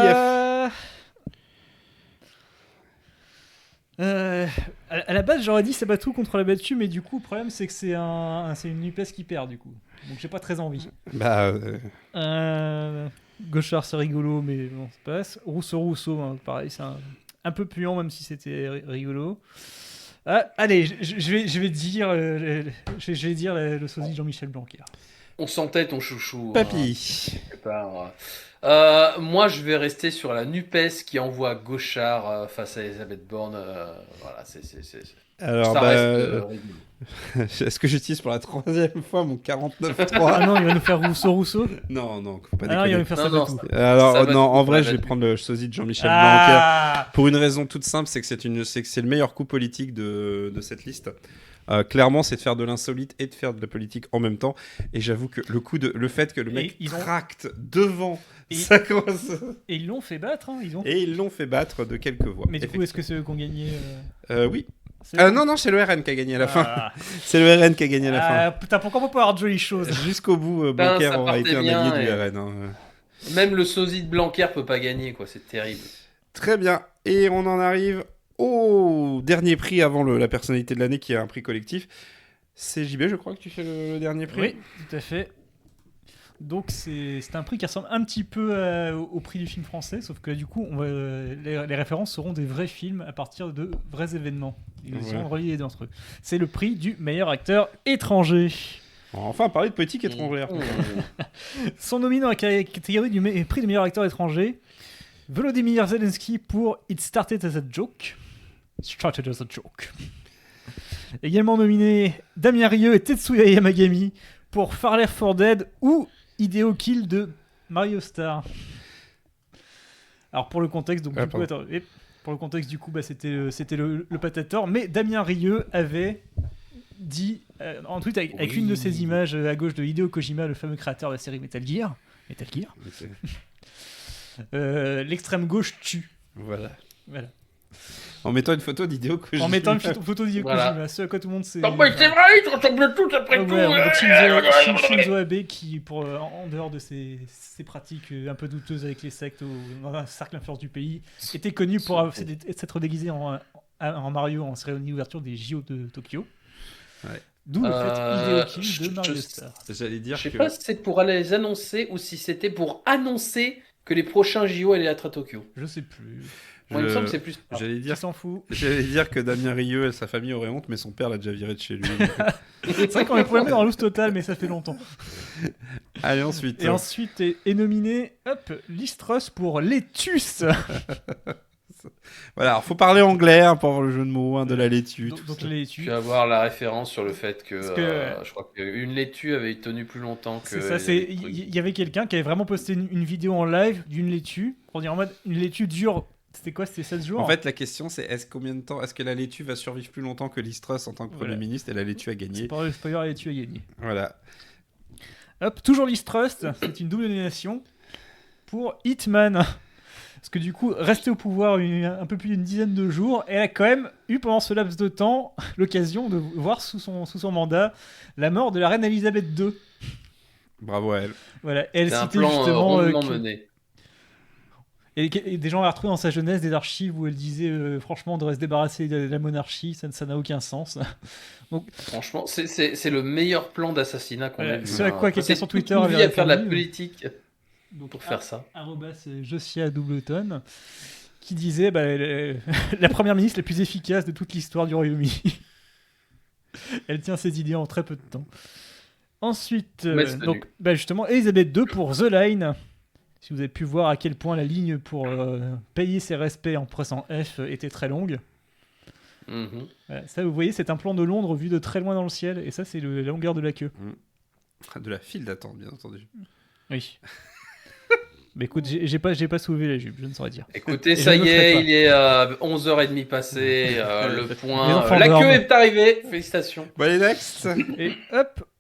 Speaker 1: À la base, j'aurais dit Sabatou contre la battue, mais du coup, le problème, c'est que c'est une NUPES qui perd, du coup. Donc, j'ai pas très envie. Gauchard, c'est rigolo, mais bon, ça passe. Rousseau, hein, pareil, c'est un peu puant, même si c'était rigolo. Allez, je vais dire, je vais dire le sosie de Jean-Michel Blanquer.
Speaker 3: On sentait ton chouchou.
Speaker 2: Papy.
Speaker 3: Quelque part. Moi, je vais rester sur la NUPES qui envoie Gauchard face à Elisabeth Borne. Voilà,
Speaker 2: Alors,
Speaker 3: ça
Speaker 2: bah,
Speaker 3: reste rigolo.
Speaker 2: est-ce que j'utilise pour la 3e fois mon 49.3?
Speaker 1: Ah non, il va nous faire Rousseau.
Speaker 2: Non, faut pas
Speaker 1: Ah non, il va
Speaker 2: déconner.
Speaker 1: nous faire
Speaker 3: Non,
Speaker 1: Sabatou.
Speaker 2: Alors,
Speaker 3: Sabatou,
Speaker 2: non, en vrai,
Speaker 3: Sabatou.
Speaker 2: je vais prendre le sosie de Jean-Michel Blanquer.
Speaker 1: Ah
Speaker 2: Pour une raison toute simple, c'est que c'est le meilleur coup politique de cette liste. Clairement, c'est de faire de l'insolite et de faire de la politique en même temps. Et j'avoue que le fait que le mec
Speaker 1: Et ils ont-
Speaker 2: tracte devant,
Speaker 1: Et-
Speaker 2: ça commence.
Speaker 1: Et ils l'ont fait battre, hein, ils ont.
Speaker 2: Et ils l'ont fait battre de quelques voix.
Speaker 1: Mais du coup, est-ce que c'est eux qui ont gagné
Speaker 2: Oui.
Speaker 1: c'est-
Speaker 2: Non, c'est le RN qui a gagné à la fin.
Speaker 1: Ah.
Speaker 2: C'est le RN qui a gagné à la fin.
Speaker 1: Putain, pourquoi on peut pas avoir de jolies choses?
Speaker 2: Jusqu'au bout, Blanquer
Speaker 3: ça
Speaker 2: aura
Speaker 3: partait
Speaker 2: été un
Speaker 3: bien,
Speaker 2: allié du
Speaker 3: et-
Speaker 2: RN. hein.
Speaker 3: Même le sosie de Blanquer peut pas gagner, quoi. C'est terrible.
Speaker 2: Très bien. Et on en arrive au dernier prix avant la personnalité de l'année qui est un prix collectif. C'est JB, je crois que tu fais le dernier prix.
Speaker 1: Oui, tout à fait. Donc c'est un prix qui ressemble un petit peu au prix du film français, sauf que du coup les références seront des vrais films à partir de vrais événements. Ils
Speaker 2: Ouais.
Speaker 1: seront reliés entre eux. C'est le prix du meilleur acteur étranger.
Speaker 2: On va enfin parler de politique étrangère.
Speaker 1: Sont nominés dans la catégorie du prix du meilleur acteur étranger Volodymyr Zelensky pour It Started as a Joke. Started as a Joke. Également nominés Damien Rieu et Tetsuya Yamagami pour Far Left 4 Dead ou Hideo Kill de Mario Star. Alors pour le contexte, donc, pour le contexte du coup, c'était le Patator, mais Damien Rieu avait dit en tweet avec une de ses images à gauche de Hideo Kojima, le fameux créateur de la série Metal Gear. L'extrême gauche tue.
Speaker 2: Voilà.
Speaker 1: Voilà.
Speaker 2: En mettant une photo d'Hideo Kojima.
Speaker 1: En mettant une photo d'Hideo
Speaker 3: Voilà.
Speaker 1: Kojima, ce à quoi tout le monde s'est...
Speaker 3: Non, mais c'est vrai, ils se ressemblent tous après tout.
Speaker 1: Shinzo Abe qui, en dehors de ses pratiques un peu douteuses avec les sectes dans un cercle influence du pays, était connu pour s'être déguisé en Mario en cérémonie d'ouverture des JO de Tokyo.
Speaker 2: Ouais.
Speaker 1: D'où le fait Hideo Kill de Mario Star.
Speaker 2: J'allais dire
Speaker 3: Je sais
Speaker 2: que...
Speaker 3: pas si c'est pour aller les annoncer ou si c'était pour annoncer que les prochains JO allaient être à Tokyo.
Speaker 1: Je sais plus.
Speaker 3: Moi, il me semble que c'est plus.
Speaker 2: J'allais
Speaker 1: Qui
Speaker 2: dire,
Speaker 1: s'en fout.
Speaker 2: que Damien Rieu et sa famille auraient honte, mais son père l'a déjà viré de chez lui.
Speaker 1: C'est vrai qu'on est pour le mettre dans loose total, mais ça fait longtemps.
Speaker 2: Allez, ensuite.
Speaker 1: Et ensuite est nominé, Liz Truss pour Létus.
Speaker 2: Voilà, alors faut parler anglais pour avoir le jeu de mots, de la laitue.
Speaker 1: Donc
Speaker 3: Tu
Speaker 1: Létus.
Speaker 3: vas avoir la référence sur le fait que,
Speaker 1: Parce que-
Speaker 3: je crois qu'une laitue avait tenu plus longtemps que.
Speaker 1: C'est ça, il y avait quelqu'un qui avait vraiment posté une vidéo en live d'une laitue, pour dire en mode, une laitue dure, c'était quoi, c'était 7 jours
Speaker 2: En fait, la question c'est combien de temps est-ce que la laitue va survivre plus longtemps que Liz Truss en tant que
Speaker 1: Voilà.
Speaker 2: Premier ministre, et la laitue a
Speaker 1: c'est
Speaker 2: gagné.
Speaker 1: pas spoiler, la laitue a gagné.
Speaker 2: Voilà.
Speaker 1: Toujours Liz Truss, c'est une double nomination pour Hitman. Parce que du coup, restée au pouvoir un peu plus d'une dizaine de jours, elle a quand même eu pendant ce laps de temps l'occasion de voir sous son mandat la mort de la reine Elisabeth II.
Speaker 2: Bravo à elle.
Speaker 1: Voilà, elle
Speaker 3: C'est un
Speaker 1: citait
Speaker 3: plan
Speaker 1: justement
Speaker 3: rondement mené.
Speaker 1: et des gens avaient retrouvé dans sa jeunesse des archives où elle disait franchement on devrait se débarrasser de la monarchie, ça n'a aucun sens.
Speaker 3: Franchement, c'est le meilleur plan d'assassinat qu'on
Speaker 1: Voilà,
Speaker 3: ait vu.
Speaker 1: ce à quoi quelqu'un
Speaker 3: C'est
Speaker 1: sur
Speaker 3: toute
Speaker 1: Twitter
Speaker 3: une
Speaker 1: avait
Speaker 3: vie à faire de la
Speaker 1: répondu.
Speaker 3: politique
Speaker 1: Donc,
Speaker 3: pour faire ça.
Speaker 1: Josia Doubleton qui disait la première ministre la plus efficace de toute l'histoire du Royaume-Uni. Elle tient ses idées en très peu de temps. Ensuite,
Speaker 3: Messe tenue.
Speaker 1: donc justement Elisabeth II pour The Line. Si vous avez pu voir à quel point la ligne pour payer ses respects en pressant F était très longue.
Speaker 3: Mhm.
Speaker 1: Voilà, ça, vous voyez, c'est un plan de Londres vu de très loin dans le ciel, et ça, c'est la longueur de la queue.
Speaker 2: De la file d'attente, bien entendu.
Speaker 1: Oui. Mais écoute, j'ai pas soulevé la jupe, je ne saurais dire.
Speaker 3: Écoutez,
Speaker 1: Et
Speaker 3: ça
Speaker 1: je ne
Speaker 3: y
Speaker 1: le ferai
Speaker 3: est,
Speaker 1: pas.
Speaker 3: il est 11h30 passé, le
Speaker 1: Les
Speaker 3: point.
Speaker 1: enfants
Speaker 3: La
Speaker 1: dorment.
Speaker 3: queue est arrivée, félicitations.
Speaker 2: Bon, allez, next.
Speaker 1: Et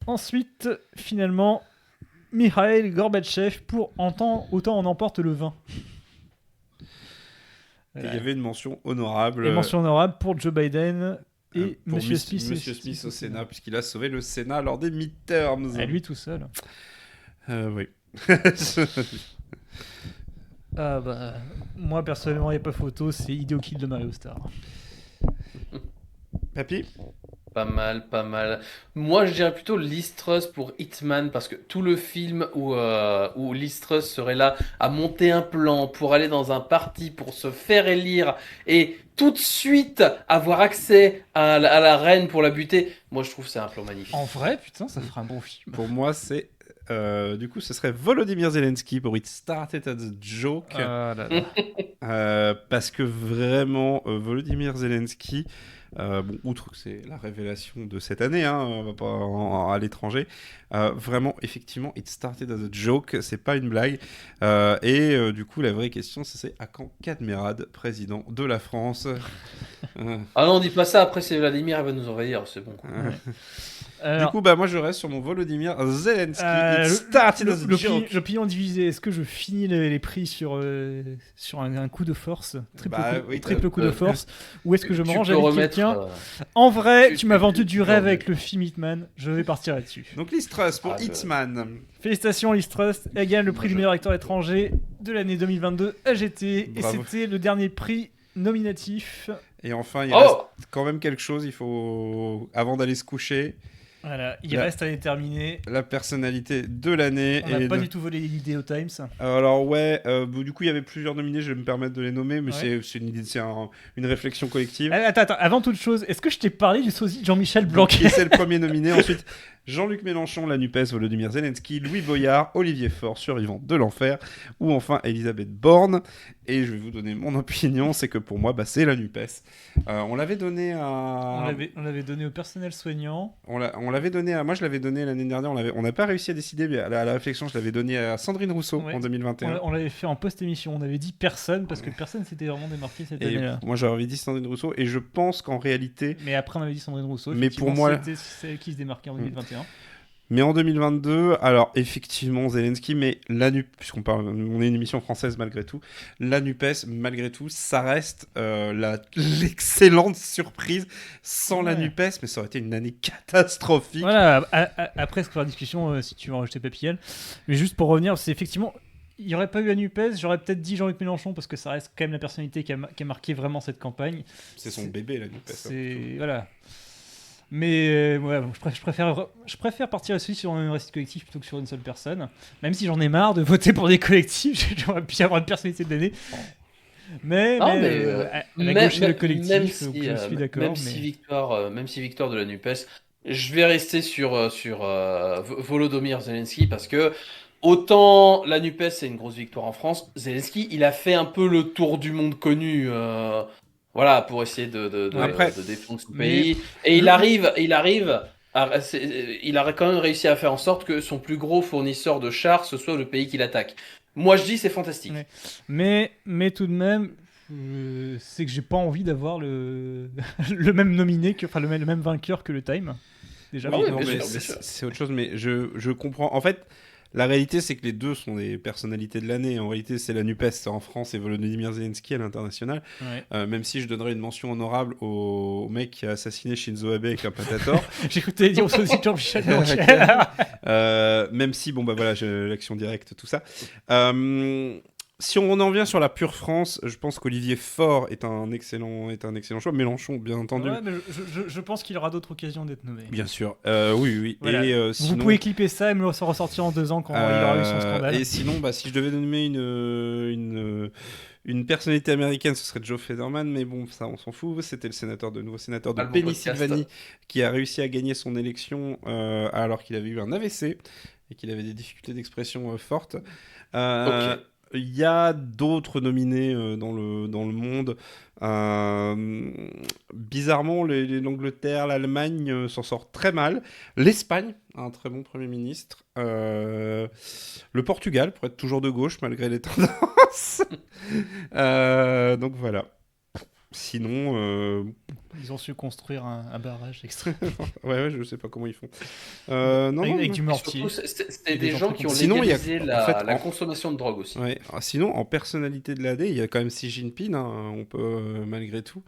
Speaker 1: ensuite, finalement, Mikhail Gorbatchev pour Autant on emporte le vin.
Speaker 2: Et il y avait une mention honorable.
Speaker 1: Et mention honorable pour Joe Biden et
Speaker 2: pour
Speaker 1: Monsieur Smith.
Speaker 2: Monsieur Smith au Sénat, puisqu'il a sauvé le Sénat lors des midterms.
Speaker 1: À lui tout seul.
Speaker 2: Oui.
Speaker 1: Moi personnellement, il n'y a pas photo, c'est Hideo Kill de Mario Star.
Speaker 2: Papy.
Speaker 3: Pas mal, pas mal. Moi, je dirais plutôt Liz Truss pour Hitman, parce que tout le film où Liz Truss serait là à monter un plan pour aller dans un parti, pour se faire élire, et tout de suite avoir accès à la reine pour la buter, moi, je trouve que c'est un plan magnifique.
Speaker 1: En vrai, putain, ça ferait un bon film.
Speaker 2: Pour moi, c'est. Du coup, ce serait Volodymyr Zelensky pour It Started as a Joke. Parce que vraiment, Volodymyr Zelensky, outre que c'est la révélation de cette année, on va pas à l'étranger, vraiment, effectivement, It Started as a Joke, c'est pas une blague. Du coup, la vraie question, c'est à quand Kadmerad, président de la France
Speaker 3: Ah non, dis pas ça, après c'est Vladimir, elle va nous envahir, c'est bon.
Speaker 1: Alors,
Speaker 2: Du coup, moi, je reste sur mon Volodymyr Zelensky. It Started as a Joke.
Speaker 1: L'opinion divisée, est-ce que je finis les prix sur un coup de force, triple coup de force, ou est-ce que je me
Speaker 3: Tu
Speaker 1: range
Speaker 3: peux
Speaker 1: avec
Speaker 3: remettre,
Speaker 1: quelqu'un En vrai,
Speaker 3: tu
Speaker 1: tu m'as
Speaker 3: peux-
Speaker 1: vendu
Speaker 3: tu
Speaker 1: du
Speaker 3: peux
Speaker 1: rêve
Speaker 3: remettre.
Speaker 1: avec le film Hitman, je vais partir là-dessus.
Speaker 2: Donc, Liz Truss pour
Speaker 3: Ah,
Speaker 2: Hitman.
Speaker 1: Félicitations Liz Truss, elle gagne le prix du meilleur acteur étranger de l'année 2022 AGT, et
Speaker 2: Bravo.
Speaker 1: c'était le dernier prix nominatif.
Speaker 2: Et enfin, il
Speaker 3: Oh
Speaker 2: reste quand même quelque chose, il faut, avant d'aller se coucher,
Speaker 1: Voilà, il
Speaker 2: Là.
Speaker 1: reste à déterminer.
Speaker 2: la personnalité de l'année.
Speaker 1: On n'a
Speaker 2: et
Speaker 1: pas
Speaker 2: de-
Speaker 1: du tout volé l'idée au Times.
Speaker 2: Alors ouais, du coup il y avait plusieurs nominés, je vais me permettre de les nommer, mais
Speaker 1: Ouais.
Speaker 2: c'est une idée, une réflexion collective.
Speaker 1: Attends, avant toute chose, est-ce que je t'ai parlé du sosie de Jean-Michel
Speaker 2: Donc,
Speaker 1: Blanquer
Speaker 2: qui c'est le premier nominé. Ensuite, Jean-Luc Mélenchon, la NUPES, Volodymyr Zelensky, Louis Boyard, Olivier Faure, survivant de l'enfer, ou enfin Elisabeth Borne. Et je vais vous donner mon opinion, c'est que pour moi, c'est la NUPES. On l'avait donné à...
Speaker 1: On l'avait donné au personnel soignant.
Speaker 2: On l'avait donné à... Moi, je l'avais donné l'année dernière, on n'a pas réussi à décider, mais à la réflexion, je l'avais donné à Sandrine Rousseau
Speaker 1: Ouais.
Speaker 2: en 2021.
Speaker 1: On l'avait fait en post-émission. On avait dit personne parce que personne s'était vraiment démarqué cette
Speaker 2: Et
Speaker 1: année-là.
Speaker 2: moi, j'avais dit Sandrine Rousseau, et je pense qu'en réalité...
Speaker 1: Mais après, on avait dit Sandrine Rousseau.
Speaker 2: Mais pour
Speaker 1: Effectivement,
Speaker 2: moi-
Speaker 1: c'était celle qui se démarquait en 2021.
Speaker 2: Mais en 2022, alors effectivement Zelensky, mais la NUPES, on est une émission française malgré tout, la NUPES, malgré tout, ça reste l'excellente surprise. Sans la
Speaker 1: Ouais.
Speaker 2: NUPES, mais ça aurait été une année catastrophique.
Speaker 1: Voilà, après, c'est la discussion si tu veux en rajouter Papillel. Mais juste pour revenir, c'est effectivement. Il n'y aurait pas eu la NUPES, j'aurais peut-être dit Jean-Luc Mélenchon parce que ça reste quand même la personnalité qui a marqué vraiment cette campagne.
Speaker 2: C'est son bébé, la NUPES.
Speaker 1: C'est voilà. Mais ouais, bon, je préfère partir aussi sur un récit collectif plutôt que sur une seule personne. Même si j'en ai marre de voter pour des collectifs, j'aimerais bien avoir une personnalité de l'année. Mais,
Speaker 3: Non,
Speaker 1: la gauche et le collectif,
Speaker 3: même
Speaker 1: donc
Speaker 3: si,
Speaker 1: je suis d'accord.
Speaker 3: même
Speaker 1: mais...
Speaker 3: si victoire de la NUPES, je vais rester sur Volodymyr Zelensky parce que autant la NUPES c'est une grosse victoire en France, Zelensky il a fait un peu le tour du monde connu, voilà, pour essayer
Speaker 2: Après,
Speaker 3: de défendre son
Speaker 1: mais
Speaker 3: pays. Et il arrive il a quand même réussi à faire en sorte que son plus gros fournisseur de chars ce soit le pays qu'il attaque. Moi je dis c'est fantastique.
Speaker 1: Ouais. Mais tout de même, c'est que j'ai pas envie d'avoir le même nominé, enfin le même vainqueur que le Time. Déjà.
Speaker 3: Ah oui,
Speaker 2: non,
Speaker 3: bien
Speaker 2: mais
Speaker 3: sûr, bien sûr.
Speaker 2: c'est autre chose, mais je comprends. En fait, la réalité, c'est que les deux sont des personnalités de l'année. En réalité, c'est la NUPES en France et Volodymyr Zelensky à l'international.
Speaker 1: Ouais.
Speaker 2: Même si je donnerais une mention honorable au mec qui a assassiné Shinzo Abe avec un patator.
Speaker 1: J'ai écouté dire aussi Jean-Michel Blanquer.
Speaker 2: Même si, bon, bah voilà, l'action directe, tout ça. Si on en vient sur la pure France, je pense qu'Olivier Faure est un excellent choix. Mélenchon, bien entendu.
Speaker 1: Ouais, mais je pense qu'il aura d'autres occasions d'être nommé.
Speaker 2: Bien sûr. Oui.
Speaker 1: Voilà.
Speaker 2: Et,
Speaker 1: Vous
Speaker 2: sinon...
Speaker 1: pouvez clipper ça et me le ressortir en 2 ans quand il aura eu son scandale.
Speaker 2: Et sinon, si je devais nommer une personnalité américaine, ce serait Joe Federman, mais bon, ça, on s'en fout. C'était le nouveau sénateur de
Speaker 3: Ah, bon
Speaker 2: Pennsylvanie qui a réussi à gagner son élection alors qu'il avait eu un AVC et qu'il avait des difficultés d'expression fortes.
Speaker 3: Ok.
Speaker 2: Il y a d'autres nominés dans le monde. Bizarrement, l'Angleterre, l'Allemagne s'en sortent très mal. L'Espagne a un très bon Premier ministre. Le Portugal, pour être toujours de gauche, malgré les tendances. Donc voilà. Sinon...
Speaker 1: Ils ont su construire un barrage extrême.
Speaker 2: ouais, je sais pas comment ils font.
Speaker 1: Avec du mortier.
Speaker 3: C'était des gens qui ont
Speaker 2: Sinon,
Speaker 3: légalisé la
Speaker 2: en
Speaker 3: consommation de drogue aussi.
Speaker 2: Ouais. Sinon, en personnalité de l'année, il y a quand même Xi Jinping, hein, on peut malgré tout.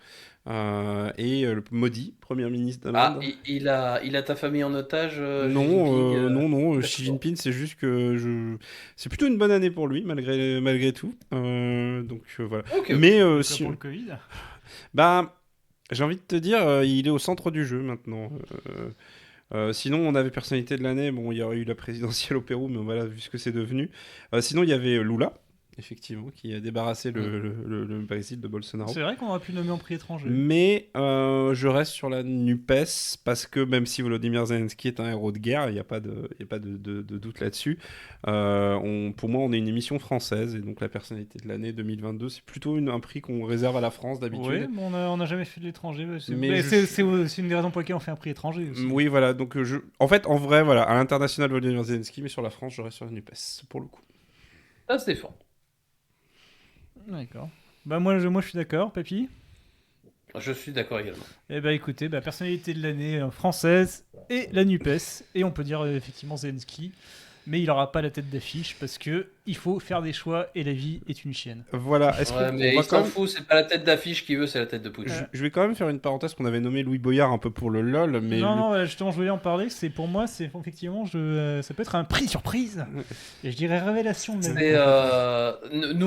Speaker 2: Et le Modi, Premier ministre d'Inde.
Speaker 3: Il a ta famille en otage
Speaker 2: Non, Xi Jinping, c'est juste que c'est plutôt une bonne année pour lui, malgré tout. Donc voilà.
Speaker 3: Okay.
Speaker 2: Mais
Speaker 1: pour le Covid.
Speaker 2: J'ai envie de te dire, il est au centre du jeu maintenant. Sinon, on avait personnalité de l'année. Bon, il y aurait eu la présidentielle au Pérou, mais voilà, vu ce que c'est devenu. Sinon, il y avait Lula, effectivement, qui a débarrassé le Brésil de Bolsonaro.
Speaker 1: C'est vrai qu'on aurait pu nommer en prix étranger.
Speaker 2: Mais je reste sur la NUPES, parce que même si Volodymyr Zelensky est un héros de guerre, il n'y a pas de doute là-dessus. Pour moi, on est une émission française, et donc la personnalité de l'année 2022, c'est plutôt un prix qu'on réserve à la France d'habitude.
Speaker 1: Oui, mais on n'a jamais fait de l'étranger. C'est une des raisons pour lesquelles on fait un prix étranger aussi.
Speaker 2: Oui, voilà. Donc, en vrai, voilà, à l'international, Volodymyr Zelensky, mais sur la France, je reste sur la NUPES, pour le coup.
Speaker 3: Ça se défend.
Speaker 1: D'accord. Moi je suis d'accord, Papy.
Speaker 3: Je suis d'accord également.
Speaker 1: Eh écoutez, personnalité de l'année française et la NUPES. Et on peut dire effectivement Zelensky. Mais il n'aura pas la tête d'affiche parce que il faut faire des choix et la vie est une chienne.
Speaker 2: Voilà.
Speaker 3: Mais il s'en fout, c'est pas la tête d'affiche qu'il veut, c'est la tête de Poutine.
Speaker 2: Je vais quand même faire une parenthèse qu'on avait nommé Louis Boyard un peu pour le LOL. Mais
Speaker 1: non, justement, je voulais en parler. Pour moi, effectivement, ça peut être un prix surprise. Et je dirais révélation de l'année.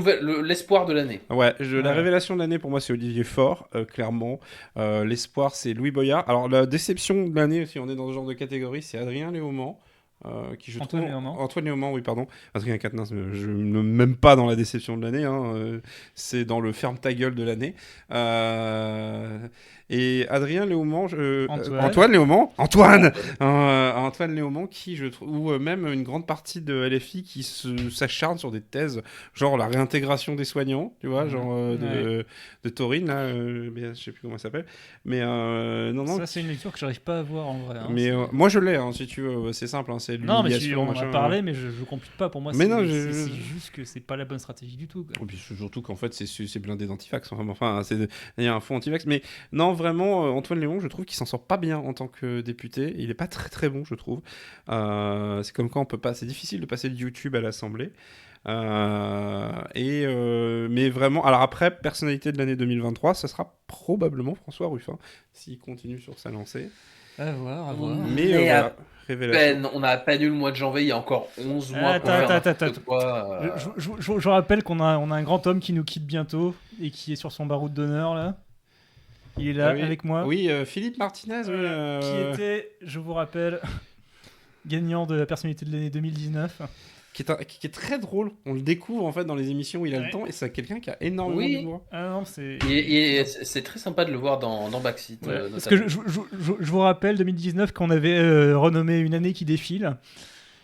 Speaker 3: C'est l'espoir de l'année.
Speaker 2: Ouais, la révélation de l'année pour moi c'est Olivier Faure, clairement. L'espoir c'est Louis Boyard. Alors la déception de l'année, si on est dans ce genre de catégorie, c'est Adrien Léaumont. Antoine Léaumont, oui, pardon. Adrien Quatennens, je ne même pas dans la déception de l'année. C'est dans le ferme ta gueule de l'année. Et Adrien Léaumont, Antoine Léaumont, Antoine Léaumont, qui je trouve, ou même une grande partie de LFI qui s'acharne sur des thèses, genre la réintégration des soignants, tu vois, de Taurine, là, je sais plus comment ça s'appelle. Mais non.
Speaker 1: Ça, c'est une lecture que j'arrive pas à voir en vrai.
Speaker 2: Mais moi je l'ai, si tu veux, c'est simple, c'est
Speaker 1: non, mais on en a parlé, mais je compute pas. Pour moi,
Speaker 2: mais
Speaker 1: c'est juste que c'est pas la bonne stratégie du tout.
Speaker 2: Et puis surtout qu'en fait, c'est blindé d'antivax. Enfin, il y a un fond antivax. Mais non, vraiment, Antoine Léaumont, je trouve qu'il s'en sort pas bien en tant que député. Il est pas très très bon, je trouve. C'est comme quand on peut pas. C'est difficile de passer de YouTube à l'Assemblée. Mais vraiment, alors après, personnalité de l'année 2023, ça sera probablement François Ruffin s'il continue sur sa lancée.
Speaker 1: À voir.
Speaker 2: Mais voilà, révélation.
Speaker 3: On a à peine eu le mois de janvier, il y a encore 11 mois.
Speaker 1: Attends. Je rappelle qu'on a un grand homme qui nous quitte bientôt et qui est sur son baroud d'honneur là. Il est là avec moi.
Speaker 2: Oui, Philippe Martinez.
Speaker 1: Qui était, je vous rappelle, gagnant de la personnalité de l'année 2019.
Speaker 2: qui est très drôle. On le découvre en fait dans les émissions où il a le temps, et c'est quelqu'un qui a énormément
Speaker 3: Oui.
Speaker 2: d'humour.
Speaker 1: Ah non, c'est.
Speaker 3: C'est très sympa de le voir dans Backseat.
Speaker 1: Ouais, parce
Speaker 3: notamment.
Speaker 1: que je vous rappelle 2019 qu'on avait renommé Une année qui défile.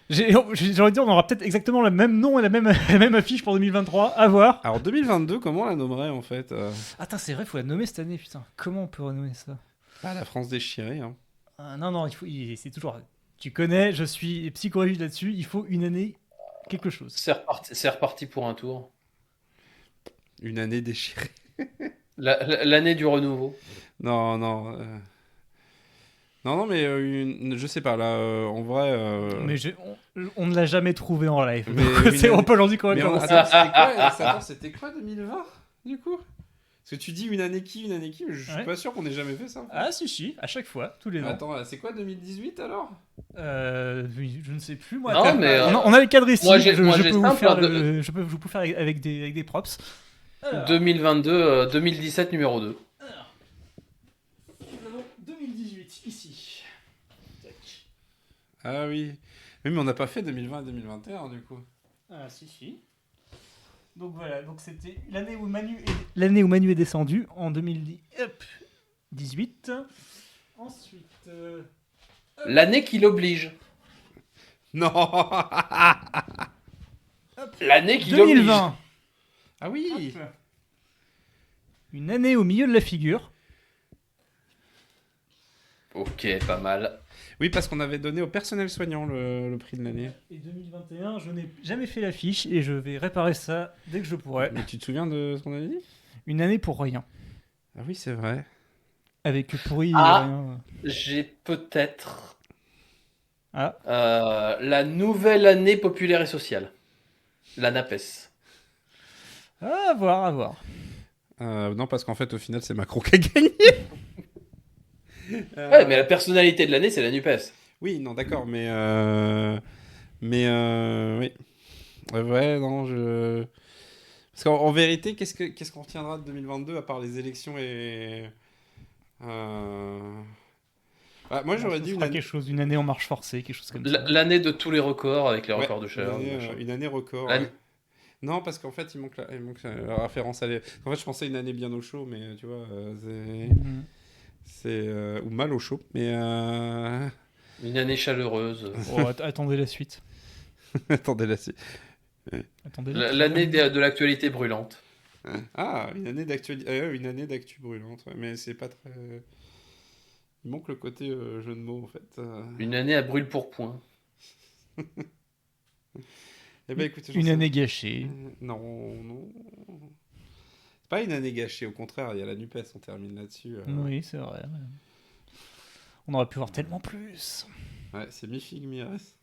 Speaker 1: J'ai envie de dire, on aura peut-être exactement le même nom et la même affiche pour 2023. À voir.
Speaker 2: Alors 2022, comment on la nommerait en fait
Speaker 1: Attends, c'est vrai, faut la nommer cette année, putain. Comment on peut renommer ça?
Speaker 2: La France déchirée. Hein.
Speaker 1: Non, c'est toujours. Tu connais, je suis psychorigide là-dessus. Il faut une année quelque chose.
Speaker 3: C'est reparti pour un tour.
Speaker 2: Une année déchirée.
Speaker 3: L'année du renouveau.
Speaker 2: Non, mais je sais pas, là, en vrai...
Speaker 1: Mais on ne l'a jamais trouvé en live.
Speaker 2: Mais
Speaker 1: Donc,
Speaker 2: une
Speaker 1: on
Speaker 2: année-
Speaker 1: peut leur dire qu'on va
Speaker 2: Mais
Speaker 1: commencer.
Speaker 2: c'était quoi 2020, du coup? Parce que tu dis une année qui, je suis
Speaker 1: Ouais.
Speaker 2: pas sûr qu'on ait jamais fait ça.
Speaker 1: Ah si, à chaque fois, tous les ans.
Speaker 2: Attends, c'est quoi 2018 alors?
Speaker 1: Oui, je ne sais plus moi.
Speaker 3: Non,
Speaker 1: Attends,
Speaker 3: mais,
Speaker 1: on a les cadres ici.
Speaker 3: moi, j'ai
Speaker 1: je peux vous
Speaker 3: simple,
Speaker 1: faire
Speaker 3: hein,
Speaker 1: je peux vous faire avec des props. Alors,
Speaker 3: 2022, 2017 numéro 2.
Speaker 1: nous avons 2018 ici. Tac.
Speaker 2: Ah oui. Mais on n'a pas fait 2020 et 2021 du coup.
Speaker 1: Ah si. Donc voilà, donc c'était l'année où Manu est descendu en 2018. Ensuite,
Speaker 3: L'année qui l'oblige.
Speaker 2: Non.
Speaker 3: L'année qui l'oblige.
Speaker 1: 2020.
Speaker 2: Ah oui.
Speaker 1: Hop. Une année au milieu de la figure.
Speaker 3: Ok, pas mal.
Speaker 2: Oui, parce qu'on avait donné au personnel soignant le prix de l'année.
Speaker 1: Et 2021, je n'ai jamais fait l'affiche et je vais réparer ça dès que je pourrai.
Speaker 2: Mais tu te souviens de ce qu'on avait dit?
Speaker 1: Une année pour rien.
Speaker 2: Ah oui, c'est vrai.
Speaker 1: Avec pourri et
Speaker 3: Ah.
Speaker 1: rien.
Speaker 3: J'ai peut-être
Speaker 1: Ah.
Speaker 3: la nouvelle année populaire et sociale. La NAPES.
Speaker 1: À voir.
Speaker 2: Non, parce qu'en fait, au final, c'est Macron qui a gagné.
Speaker 3: Ouais, mais la personnalité de l'année, c'est la NUPES.
Speaker 2: Oui, non, d'accord, mais oui. Ouais, non, Parce qu'en vérité, qu'est-ce qu'on retiendra de 2022 à part les élections et... moi, j'aurais dit
Speaker 1: quelque chose, une année en marche forcée, quelque chose comme ça.
Speaker 3: L'année de tous les records avec les
Speaker 2: Ouais,
Speaker 3: records de chaleur.
Speaker 2: une année record.
Speaker 3: L'année-
Speaker 2: ouais. Non, parce qu'en fait, il manque la référence à... En fait, je pensais une année bien au chaud, mais tu vois, c'est... ou mal au chaud, mais...
Speaker 3: Une année chaleureuse.
Speaker 1: Oh, attendez la suite.
Speaker 2: Attendez, là, c'est...
Speaker 3: L'année de l'actualité brûlante.
Speaker 2: Ah, une année d'actualité, une année d'actu brûlante, ouais, mais c'est pas très... Il manque le côté jeu de mots, en fait.
Speaker 3: Une année à brûle pour point.
Speaker 2: Eh ben, écoutez, j'en
Speaker 1: Une
Speaker 2: sais-
Speaker 1: année gâchée.
Speaker 2: Non. C'est pas une année gâchée, au contraire, il y a la NUPES, on termine là-dessus.
Speaker 1: Oui, c'est vrai. On aurait pu voir tellement plus.
Speaker 2: Ouais, c'est mi-figue, mi-reste.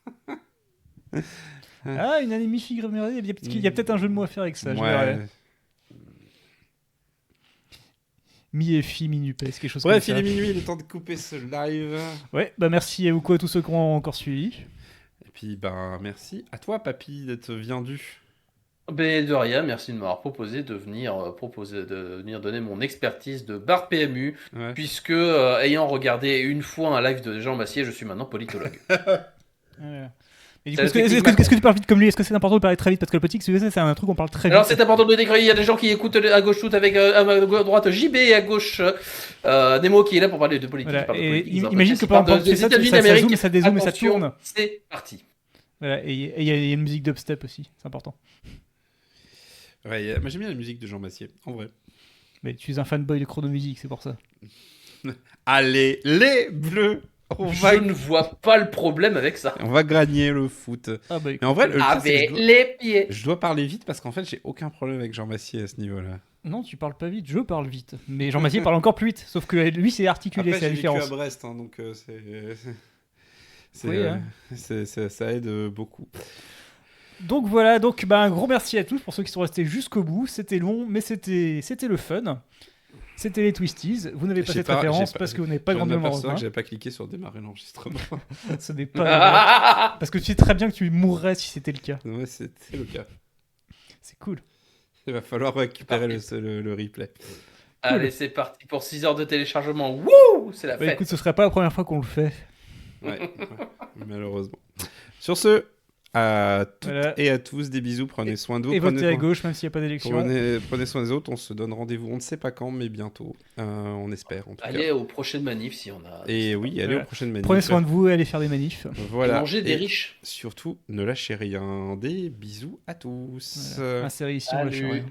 Speaker 1: Ah, une année mi-figre, il y a peut-être un jeu de mots à faire avec ça. Je verrai. Mi-FI, mi-NUPES, quelque chose
Speaker 2: Bref,
Speaker 1: comme
Speaker 2: il
Speaker 1: ça.
Speaker 2: est minuit, il est temps de couper ce live.
Speaker 1: Ouais, bah merci à vous à tous ceux qui ont encore suivi.
Speaker 2: Et puis, merci à toi, papy, d'être viendu.
Speaker 3: Ben, de rien, merci de m'avoir proposé de venir donner mon expertise de bar PMU,
Speaker 2: Ouais.
Speaker 3: puisque ayant regardé une fois un live de Jean Massier, je suis maintenant politologue.
Speaker 1: Voilà. Et du
Speaker 3: C'est
Speaker 1: coup,
Speaker 3: la technique
Speaker 1: est-ce que tu parles vite comme lui? Est-ce que c'est important de parler très vite? Parce que le politique, c'est un truc qu'on parle très vite.
Speaker 3: Alors c'est important de le décrire, il y a des gens qui écoutent à gauche tout avec à droite JB et à gauche Nemo qui est là pour parler de politique.
Speaker 1: Voilà,
Speaker 3: parle de
Speaker 1: et
Speaker 3: politique, ils en
Speaker 1: imagine que
Speaker 3: parlent
Speaker 1: pendant que
Speaker 3: des
Speaker 1: tu fais ça,
Speaker 3: États-Unis
Speaker 1: ça
Speaker 3: d'Amérique.
Speaker 1: zoome, ça dézoome et ça
Speaker 3: Attention,
Speaker 1: tourne.
Speaker 3: C'est parti.
Speaker 1: Voilà, et il y a une musique dubstep aussi, c'est important.
Speaker 2: Ouais, moi j'aime bien la musique de Jean Massier, en vrai.
Speaker 1: Mais tu es un fanboy de chronomusique, c'est pour ça.
Speaker 2: Allez, les bleus,
Speaker 3: Je ne vois pas le problème avec ça.
Speaker 2: on va gagner le foot.
Speaker 1: Ah bah
Speaker 2: Mais en vrai, le pire, c'est que
Speaker 3: Avec les pieds.
Speaker 2: je dois parler vite parce qu'en fait, j'ai aucun problème avec Jean Massier à ce niveau-là.
Speaker 1: non, tu parles pas vite, je parle vite. Mais Jean Massier parle encore plus vite, sauf que lui c'est articulé,
Speaker 2: Après,
Speaker 1: c'est
Speaker 2: j'ai
Speaker 1: la
Speaker 2: vécu à
Speaker 1: différence.
Speaker 2: Brest, hein, donc
Speaker 1: Oui, hein.
Speaker 2: ça aide beaucoup.
Speaker 1: Donc voilà, un gros merci à tous pour ceux qui sont restés jusqu'au bout. C'était long, mais c'était le fun. C'était les Twisties. Vous n'avez pas
Speaker 2: J'ai
Speaker 1: cette
Speaker 2: pas-
Speaker 1: référence
Speaker 2: j'ai pas-
Speaker 1: parce que vous n'avez pas
Speaker 2: Je viens de
Speaker 1: grandement
Speaker 2: m'apercevoir
Speaker 1: rejoint.
Speaker 2: que j'avais pas cliqué sur démarrer l'enregistrement.
Speaker 1: Ce n'est pas parce que tu sais très bien que tu mourrais si c'était le cas.
Speaker 2: Ouais, c'était le cas.
Speaker 1: C'est cool.
Speaker 2: Il va falloir récupérer le replay.
Speaker 3: Allez, c'est parti pour 6 heures de téléchargement. Wouh, c'est la
Speaker 1: Bah,
Speaker 3: fête.
Speaker 1: écoute, ce serait pas la première fois qu'on le fait.
Speaker 2: Ouais, malheureusement. Sur ce, À toutes
Speaker 1: Voilà.
Speaker 2: et à tous, des bisous, prenez soin de vous.
Speaker 1: Et
Speaker 2: Prenez
Speaker 1: votez à
Speaker 2: soin-
Speaker 1: gauche, même s'il n'y a pas d'élection.
Speaker 2: Prenez soin des autres, on se donne rendez-vous, on ne sait pas quand, mais bientôt. On espère en tout
Speaker 3: Allez
Speaker 2: cas.
Speaker 3: aux prochaines manifs si on a.
Speaker 2: Et oui, allez
Speaker 1: Voilà.
Speaker 2: aux prochaines manifs.
Speaker 1: Prenez soin de vous et allez faire des manifs.
Speaker 2: Voilà.
Speaker 3: Manger des
Speaker 2: Et
Speaker 3: riches.
Speaker 2: surtout, ne lâchez rien. Des bisous à tous.
Speaker 1: Voilà. Inséré ici, on lâche
Speaker 3: Salut.
Speaker 1: rien.